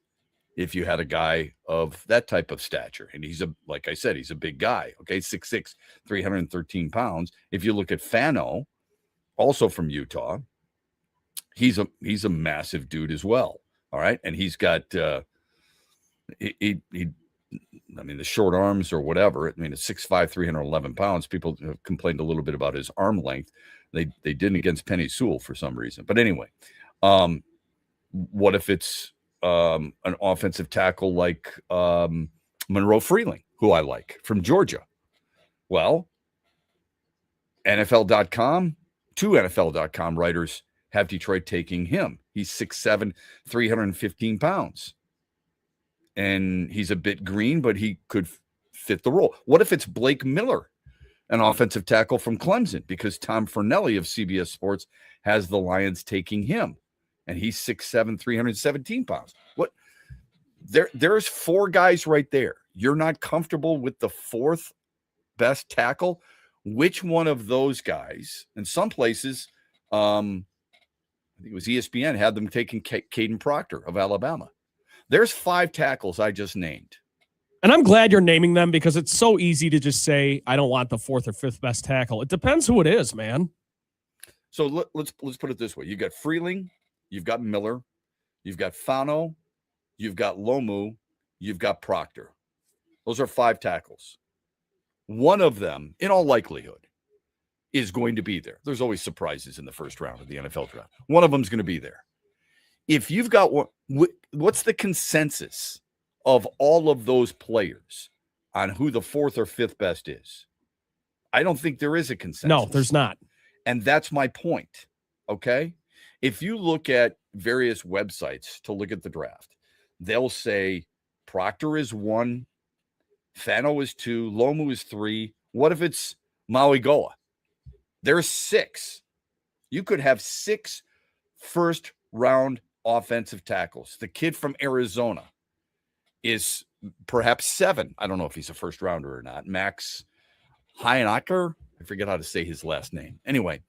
if you had a guy of that type of stature? And like I said, he's a big guy. Okay, 6'6", 313 pounds. If you look at Fano, also from Utah, he's a massive dude as well. All right, and he's got I mean, the short arms or whatever. I mean, it's 6'5", 311 pounds. People have complained a little bit about his arm length. They didn't against Penny Sewell for some reason. But anyway, what if it's an offensive tackle like Monroe Freeling, who I like, from Georgia? Well, NFL.com, 2 NFL.com writers have Detroit taking him. He's 6'7", 315 pounds. And he's a bit green, but he could fit the role. What if it's Blake Miller, an offensive tackle from Clemson? Because Tom Fornelli of CBS Sports has the Lions taking him. And he's 6'7", 317 pounds. What? There's 4 guys right there. You're not comfortable with the 4th best tackle? Which one of those guys? In some places, I think it was ESPN, had them taking Caden Proctor of Alabama. There's 5 tackles I just named. And I'm glad you're naming them because it's so easy to just say, I don't want the 4th or 5th best tackle. It depends who it is, man. So let's put it this way. You've got Freeling, you've got Miller, you've got Fano, you've got Lomu, you've got Proctor. Those are 5 tackles. One of them, in all likelihood, is going to be there. There's always surprises in the first round of the NFL draft. One of them is going to be there. If you've got one, what's the consensus of all of those players on who the 4th or 5th best is? I don't think there is a consensus. No, there's not. And that's my point. Okay. If you look at various websites to look at the draft, they'll say Proctor is 1, Fano is 2, Lomu is 3. What if it's Maui Goa? There's 6. You could have 6 first-round offensive tackles. The kid from Arizona is perhaps 7. I don't know if he's a first-rounder or not. Max Heinacher. I forget how to say his last name. Anyway,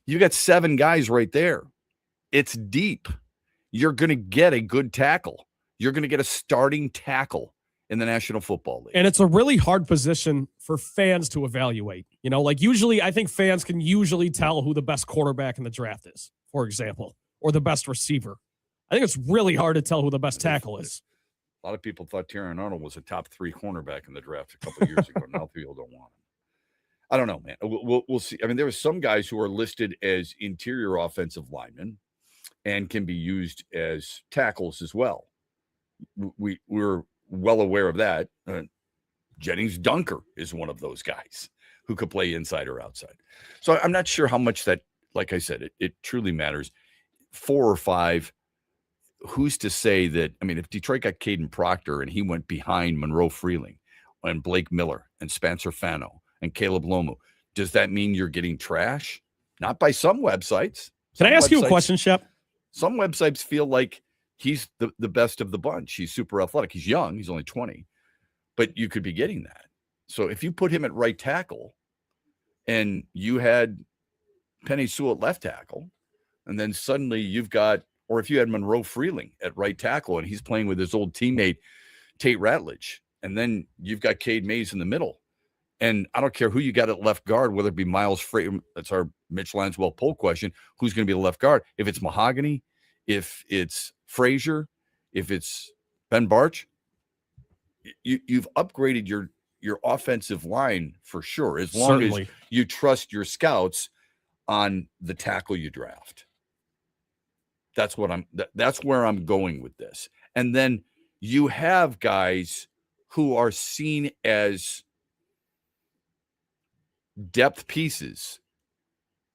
you got 7 guys right there. It's deep. You're going to get a good tackle. You're going to get a starting tackle in the National Football League. And it's a really hard position for fans to evaluate. You know, like usually I think fans can usually tell who the best quarterback in the draft is, for example, or the best receiver. I think it's really hard to tell who the best tackle is. A lot of people thought Terran Arnold was a top 3 cornerback in the draft a couple of years ago. Now people don't want him. I don't know, man. We'll see. I mean, there are some guys who are listed as interior offensive linemen and can be used as tackles as well. We're well aware of that. Jennings Dunker is one of those guys. who could play inside or outside. So I'm not sure how much that, like I said, it truly matters. 4 or 5, who's to say that? I mean, if Detroit got Caden Proctor and he went behind Monroe Freeling and Blake Miller and Spencer Fano and Caleb Lomu, does that mean you're getting trash? Not by some websites. Can I ask you a question, Shep? Some websites feel like he's the best of the bunch. He's super athletic. He's young. He's only 20. But you could be getting that. So if you put him at right tackle and you had Penny Sewell at left tackle, and then suddenly you've got, or if you had Monroe Freeling at right tackle and he's playing with his old teammate Tate Ratledge, and then you've got Cade Mays in the middle. And I don't care who you got at left guard, whether it be Miles Frazier, that's our Mitch Lanswell poll question, who's going to be the left guard? If it's Mahogany, if it's Frazier, if it's Ben Barch, you've upgraded your offensive line for sure, as long as you trust your scouts on the tackle you draft. That's where I'm going with this. And then you have guys who are seen as depth pieces.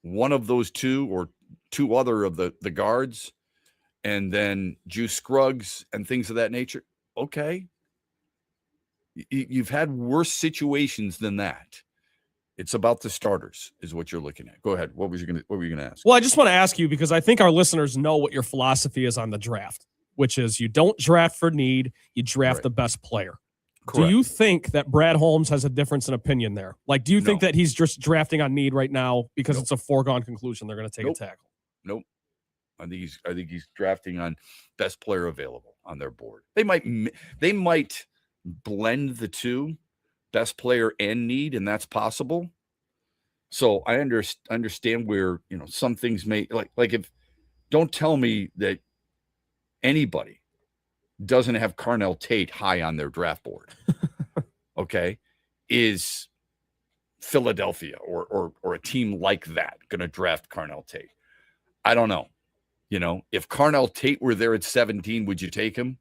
One of those two or two other of the guards, and then Juice Scruggs and things of that nature. Okay. You've had worse situations than that. It's about the starters is what you're looking at. Go ahead. What were you going to ask? Well, I just want to ask you, because I think our listeners know what your philosophy is on the draft, which is you don't draft for need, you draft the best player. Correct. Do you think that Brad Holmes has a difference in opinion there? Like, do you think that he's just drafting on need right now because it's a foregone conclusion they're going to take a tackle? Nope. I think he's drafting on best player available on their board. They might blend the two, best player and need, and that's possible. So I understand where, some things may like if, don't tell me that anybody doesn't have Carnell Tate high on their draft board. Okay. Is Philadelphia or a team like that going to draft Carnell Tate? I don't know. If Carnell Tate were there at 17, would you take him?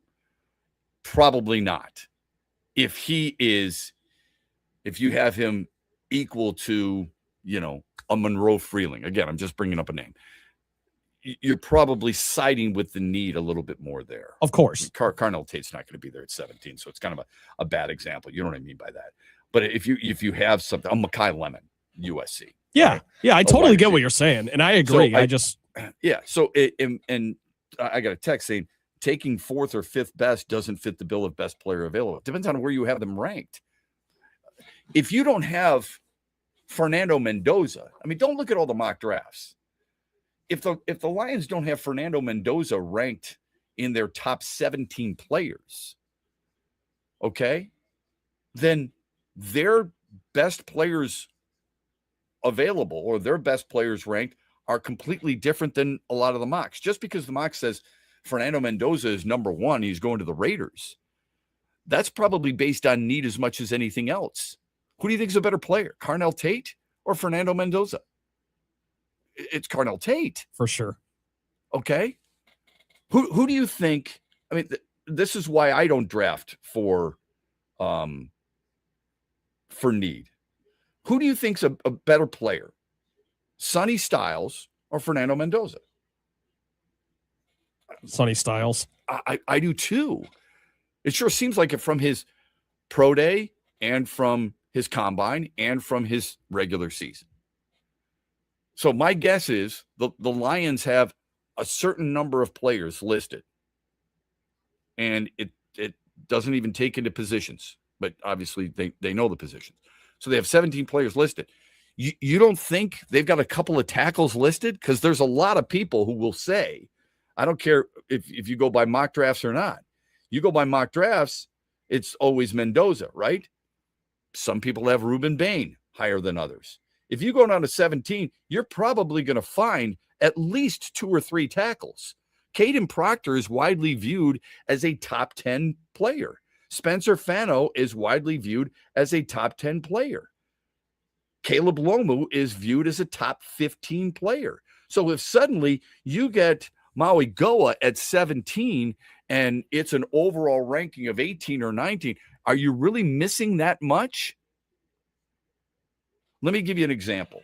Probably not. If you have him equal to, a Monroe Freeling, again, I'm just bringing up a name, you're probably siding with the need a little bit more there. Of course. Carnell Tate's not going to be there at 17, so it's kind of a bad example. You know what I mean by that. But if you have something, Mekhi Lemon, USC. Yeah. Right? Yeah, I totally get what you're saying, and I agree. So I got a text saying taking 4th or 5th best doesn't fit the bill of best player available. It depends on where you have them ranked. If you don't have Fernando Mendoza, don't look at all the mock drafts. If the Lions don't have Fernando Mendoza ranked in their top 17 players, okay, then their best players available or their best players ranked are completely different than a lot of the mocks. Just because the mock says Fernando Mendoza is number 1, he's going to the Raiders, that's probably based on need as much as anything else. Who do you think is a better player, Carnell Tate or Fernando Mendoza? It's Carnell Tate. For sure. Okay. Who do you think? This is why I don't draft for need. Who do you think's a better player, Sonny Styles or Fernando Mendoza? Sonny Styles. I do too. It sure seems like it from his pro day and from his combine and from his regular season. So my guess is the Lions have a certain number of players listed, and it doesn't even take into positions, but obviously they know the positions. So they have 17 players listed. You don't think they've got a couple of tackles listed? Because there's a lot of people who will say, I don't care if you go by mock drafts or not. You go by mock drafts, it's always Mendoza, right? Some people have Reuben Bain higher than others. If you go down to 17, you're probably going to find at least 2 or 3 tackles. Caden Proctor is widely viewed as a top 10 player. Spencer Fano is widely viewed as a top 10 player. Caleb Lomu is viewed as a top 15 player. So if suddenly you get Maui Goa at 17 and it's an overall ranking of 18 or 19, are you really missing that much? Let me give you an example.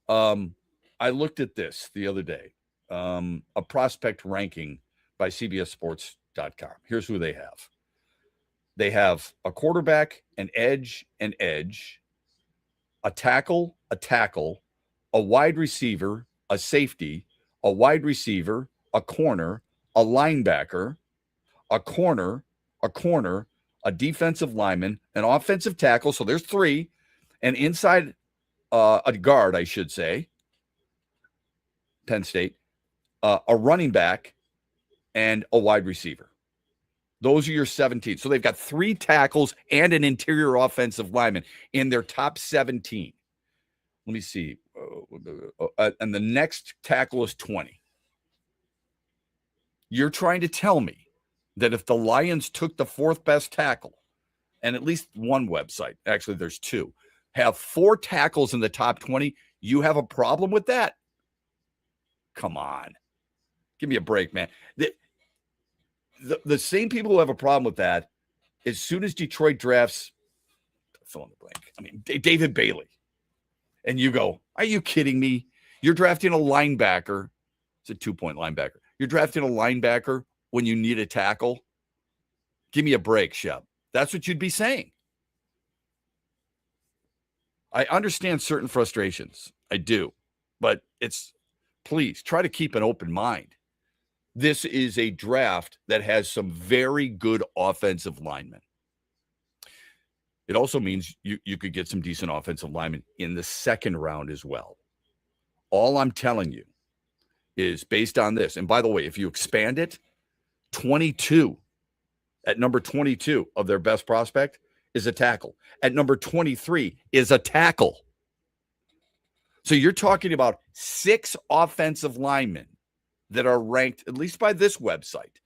I looked at this the other day, a prospect ranking by CBSSports.com. Here's who they have. They have a quarterback, an edge, a tackle, a wide receiver, a safety, a wide receiver, a corner, a linebacker, a corner, a defensive lineman, an offensive tackle. So there's 3, and inside a guard, I should say, Penn State, a running back, and a wide receiver. Those are your 17. So they've got 3 tackles and an interior offensive lineman in their top 17. Let me see. And the next tackle is 20. You're trying to tell me that if the Lions took the 4th best tackle, and at least one website, actually there's 2, have 4 tackles in the top 20, you have a problem with that? Come on. Give me a break, man. The same people who have a problem with that, as soon as Detroit drafts, fill in the blank, I mean, David Bailey, and you go, are you kidding me? You're drafting a linebacker. It's a 2-point linebacker. You're drafting a linebacker when you need a tackle. Give me a break, Shep. That's what you'd be saying. I understand certain frustrations. I do. But please try to keep an open mind. This is a draft that has some very good offensive linemen. It also means you could get some decent offensive linemen in the 2nd round as well. All I'm telling you is based on this. And by the way, if you expand it, 22 at number 22 of their best prospect is a tackle. At number 23 is a tackle. So you're talking about 6 offensive linemen that are ranked, at least by this website,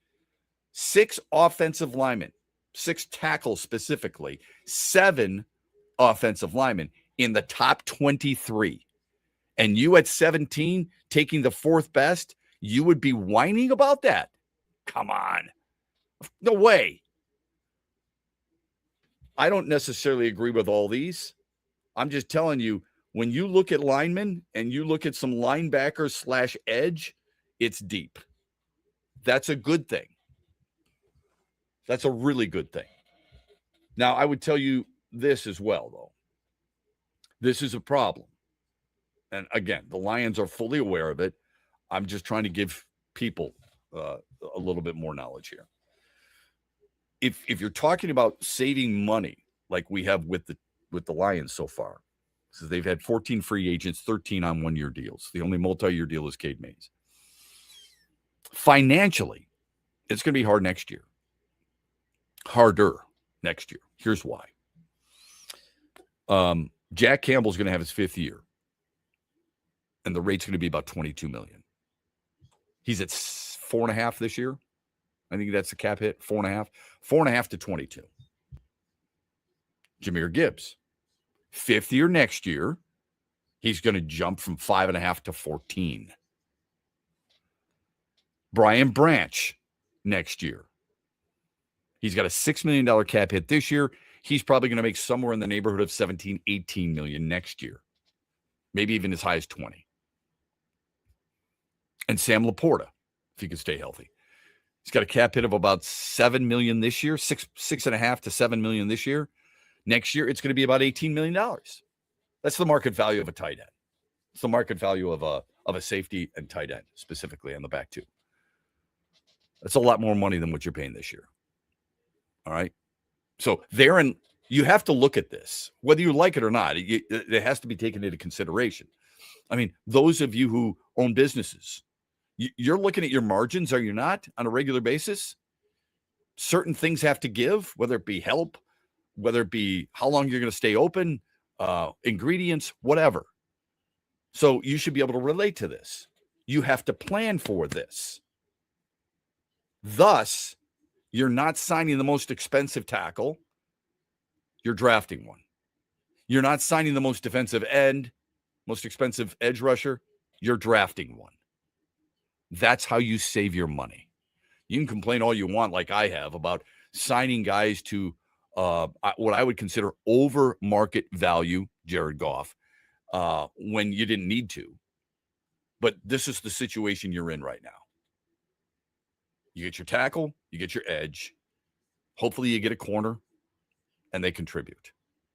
6 offensive linemen, 6 tackles specifically, 7 offensive linemen in the top 23. And you at 17 taking the 4th best, you would be whining about that? Come on. No way. I don't necessarily agree with all these. I'm just telling you, when you look at linemen and you look at some linebackers / edge, it's deep. That's a good thing. That's a really good thing. Now, I would tell you this as well, though. This is a problem. And again, the Lions are fully aware of it. I'm just trying to give people a little bit more knowledge here. If you're talking about saving money like we have with the Lions so far, so they've had 14 free agents, 13 on 1-year deals. The only multi-year deal is Cade Mays. Financially, it's going to be hard next year. Harder next year. Here's why. Jack Campbell's going to have his 5th year, and the rate's going to be about $22 million. He's at 4.5 this year. I think that's the cap hit, 4.5 to 22. Jahmyr Gibbs, 5th year next year, he's going to jump from 5.5 to 14. Brian Branch next year. He's got a $6 million cap hit this year. He's probably going to make somewhere in the neighborhood of 17, 18 million next year. Maybe even as high as 20. And Sam Laporta, if he can stay healthy. He's got a cap hit of about 7 million this year, 6.5 to 7 million this year. Next year, it's going to be about $18 million. That's the market value of a tight end. It's the market value of a safety and tight end, specifically on the back two. That's a lot more money than what you're paying this year. All right. So you have to look at this, whether you like it or not. It has to be taken into consideration. I mean, those of you who own businesses, you're looking at your margins, are you not, on a regular basis? Certain things have to give, whether it be help, whether it be how long you're going to stay open, ingredients, whatever. So you should be able to relate to this. You have to plan for this. Thus, you're not signing the most expensive tackle. You're drafting one. You're not signing the most defensive end, most expensive edge rusher. You're drafting one. That's how you save your money. You can complain all you want, like I have, about signing guys to what I would consider over market value Jared Goff when you didn't need to. But this is the situation you're in right now. You get your tackle, you get your edge. Hopefully you get a corner and they contribute.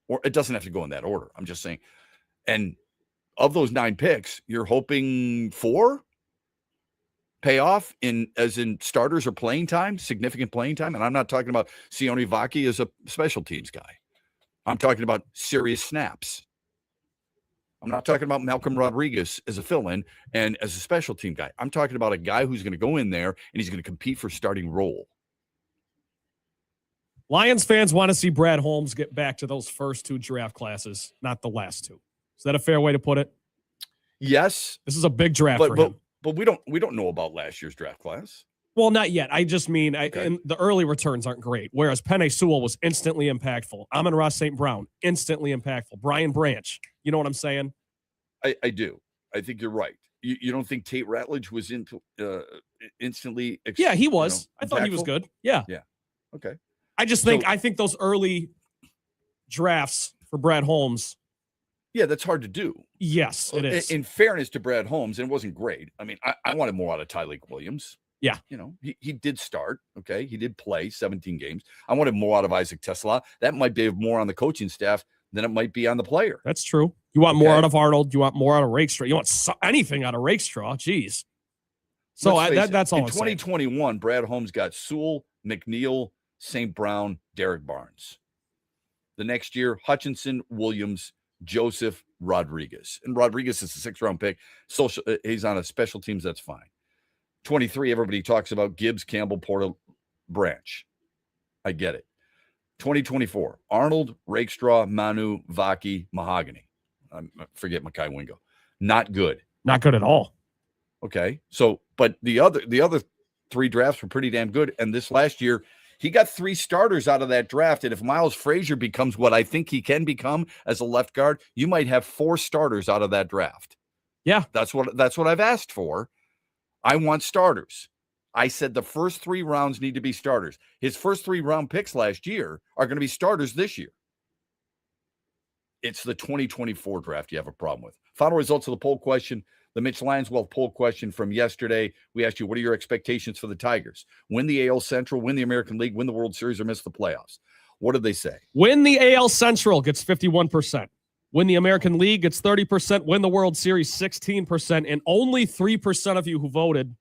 Or it doesn't have to go in that order. I'm just saying. And of those 9 picks, you're hoping 4 pay off as in starters or playing time, significant playing time. And I'm not talking about Sione Vaki as a special teams guy. I'm talking about serious snaps. I'm not talking about Malcolm Rodriguez as a fill-in and as a special team guy. I'm talking about a guy who's going to go in there and he's going to compete for starting role. Lions fans want to see Brad Holmes get back to those first 2 draft classes, not the last 2. Is that a fair way to put it? Yes. This is a big draft for him. But we don't know about last year's draft class. Well, not yet. I just mean and the early returns aren't great. Whereas Penei Sewell was instantly impactful. Amon-Ra St. Brown, instantly impactful. Brian Branch. You know what I'm saying? I do. I think you're right. You don't think Tate Ratledge was instantly? Yeah, he was. I thought he was good. Yeah. Yeah. Okay. I think those early drafts for Brad Holmes. Yeah, that's hard to do. Yes, it is. In fairness to Brad Holmes, and it wasn't great. I mean, I wanted more out of Tyleik Williams. Yeah. He did start. Okay. He did play 17 games. I wanted more out of Isaac Tesla. That might be more on the coaching staff than it might be on the player. That's true. You want more out of Arnold. You want more out of Rakestraw. You want anything out of Rakestraw. Jeez. So that's all. In 2021, Brad Holmes got Sewell, McNeil, St. Brown, Derek Barnes. The next year, Hutchinson, Williams, Joseph, Rodriguez. And Rodriguez is a 6th-round pick. He's on a special teams. That's fine. 23, everybody talks about Gibbs, Campbell, Porter, Branch. I get it. 2024, Arnold, Rakestraw, Manu, Vaki, Mahogany. Forget Makai Wingo. Not good. Not good at all. Okay. So, but the other 3 drafts were pretty damn good. And this last year, he got 3 starters out of that draft. And if Miles Frazier becomes what I think he can become as a left guard, you might have 4 starters out of that draft. Yeah. That's what I've asked for. I want starters. I said the first 3 rounds need to be starters. His first 3 round picks last year are going to be starters this year. It's the 2024 draft you have a problem with. Final results of the poll question. The Mitch Lyons-Wealth poll question from yesterday. We asked you, what are your expectations for the Tigers? Win the AL Central, win the American League, win the World Series, or miss the playoffs? What did they say? Win the AL Central gets 51%. Win the American League gets 30%. Win the World Series 16%. And only 3% of you who voted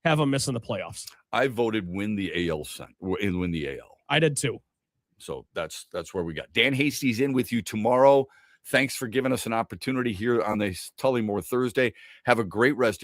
have them missing the playoffs. I voted win the AL and win the AL. I did too. So that's where we got. Dan Hasty's in with you tomorrow. Thanks for giving us an opportunity here on this Tullymore Thursday. Have a great rest.